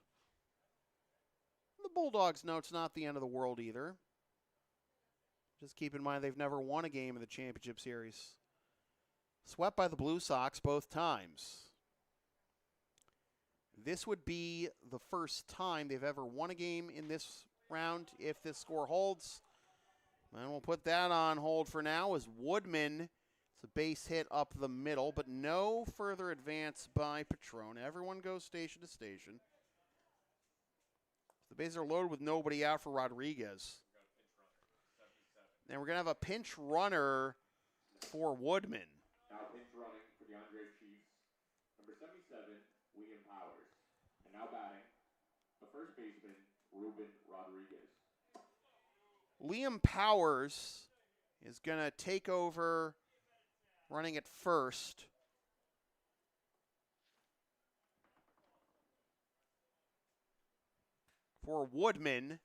The Bulldogs know it's not the end of the world either. Just keep in mind they've never won a game in the championship series. Swept by the Blue Sox both times. This would be the first time they've ever won a game in this round if this score holds. And we'll put that on hold for now as Woodman, it's a base hit up the middle, but no further advance by Petroni. Everyone goes station to station. The bases are loaded with nobody out for Rodriguez. And we're going to have a pinch runner for Woodman. Now pinch running for the Andre Chiefs, number 77, William Powers. And now batting, the first baseman, Ruben Rodriguez. Liam Powers is going to take over running at first. For Woodman,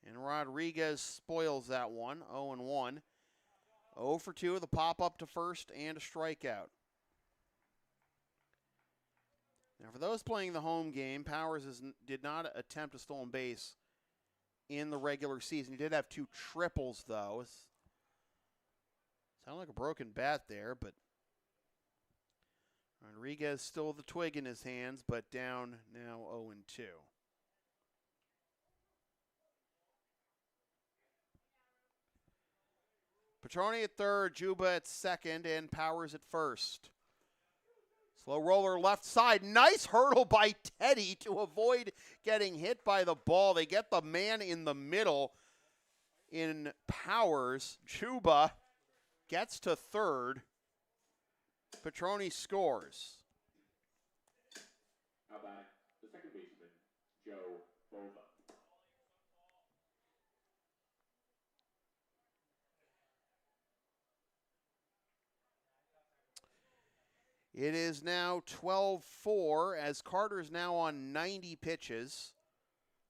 and Rodriguez spoils that one, 0-1. 0 for 2 with a pop-up to first and a strikeout. Now, for those playing the home game, Powers did not attempt a stolen base in the regular season. He did have 2 triples, though. Sounded like a broken bat there, but Rodriguez still with the twig in his hands, but down now 0-2. Petroni at third, Juba at second, and Powers at first. Slow roller left side. Nice hurdle by Teddy to avoid getting hit by the ball. They get the man in the middle in Powers. Juba gets to third. Petroni scores. Now back, the second baseman, Joe Bova. It is now 12-4 as Carter's now on 90 pitches.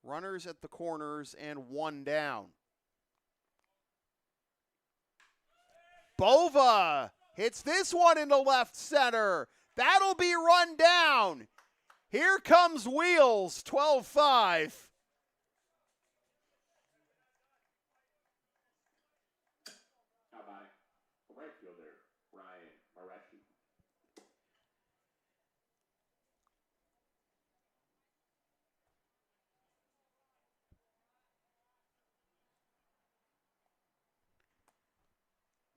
Runners at the corners and 1 down. Bova hits this one into left center. That'll be run down. Here comes Wheels, 12-5. Now batting, the right fielder, Ryan Mareshi.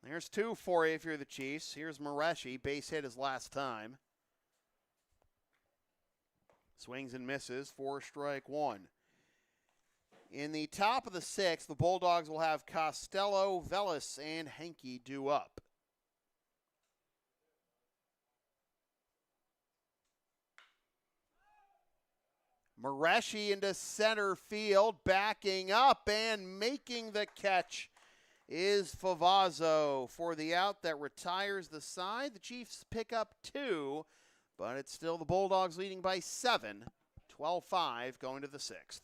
There's 2 for you if you're the Chiefs. Here's Mareshi. Base hit his last time. Swings and misses. 4 strike 1. In the top of the 6th, the Bulldogs will have Costello, Velas, and Henke due up. Mareshi into center field, backing up and making the catch is Favazzo for the out that retires the side. The Chiefs pick up 2, but it's still the Bulldogs leading by 7, 12-5 going to the 6th.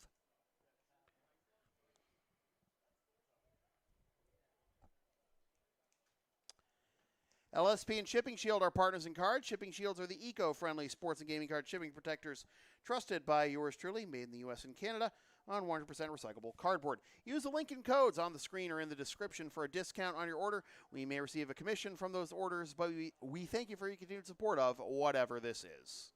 LSP and Shipping Shield are partners in cards. Shipping Shields are the eco-friendly sports and gaming card shipping protectors trusted by yours truly, made in the U.S. and Canada on 100% recyclable cardboard. Use the link and codes on the screen or in the description for a discount on your order. We may receive a commission from those orders, but we thank you for your continued support of whatever this is.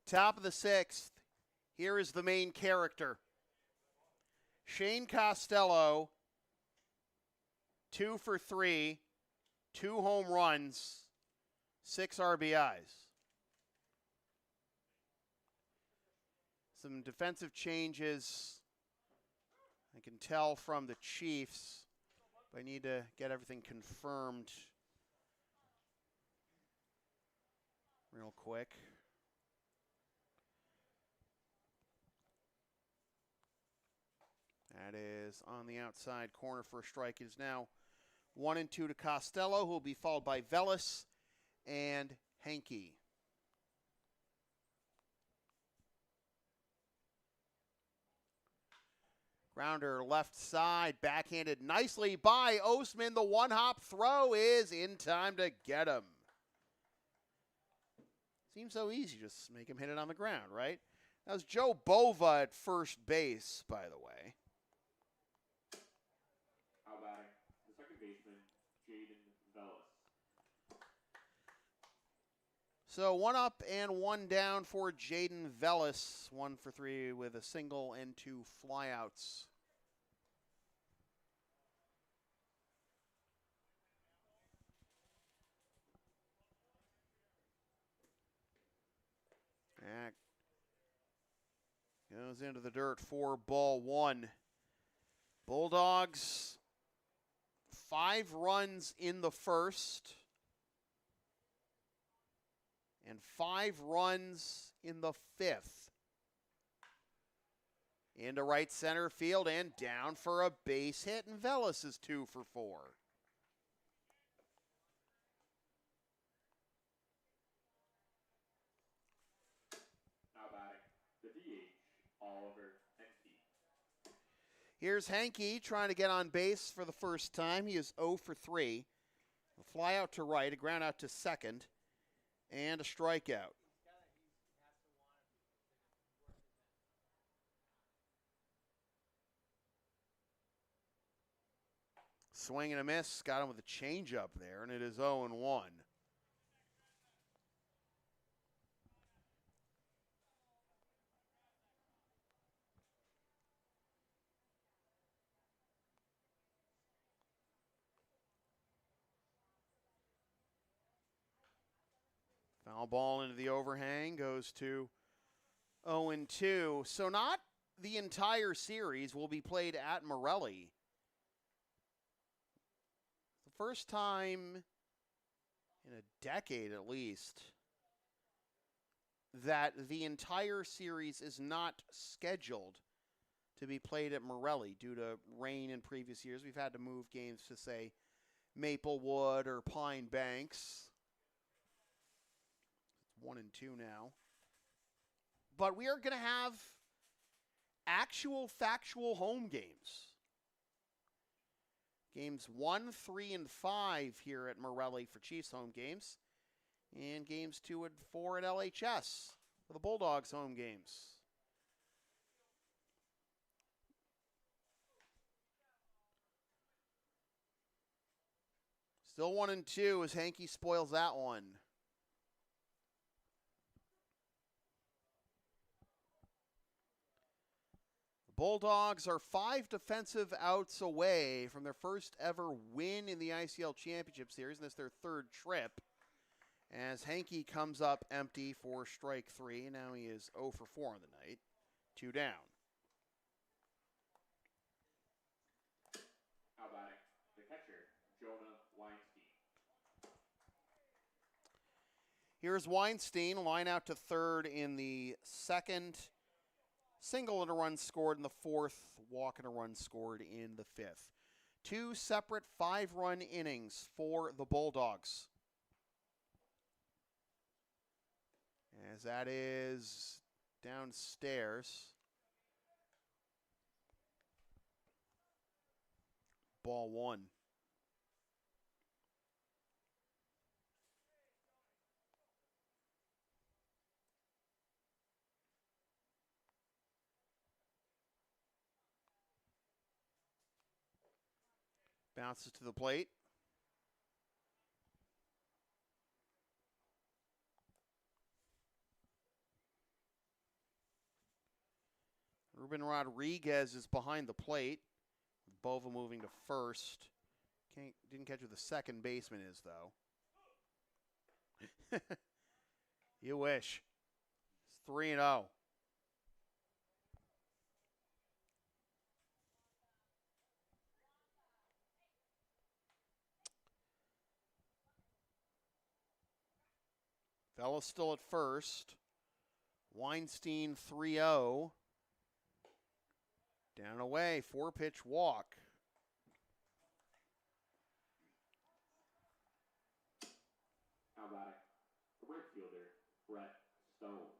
Top of the 6th. Here is the main character. Shane Costello, 2 for 3, 2 home runs, 6 RBIs. Some defensive changes I can tell from the Chiefs, but I need to get everything confirmed real quick. That is on the outside corner for a strike. It is now 1-2 to Costello, who will be followed by Velis and Henke. Grounder left side, backhanded nicely by Osman. The one-hop throw is in time to get him. Seems so easy, just make him hit it on the ground, right? That was Joe Bova at first base, by the way. How about the second baseman, Jaden Velis? So 1 up and 1 down for Jaden Velis. 1 for 3 with a single and 2 flyouts. That goes into the dirt for ball 1. Bulldogs, 5 runs in the first and 5 runs in the 5th. Into right center field and down for a base hit, and Velis is 2 for 4. How about the DH, Oliver Henke? Here's Henke trying to get on base for the first time. He is 0 for 3. A fly out to right, a ground out to second, and a strikeout. Swing and a miss. Got him with a changeup there, and it is 0-1. Foul ball into the overhang, goes to 0-2. So not the entire series will be played at Morelli. The first time in a decade at least that the entire series is not scheduled to be played at Morelli due to rain in previous years. We've had to move games to, say, Maplewood or Pine Banks. 1-2 now. But we are going to have actual factual home games. Games 1, 3, and 5 here at Morelli for Chiefs home games. And games 2 and 4 at LHS for the Bulldogs home games. Still 1-2 as Henke spoils that one. Bulldogs are 5 defensive outs away from their first ever win in the ICL Championship Series, and this is their 3rd trip. As Henke comes up empty for strike 3, and now he is 0 for 4 on the night. 2 down. How about the catcher, Jonah Weinstein? Here's Weinstein, line out to 3rd in the 2nd. Single and a run scored in the 4th, walk and a run scored in the 5th. 2 separate 5-run innings for the Bulldogs. As that is downstairs. Ball 1. Bounces to the plate. Ruben Rodriguez is behind the plate. Bova moving to first. Didn't catch who the second baseman is, though. You wish. It's 3-0. Fella's still at first. Weinstein 3-0. Down and away, 4-pitch walk. How about it? The right fielder, Brett Stone.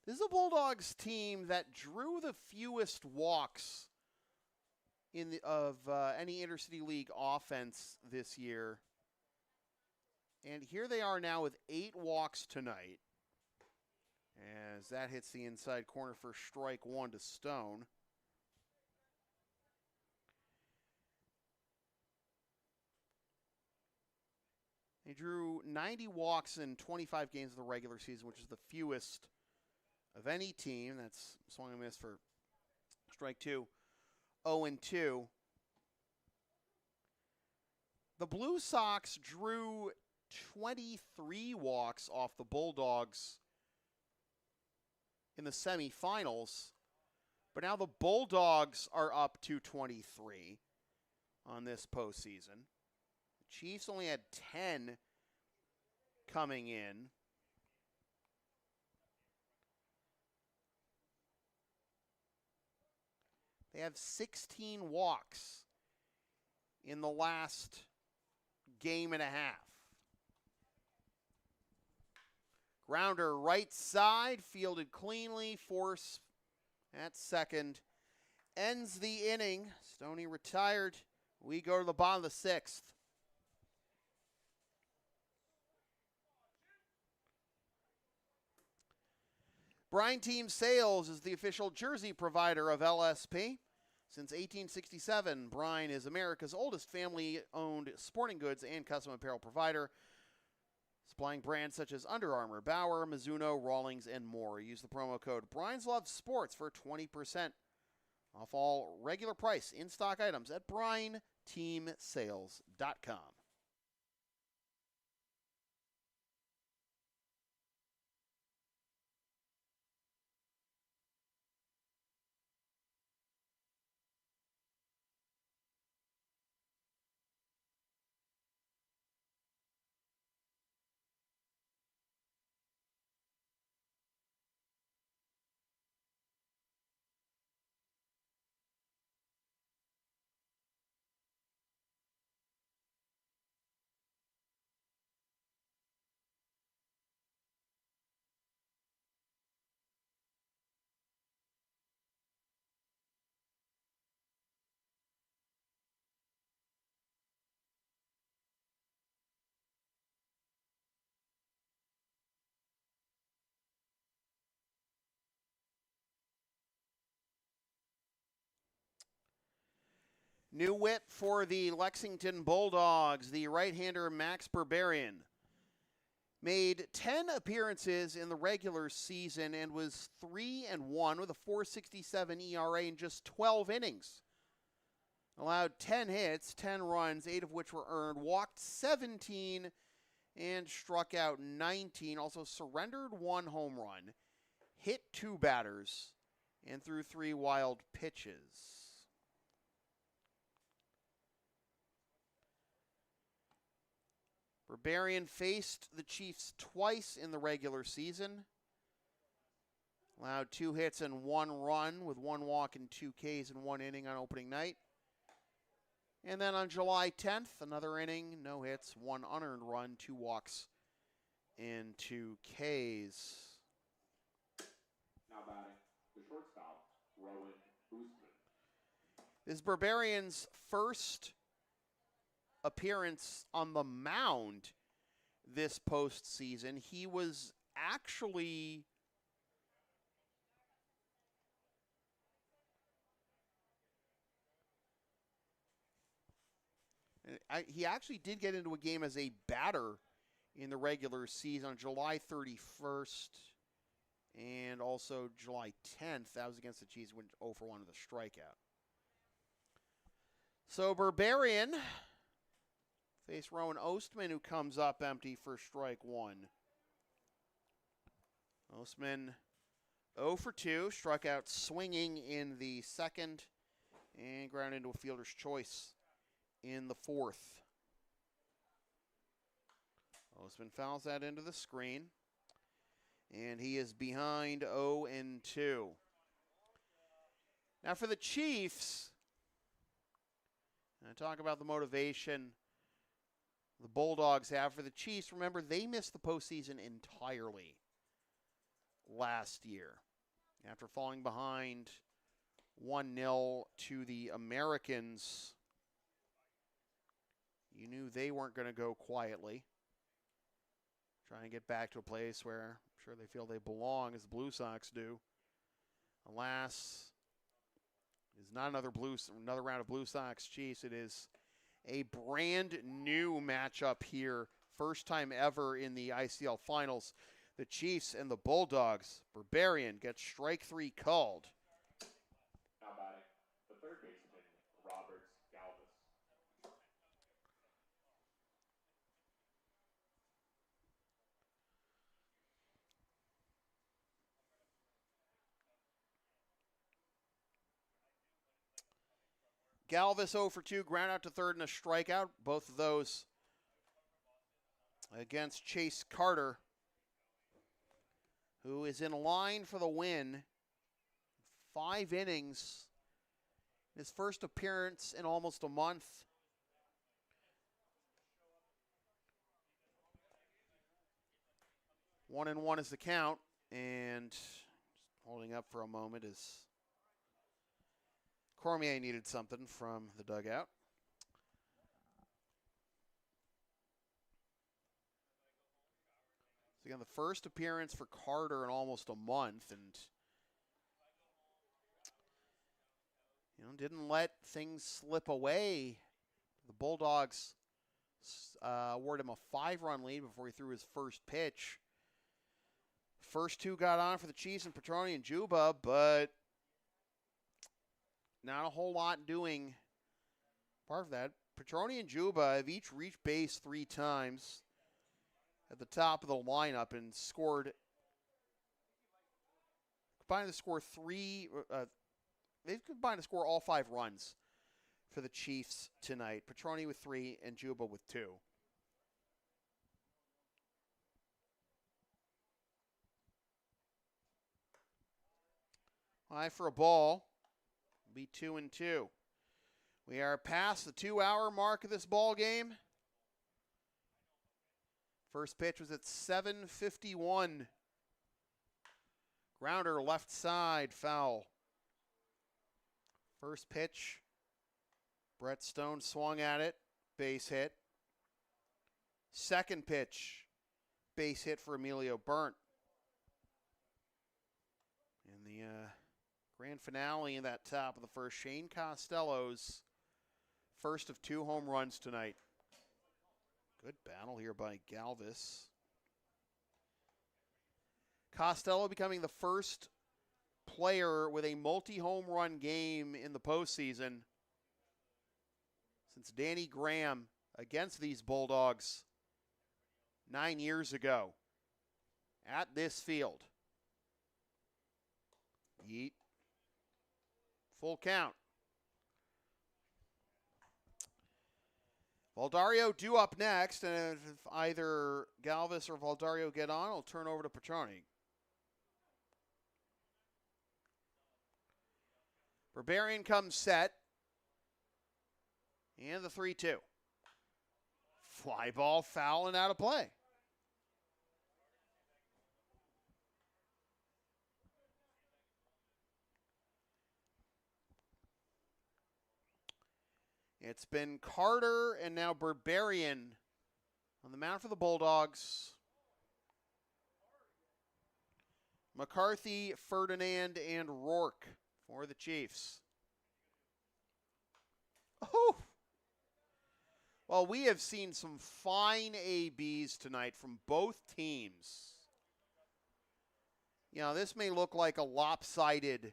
This is a Bulldogs team that drew the fewest walks of any intercity league offense this year. And here they are now with 8 walks tonight. As that hits the inside corner for strike 1 to Stone. They drew 90 walks in 25 games of the regular season, which is the fewest of any team. That's swung and missed for strike 2. 0-2. The Blue Sox drew 23 walks off the Bulldogs in the semifinals, but now the Bulldogs are up to 23 on this postseason. The Chiefs only had 10 coming in. They have 16 walks in the last game and a half. Grounder right side, fielded cleanly. Force at second. Ends the inning. Stoney retired. We go to the bottom of the 6th. Brine Team Sales is the official jersey provider of LSP. Since 1867, Brine is America's oldest family-owned sporting goods and custom apparel provider, supplying brands such as Under Armour, Bauer, Mizuno, Rawlings, and more. Use the promo code BrinesLoveSports for 20% off all regular price in-stock items at BrineTeamSales.com. New whip for the Lexington Bulldogs, the right-hander Max Berberian. Made 10 appearances in the regular season and was 3-1 with a 4.67 ERA in just 12 innings. Allowed 10 hits, 10 runs, 8 of which were earned, walked 17 and struck out 19. Also surrendered 1 home run, hit 2 batters, and threw 3 wild pitches. Berberian faced the Chiefs twice in the regular season. Allowed 2 hits and 1 run with 1 walk and 2 Ks in 1 inning on opening night. And then on July 10th, another inning, no hits, 1 unearned run, 2 walks, and 2 Ks. Now batting, the shortstop, Rowan Boostman. This is Berberian's first appearance on the mound this postseason. He was actually he actually did get into a game as a batter in the regular season on July 31st and also July 10th. That was against the Chiefs, went 0 for 1 with a strikeout. So Barbarian face Rowan Ostman, who comes up empty for strike one. Ostman 0 for 2, struck out swinging in the second and ground into a fielder's choice in the fourth. Ostman fouls that into the screen, and he is behind 0-2. Now for the Chiefs, I talk about the motivation the Bulldogs have. For the Chiefs, remember, they missed the postseason entirely last year after falling behind 1-0 to the Americans. You knew they weren't going to go quietly. Trying to get back to a place where I'm sure they feel they belong, as the Blue Sox do. Alas, it is not another round of Blue Sox Chiefs. It is a brand new matchup here. First time ever in the ICL finals. The Chiefs and the Bulldogs. Barbarian gets strike 3 called. Now batting, the third baseman, Roberts Galvis. Galvis 0 for 2, ground out to third and a strikeout. Both of those against Chase Carter, who is in line for the win. 5 innings. His first appearance in almost a month. One and one is the count, and just holding up for a moment is Cormier needed something from the dugout. So again, the first appearance for Carter in almost a month, and didn't let things slip away. The Bulldogs awarded him a 5-run lead before he threw his first pitch. First 2 got on for the Chiefs and Petroni and Juba, but not a whole lot doing part of that. Petroni and Juba have each reached base 3 times at the top of the lineup and scored. Combined to score they've combined to score all 5 runs for the Chiefs tonight. Petroni with 3 and Juba with 2. High for a ball. Be 2-2. We are past the 2-hour mark of this ball game. First pitch was at 7:51. Grounder left side, foul. First pitch, Brett Stone swung at it, base hit. Second pitch, base hit for Emilio Burnt. In the grand finale in that top of the first, Shane Costello's first of 2 home runs tonight. Good battle here by Galvis. Costello becoming the first player with a multi-home run game in the postseason since Danny Graham against these Bulldogs 9 years ago at this field. Yeet. Full count. Valdario due up next, and if either Galvis or Valdario get on, I'll turn over to Petroni. Barbarian comes set. And the 3-2. Fly ball, foul, and out of play. It's been Carter and now Barbarian on the mound for the Bulldogs. McCarthy, Ferdinand, and Rourke for the Chiefs. Oh! Well, we have seen some fine ABs tonight from both teams. You know, this may look like a lopsided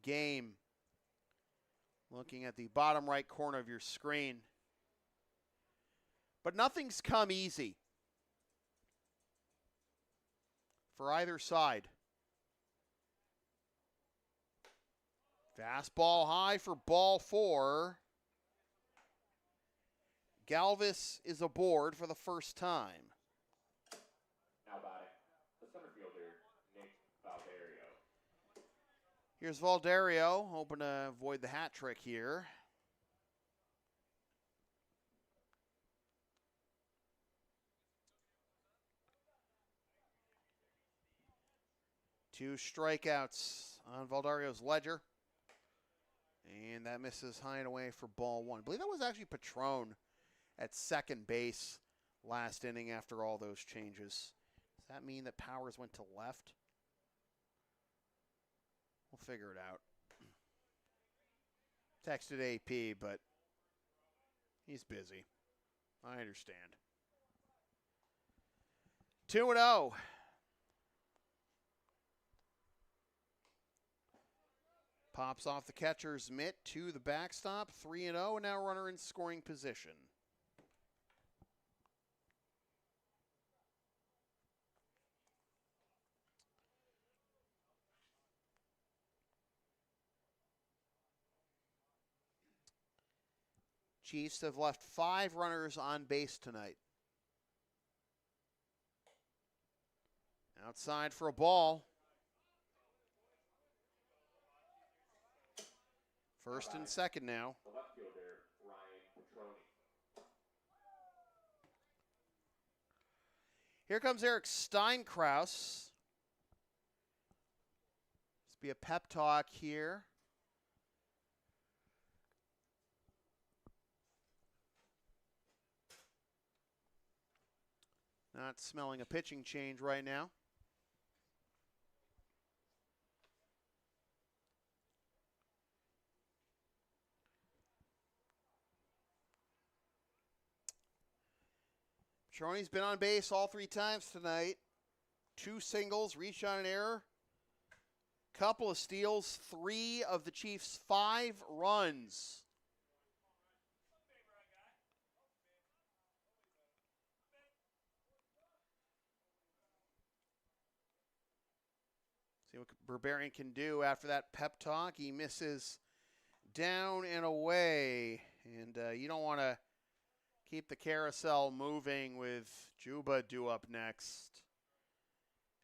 game. Looking at the bottom right corner of your screen. But nothing's come easy for either side. Fastball high for ball 4. Galvis is aboard for the first time. Now batting, the center fielder, Nick Valderio. Here's Valderio, hoping to avoid the hat trick here. Two strikeouts on Valderio's ledger. And that misses high and away for ball 1. I believe that was actually Patron at second base last inning after all those changes. Does that mean that Powers went to left? We'll figure it out. Texted AP, but he's busy. I understand. 2-0. Pops off the catcher's mitt to the backstop. 3-0, and now runner in scoring position. Chiefs have left 5 runners on base tonight. Outside for a ball. First and second now. The left fielder, Ryan Petroni. Here comes Eric Steinkraus. This be a pep talk here. Not smelling a pitching change right now. Petroni's been on base all 3 times tonight. 2 singles, reach on an error. Couple of steals, 3 of the Chiefs' 5 runs. See what Berberian can do after that pep talk. He misses down and away. And you don't want to keep the carousel moving with Juba due up next.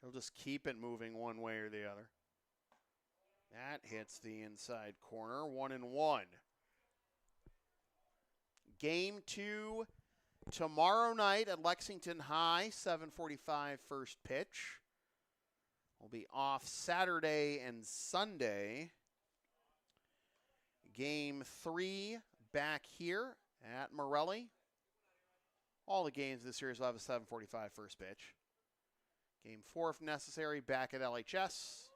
He'll just keep it moving one way or the other. That hits the inside corner. 1-1. Game 2 tomorrow night at Lexington High. 7:45 first pitch. We'll be off Saturday and Sunday. Game 3 back here at Morelli. All the games this series will have a 7:45 first pitch. Game 4, if necessary, back at LHS.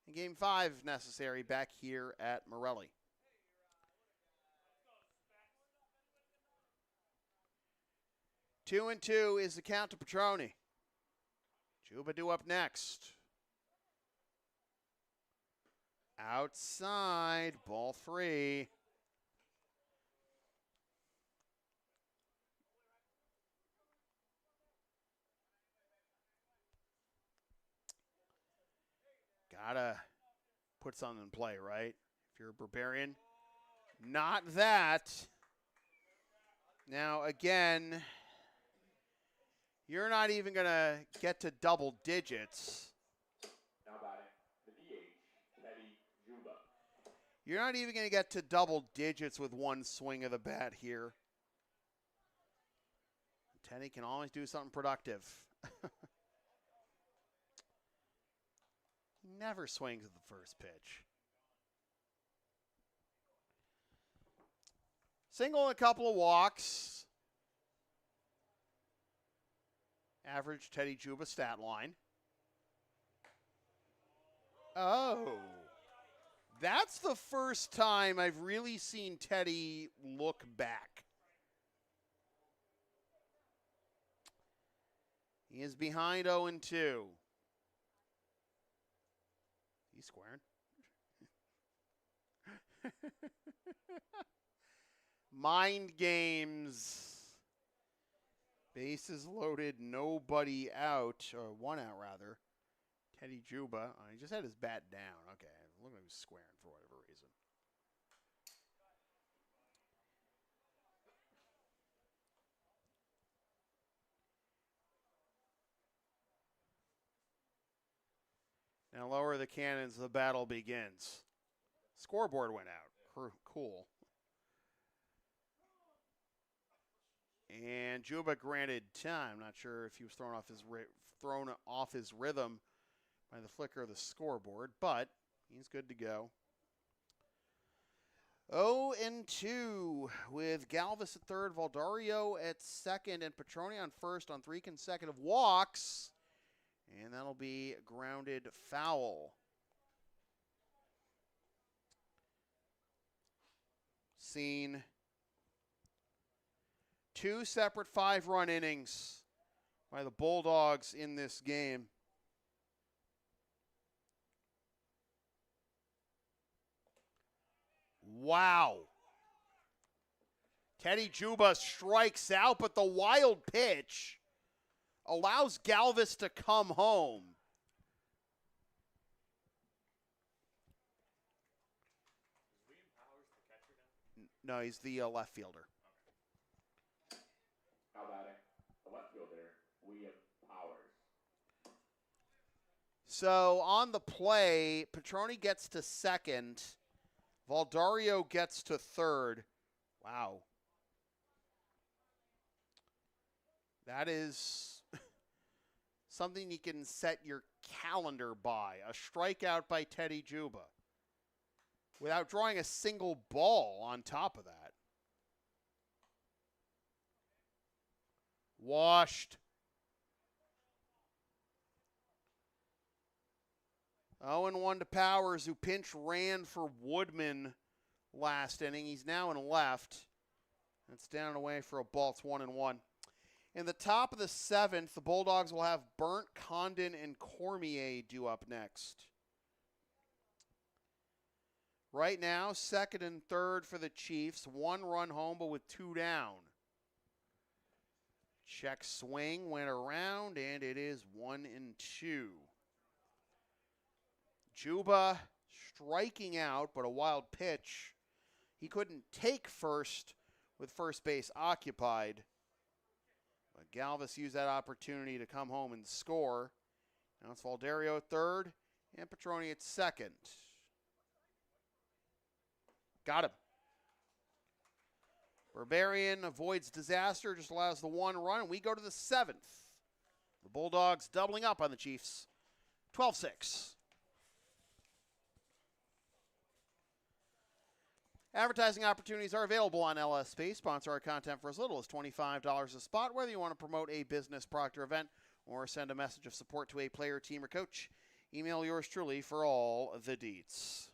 And Game 5, if necessary, back here at Morelli. Two and 2 is the count to Petroni. Juba due up next. Outside, ball 3. Gotta put something in play, right? If you're a Berberian. Not that. Now, again, you're not even going to get to double digits. Now batting, the DH, Teddy Juba. You're not even going to get to double digits with one swing of the bat here. Teddy can always do something productive. He never swings at the first pitch. Single and a couple of walks. Average Teddy Juba stat line. Oh. That's the first time I've really seen Teddy look back. He is behind 0-2. He's squaring. Mind games. Bases loaded, nobody out, or one out rather. Teddy Juba. He just had his bat down. Okay, look like he was squaring for whatever reason. Now lower the cannons, the battle begins. Scoreboard went out. Cool. And Juba granted time. Not sure if he was thrown off his rhythm by the flicker of the scoreboard, but he's good to go. 0-2 with Galvis at third, Valdario at second, and Petroni on first on 3 consecutive walks. And that'll be grounded foul. Seen 2 separate 5-run innings by the Bulldogs in this game. Wow. Teddy Juba strikes out, but the wild pitch allows Galvis to come home. No, he's the left fielder. How about it? The left fielder, William Powers. So on the play, Petroni gets to second. Valdario gets to third. Wow. That is something you can set your calendar by. A strikeout by Teddy Juba without drawing a single ball on top of that. Washed. 0-1 to Powers, who pinch ran for Woodman last inning. He's now in left. It's down and away for a ball. It's 1-1. In the top of the 7th, the Bulldogs will have Burnt, Condon, and Cormier due up next. Right now, second and third for the Chiefs. 1 run home, but with 2 down. Check swing went around, and it is 1-2. Juba striking out, but a wild pitch. He couldn't take first with first base occupied. But Galvis used that opportunity to come home and score. Now it's Valdario at third and Petroni at second. Got him. Barbarian avoids disaster, just allows the 1 run, and we go to the 7th. The Bulldogs doubling up on the Chiefs. 12-6. Advertising opportunities are available on LSP. Sponsor our content for as little as $25 a spot, whether you want to promote a business, product, or event, or send a message of support to a player, team, or coach. Email yours truly for all the deets.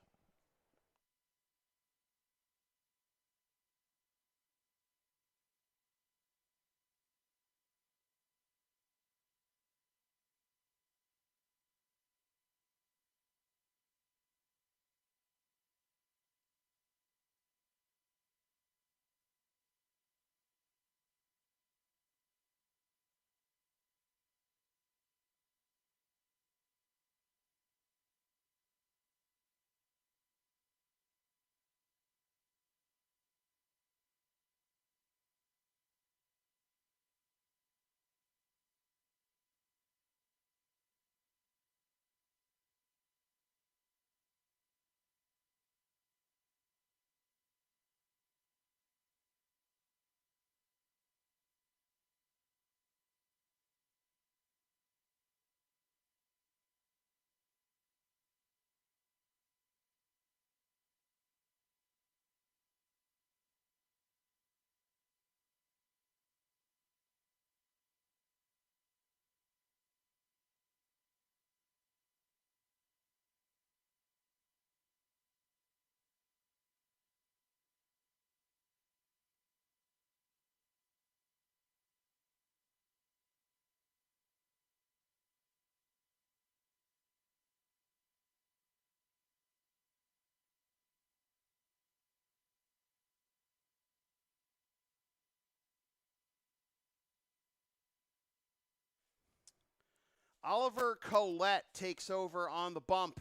Oliver Collette takes over on the bump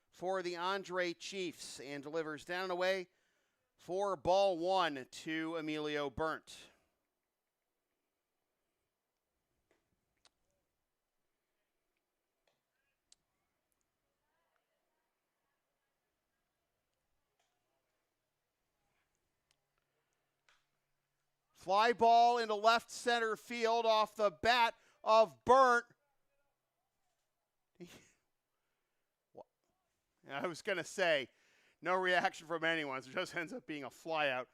for the Andre Chiefs and delivers down and away for ball one to Emilio Burnt. Fly ball into left center field off the bat of Burnt. I was going to say, no reaction from anyone. So it just ends up being a flyout.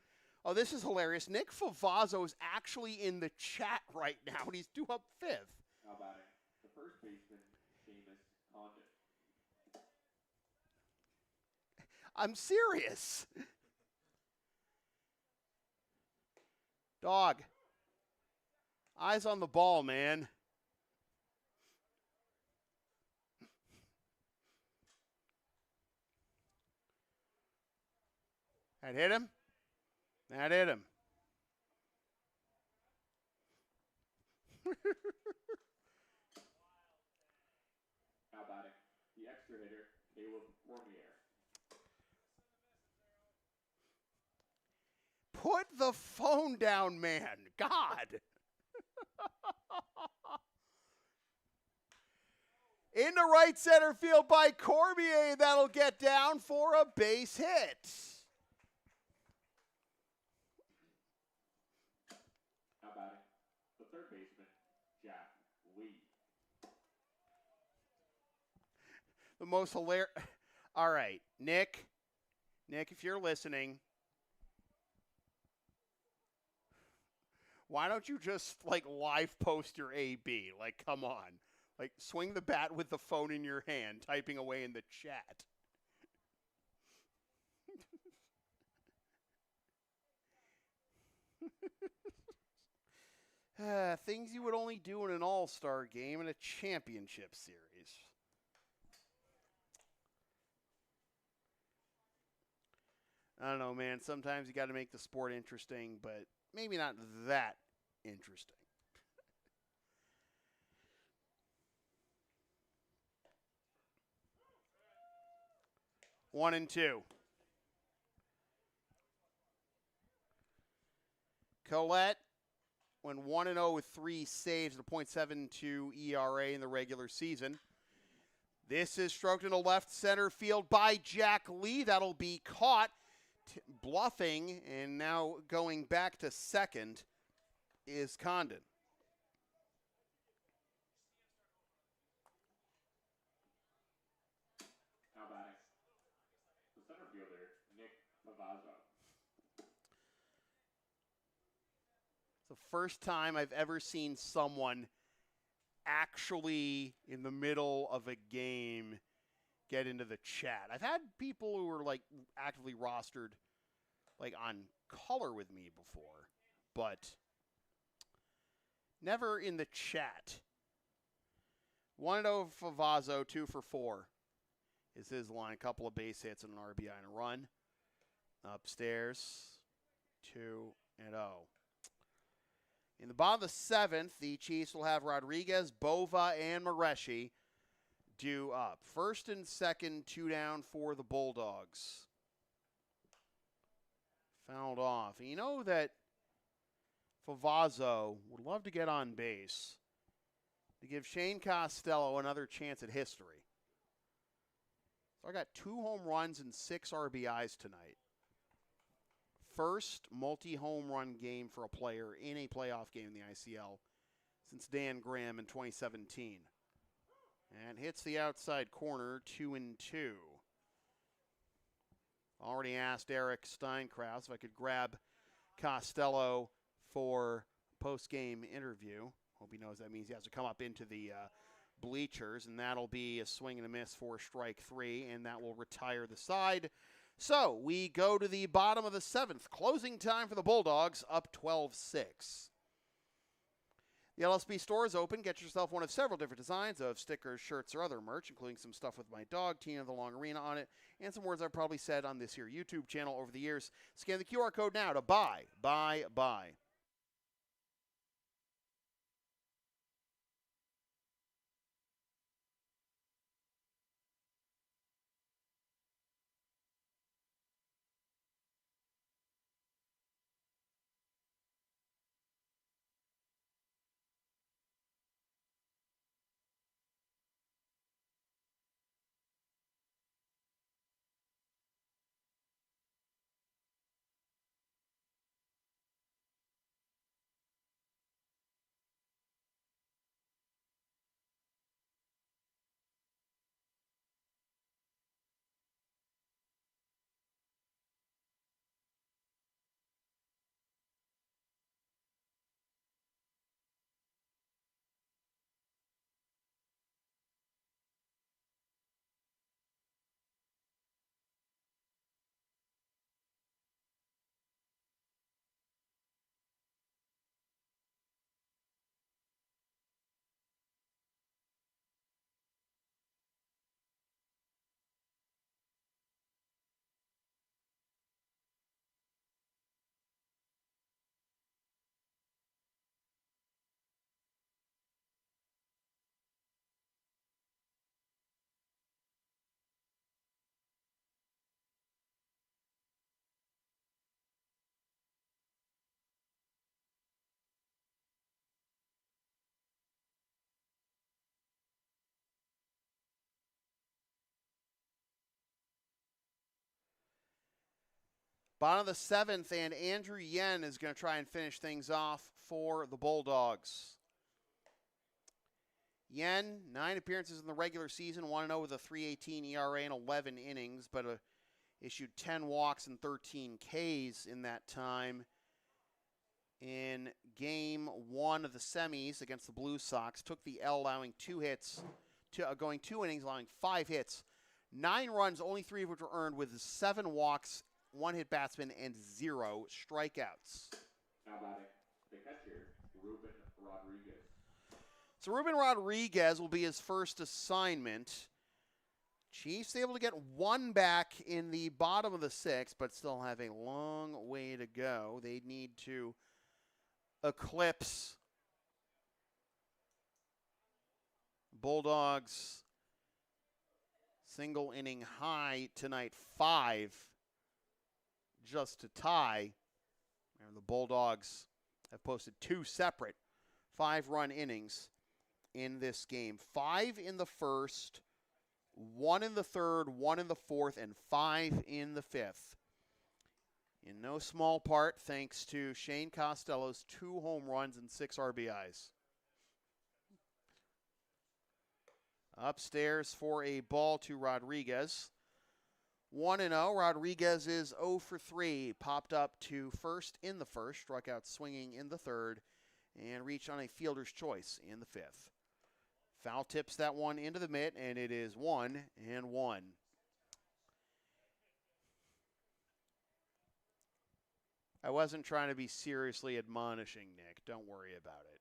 Oh, this is hilarious. Nick Favazzo is actually in the chat right now, and he's due up fifth. How about it? The first baseman, Seamus Condon. I'm serious. Dog. Eyes on the ball, man. That hit him? That hit him. How about it? The extra hitter, Caleb Cormier. Put the phone down, man. God. Into right center field by Cormier. That'll get down for a base hit. How about it? The third baseman, Jack Lee. The most hilarious. All right, Nick, if you're listening, why don't you just live post your AB? Come on. Swing the bat with the phone in your hand, typing away in the chat. Things you would only do in an all-star game in a championship series. I don't know, man. Sometimes you got to make the sport interesting, but maybe not that interesting. One and two. Collette went 1-0 with 3 saves at a .72 ERA in the regular season. This is stroked into left center field by Jack Lee. That'll be caught. Bluffing, and now going back to second is Condon. How about it? The center fielder, Nick Favazzo. It's the first time I've ever seen someone actually in the middle of a game get into the chat. I've had people who were actively rostered on color with me before, but never in the chat. 1-0 Favazzo, 2 for 4 is his line. A couple of base hits and an RBI and a run. Upstairs, 2-0. In the bottom of the 7th, the Chiefs will have Rodriguez, Bova, and Mareshi due up. First and second, 2 down for the Bulldogs. Fouled off. And you know that Favazzo would love to get on base to give Shane Costello another chance at history. So I got 2 home runs and 6 RBIs tonight. First multi-home run game for a player in a playoff game in the ICL since Dan Graham in 2017. And hits the outside corner, 2-2. Already asked Eric Steinkraus if I could grab Costello for post-game interview. Hope he knows that means he has to come up into the bleachers, and that'll be a swing and a miss for strike 3, and that will retire the side. So we go to the bottom of the 7th. Closing time for the Bulldogs, up 12-6. The LSP store is open. Get yourself one of several different designs of stickers, shirts, or other merch, including some stuff with my dog, Tina the Long Arena, on it, and some words I've probably said on this here YouTube channel over the years. Scan the QR code now to buy. Bottom of the 7th, and Andrew Yen is going to try and finish things off for the Bulldogs. Yen, 9 appearances in the regular season, 1-0 with a 3.18 ERA and 11 innings, but issued 10 walks and 13 Ks in that time. In game 1 of the semis against the Blue Sox, took the L, allowing 2 hits, going 2 innings, allowing 5 hits. 9 runs, only 3 of which were earned, with 7 walks, 1 hit batsman, and 0 strikeouts. How about it? The catcher, Ruben Rodriguez. So Ruben Rodriguez will be his first assignment. Chiefs able to get 1 back in the bottom of the 6th, but still have a long way to go. They need to eclipse Bulldogs' single inning high tonight, 5, just to tie. And the Bulldogs have posted 2 separate 5-run innings in this game. 5 in the first, 1 in the third, 1 in the fourth, and 5 in the 5th. In no small part thanks to Shane Costello's 2 home runs and 6 RBIs. Upstairs for a ball to Rodriguez. 1-0. Rodriguez is 0 for 3. Popped up to first in the first, struck out swinging in the third, and reached on a fielder's choice in the 5th. Foul tips that one into the mitt, and it is 1-1. I wasn't trying to be seriously admonishing, Nick. Don't worry about it.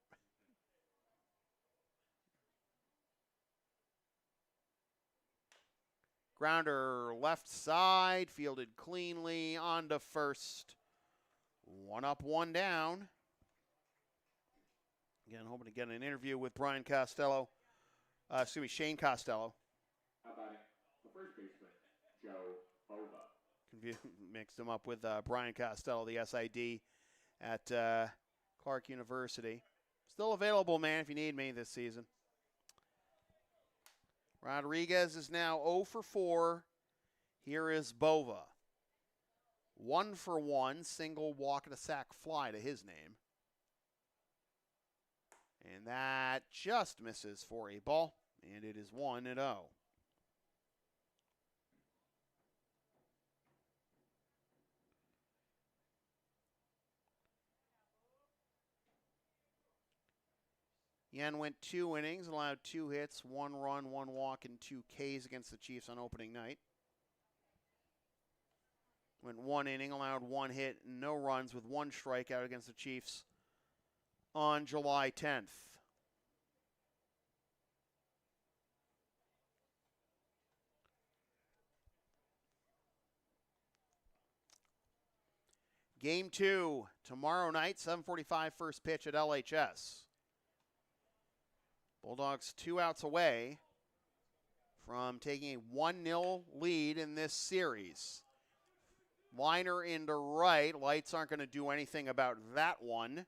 Grounder left side, fielded cleanly, on to first. 1 up, 1 down. Again, hoping to get an interview with Shane Costello. How about it? The first baseman, Joe Bova. Mixed him up with Brian Costello, the SID at Clark University. Still available, man, if you need me this season. Rodriguez is now 0 for 4. Here is Bova. 1 for 1, single walk and a sac fly to his name. And that just misses for a ball, and it is 1-0. Yen went 2 innings, allowed 2 hits, 1 run, 1 walk, and 2 Ks against the Chiefs on opening night. Went 1 inning, allowed 1 hit, no runs, with 1 strikeout against the Chiefs on July 10th. Game 2, tomorrow night, 7:45 first pitch at LHS. Bulldogs 2 outs away from taking a 1-0 lead in this series. Liner into right. Lights aren't going to do anything about that one.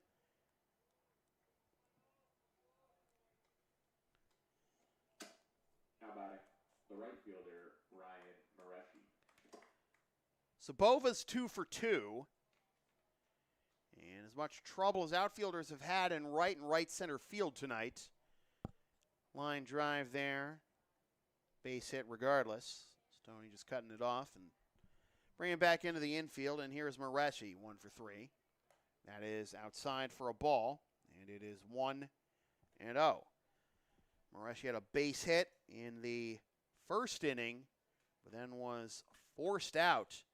How about it? The right fielder, Ryan Mareshi. So Bova's 2 for 2. And as much trouble as outfielders have had in right and right center field tonight. Line drive there. Base hit regardless. Stoney just cutting it off and bringing it back into the infield. And here's Mareshi, 1 for 3. That is outside for a ball. And it is 1-0. Mareshi had a base hit in the first inning, but then was forced out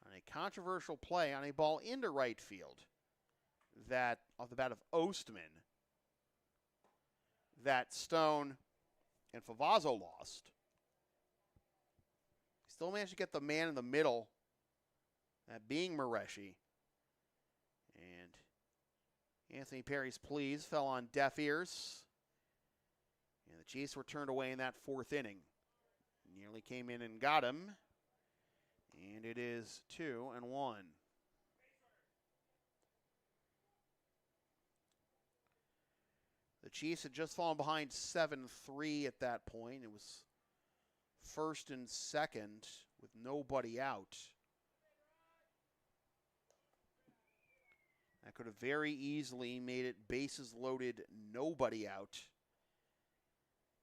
on a controversial play on a ball into right field. That, off the bat of Ostman, that Stone and Favazzo lost. Still managed to get the man in the middle, that being Mareshi. And Anthony Perry's pleas fell on deaf ears. And the Chiefs were turned away in that 4th inning. Nearly came in and got him. And it is 2-1. The Chiefs had just fallen behind 7-3 at that point. It was 1st and 2nd with nobody out. could have very easily made it bases loaded, nobody out.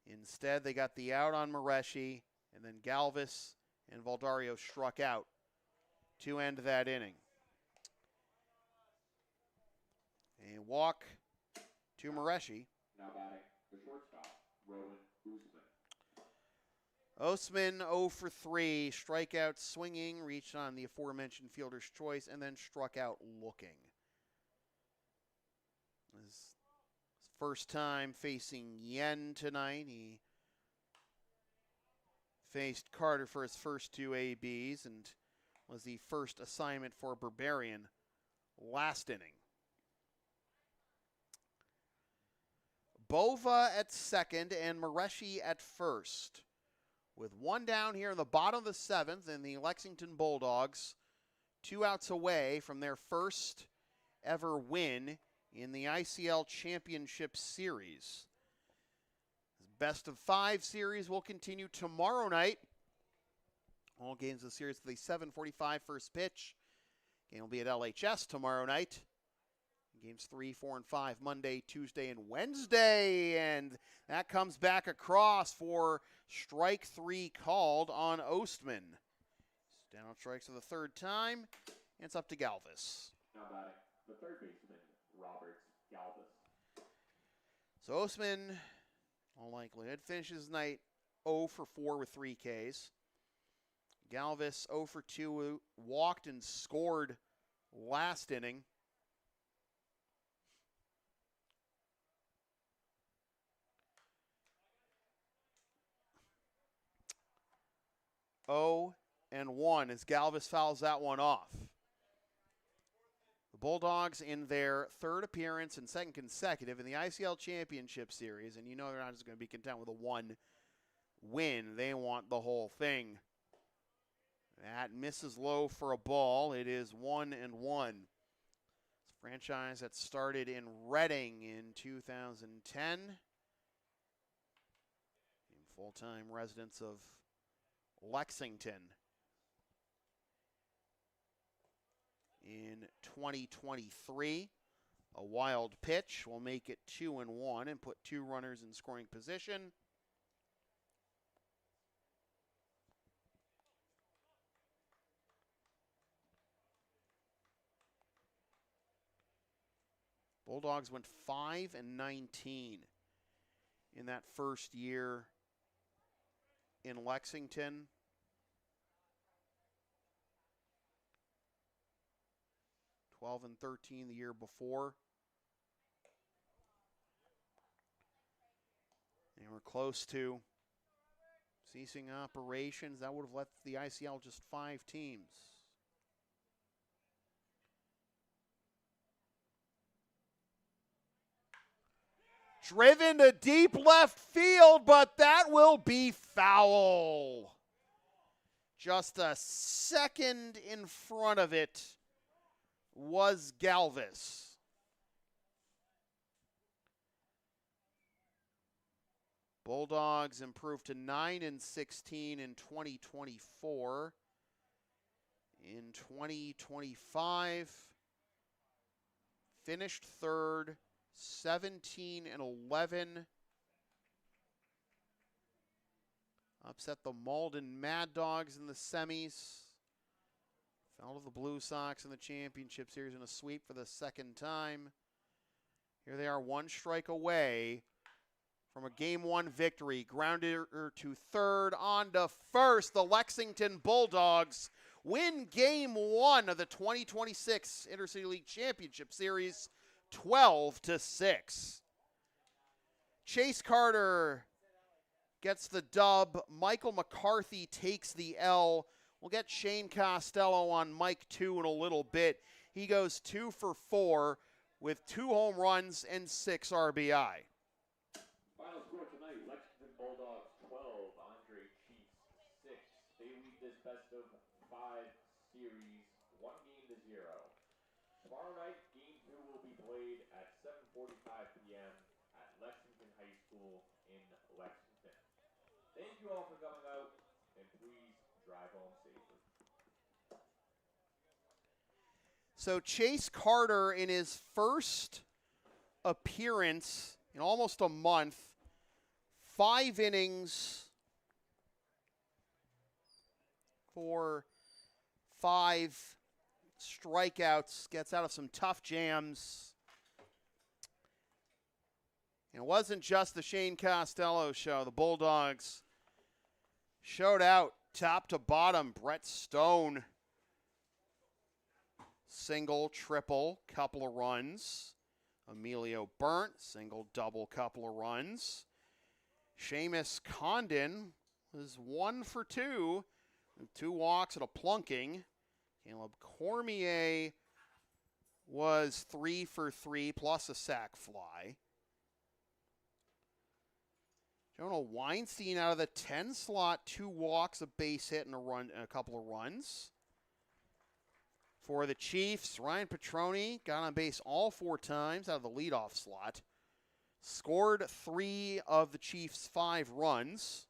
Instead, they got the out on Mareshi, and then Galvis and Valdario struck out to end that inning. A walk to Mareshi. Now batting the shortstop, Rowan Usman. Osman 0 for 3, strikeout swinging, reached on the aforementioned fielder's choice, and then struck out looking. His first time facing Yen tonight. He faced Carter for his first 2 ABs and was the first assignment for Barbarian last inning. Bova at second and Mareshi at first. With one down here in the bottom of the 7th, and the Lexington Bulldogs 2 outs away from their first ever win in the ICL Championship Series. This best of 5 series will continue tomorrow night. All games of the series with a 7:45 first pitch. Game will be at LHS tomorrow night. Games 3, 4, and 5 Monday, Tuesday, and Wednesday. And that comes back across for strike 3 called on Ostman. Down on strikes for the 3rd time. And it's up to Galvis. Now batting the third baseman, Robert Galvis. So Ostman, all likelihood, finishes the night 0 for 4 with 3 Ks. Galvis 0 for 2, walked and scored last inning. And 1 as Galvis fouls that one off. The Bulldogs in their 3rd appearance and 2nd consecutive in the ICL Championship Series, and you know they're not just going to be content with a 1 win. They want the whole thing. That misses low for a ball. It is 1-1. It's a franchise that started in Reading in 2010. Full-time residents of Lexington in 2023. A wild pitch will make it 2-1 and put 2 runners in scoring position. Bulldogs went 5-19 in that first year in Lexington. And 13 the year before. And we're close to ceasing operations. That would have left the ICL just 5 teams. Driven to deep left field, but that will be foul. Just a second in front of it was Galvis. Bulldogs improved to 9-16 in 2024. In 2025, finished 3rd, 17-11. Upset the Malden Mad Dogs in the semis. Fell to the Blue Sox in the championship series in a sweep for the 2nd time. Here they are 1 strike away from a Game 1 victory. Grounder to 3rd, on to 1st. The Lexington Bulldogs win Game 1 of the 2026 Intercity League Championship Series 12-6. Chase Carter gets the dub. Michael McCarthy takes the L. We'll get Shane Costello on mic 2 in a little bit. He goes 2 for 4 with 2 home runs and 6 RBI. Final score tonight, Lexington Bulldogs 12, Andre Chiefs 6. They lead this best of 5 series 1-0. Tomorrow night, Game 2 will be played at 7:45 p.m. at Lexington High School in Lexington. Thank you all for coming out, and please drive home safely. So Chase Carter, in his first appearance in almost a month, 5 innings for 5 strikeouts, gets out of some tough jams. And it wasn't just the Shane Costello show. The Bulldogs showed out top to bottom. Brett Stone, single, triple, couple of runs. Emilio Burnt, single, double, couple of runs. Seamus Condon was 1 for 2, 2 walks and a plunking. Caleb Cormier was 3 for 3 plus a sac fly. Jonah Weinstein out of the 10 slot, 2 walks, a base hit, and a couple of runs. For the Chiefs, Ryan Petroni got on base all 4 times out of the leadoff slot. Scored 3 of the Chiefs' 5 runs.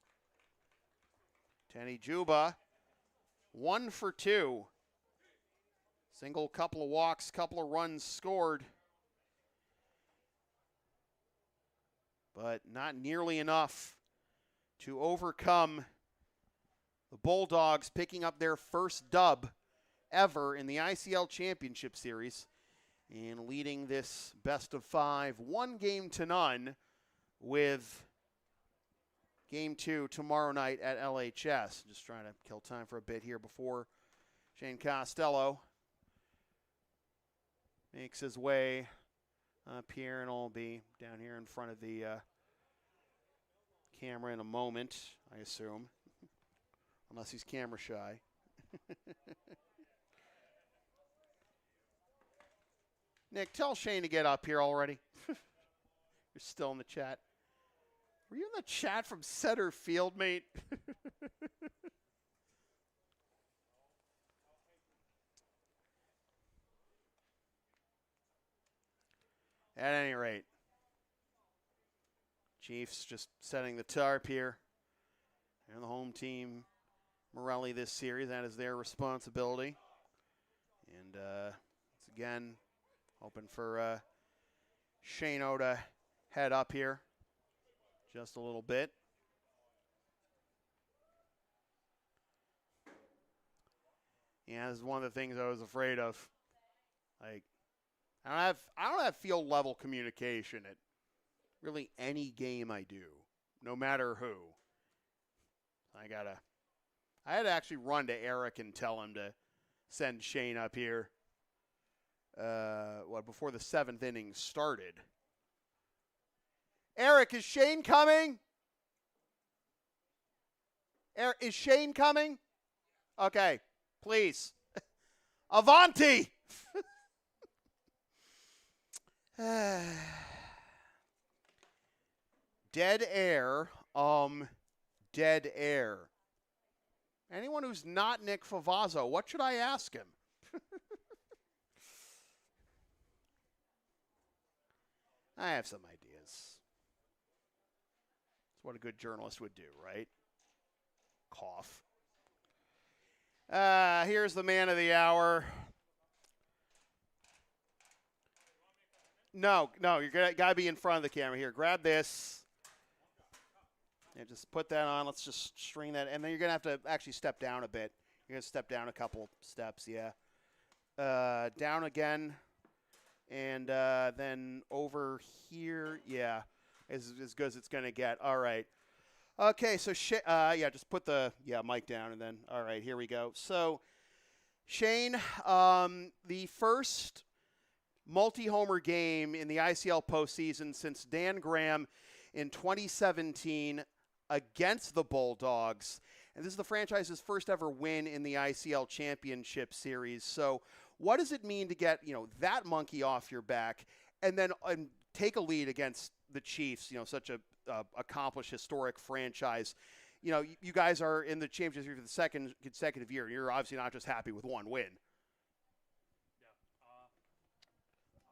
Teddy Juba, 1 for 2. Single, couple of walks, couple of runs scored. But not nearly enough to overcome the Bulldogs picking up their first dub ever in the ICL Championship Series and leading this best of 5, 1-0 with Game 2 tomorrow night at LHS. Just trying to kill time for a bit here before Shane Costello makes his way up here, and I'll be down here in front of the camera in a moment, I assume, unless he's camera shy. Nick, tell Shane to get up here already. You're still in the chat. Were you in the chat from center field, mate? At any rate, Chiefs just setting the tarp here. And the home team, Morelli, this series. That is their responsibility. And once again, hoping for Shane-O to head up here just a little bit. Yeah, this is one of the things I was afraid of. Like, I don't have field level communication at really any game I do, no matter who. I had to actually run to Eric and tell him to send Shane up here. Before the 7th inning started. Eric, is Shane coming? Eric, is Shane coming? Okay, please. Avanti! Dead air. Dead air. Anyone who's not Nick Favazzo, what should I ask him? I have some ideas. It's what a good journalist would do, right? Cough. Here's the man of the hour. No, you're gotta be in front of the camera here. Grab this. And just put that on. Let's just string that. And then you're gonna have to actually step down a bit. You're gonna step down a couple steps, yeah. Down again. And then over here, yeah, as good as it's going to get. All right. Okay, so, just put the mic down and then, all right, here we go. So, Shane, the first multi-homer game in the ICL postseason since Dan Graham in 2017 against the Bulldogs. And this is the franchise's first ever win in the ICL Championship Series. So, what does it mean to get, that monkey off your back and then take a lead against the Chiefs, such a accomplished historic franchise? You guys are in the championship for the second consecutive year, and you're obviously not just happy with one win. Yeah.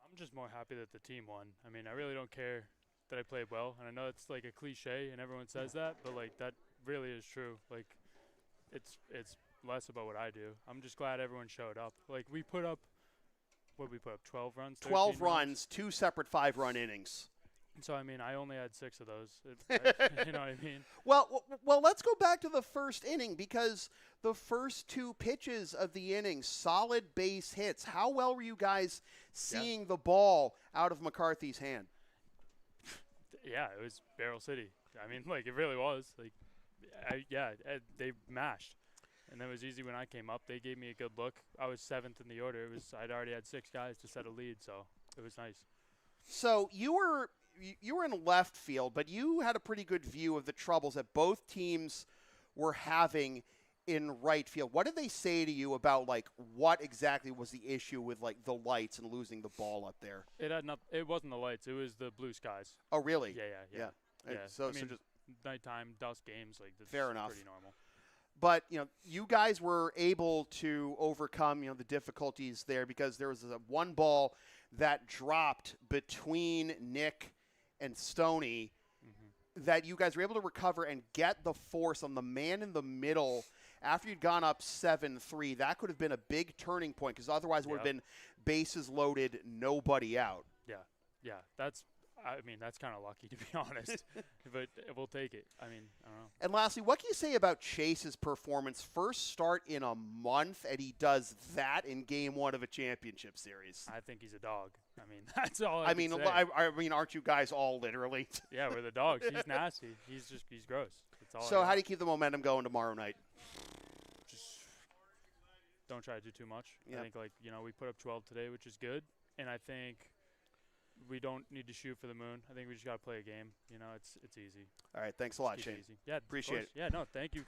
I'm just more happy that the team won. I mean, I really don't care that I played well, and I know it's like a cliche and everyone says that, but like that really is true. Like it's less about what I do. I'm just glad everyone showed up. Like we put up what we put up, 12 runs? 12 13 runs, 2 separate 5-run innings. So, I mean, I only had 6 of those. You know what I mean? Well, let's go back to the first inning because the first 2 pitches of the inning, solid base hits. How well were you guys seeing the ball out of McCarthy's hand? Yeah, it was Barrel City. I mean, like, it really was. Like, they mashed. And that was easy when I came up. They gave me a good look. I was 7th in the order. I'd already had 6 guys to set a lead, so it was nice. So you were in left field, but you had a pretty good view of the troubles that both teams were having in right field. What did they say to you about, like, what exactly was the issue with, like, the lights and losing the ball up there? It wasn't the lights. It was the blue skies. Oh, really? Yeah. So, I mean, just nighttime, dusk games, like, that's fair enough. pretty normal. But, you guys were able to overcome, the difficulties there because there was a 1 ball that dropped between Nick and Stoney that you guys were able to recover and get the force on the man in the middle after you'd gone up 7-3. That could have been a big turning point because otherwise it would have been bases loaded, nobody out. Yeah. That's kind of lucky, to be honest. But we'll take it. I mean, I don't know. And lastly, what can you say about Chase's performance? First start in a month, and he does that in Game 1 of a championship series. I think he's a dog. I mean, that's all I mean, aren't you guys all literally? Yeah, we're the dogs. He's nasty. He's gross. That's all. So how do you keep the momentum going tomorrow night? Just don't try to do too much. Yep. I think, we put up 12 today, which is good. And I think we don't need to shoot for the moon. I think we just got to play a game. It's easy. All right, thanks a lot, Keep Shane. it easy. Yeah, appreciate it. Yeah, no, thank you.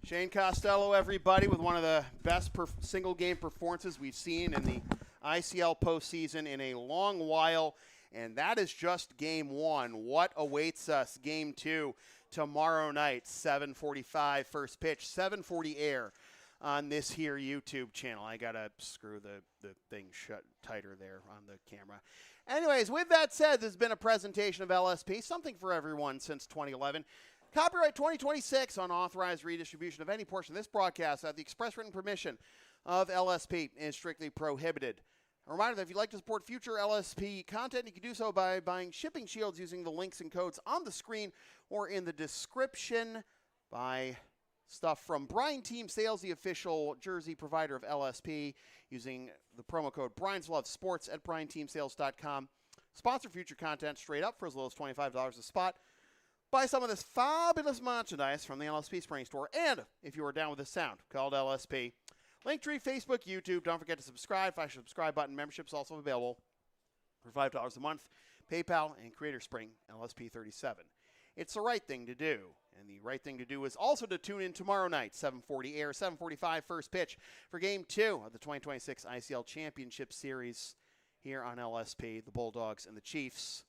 Shane Costello, everybody, with one of the best single-game performances we've seen in the ICL postseason in a long while, and that is just Game 1. What awaits us Game 2 tomorrow night, 7:45 first pitch, 7:40 air on this here YouTube channel. I got to screw the thing shut tighter there on the camera. Anyways, with that said, this has been a presentation of LSP, something for everyone since 2011. Copyright 2026, unauthorized redistribution of any portion of this broadcast without the express written permission of LSP is strictly prohibited. A reminder that if you'd like to support future LSP content, you can do so by buying shipping shields using the links and codes on the screen or in the description. Buy stuff from Bryan Team Sales, the official jersey provider of LSP, using the promo code Brian's Love Sports at BryanTeamSales.com. Sponsor future content straight up for as low as $25 a spot. Buy some of this fabulous merchandise from the LSP Spring Store. And if you are down with the sound called LSP, Linktree, Facebook, YouTube. Don't forget to subscribe. Subscribe button. Membership's also available for $5 a month. PayPal and Creator Spring LSP 37. It's the right thing to do. And the right thing to do is also to tune in tomorrow night, 7:40 air, 7:45 first pitch for Game 2 of the 2026 ICL Championship Series here on LSP, the Bulldogs and the Chiefs.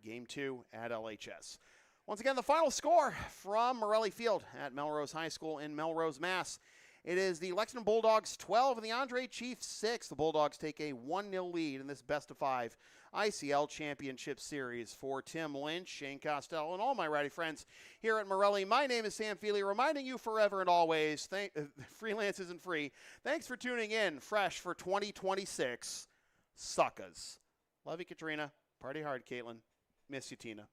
Game 2 at LHS. Once again, the final score from Morelli Field at Melrose High School in Melrose, Mass. It is the Lexington Bulldogs 12 and the Andre Chiefs 6. The Bulldogs take a 1-0 lead in this best-of-5 ICL Championship Series. For Tim Lynch, Shane Costello, and all my righty friends here at Morelli, my name is Sam Feely, reminding you forever and always, freelance isn't free. Thanks for tuning in, fresh for 2026. Suckers. Love you, Katrina. Party hard, Caitlin. Miss you, Tina.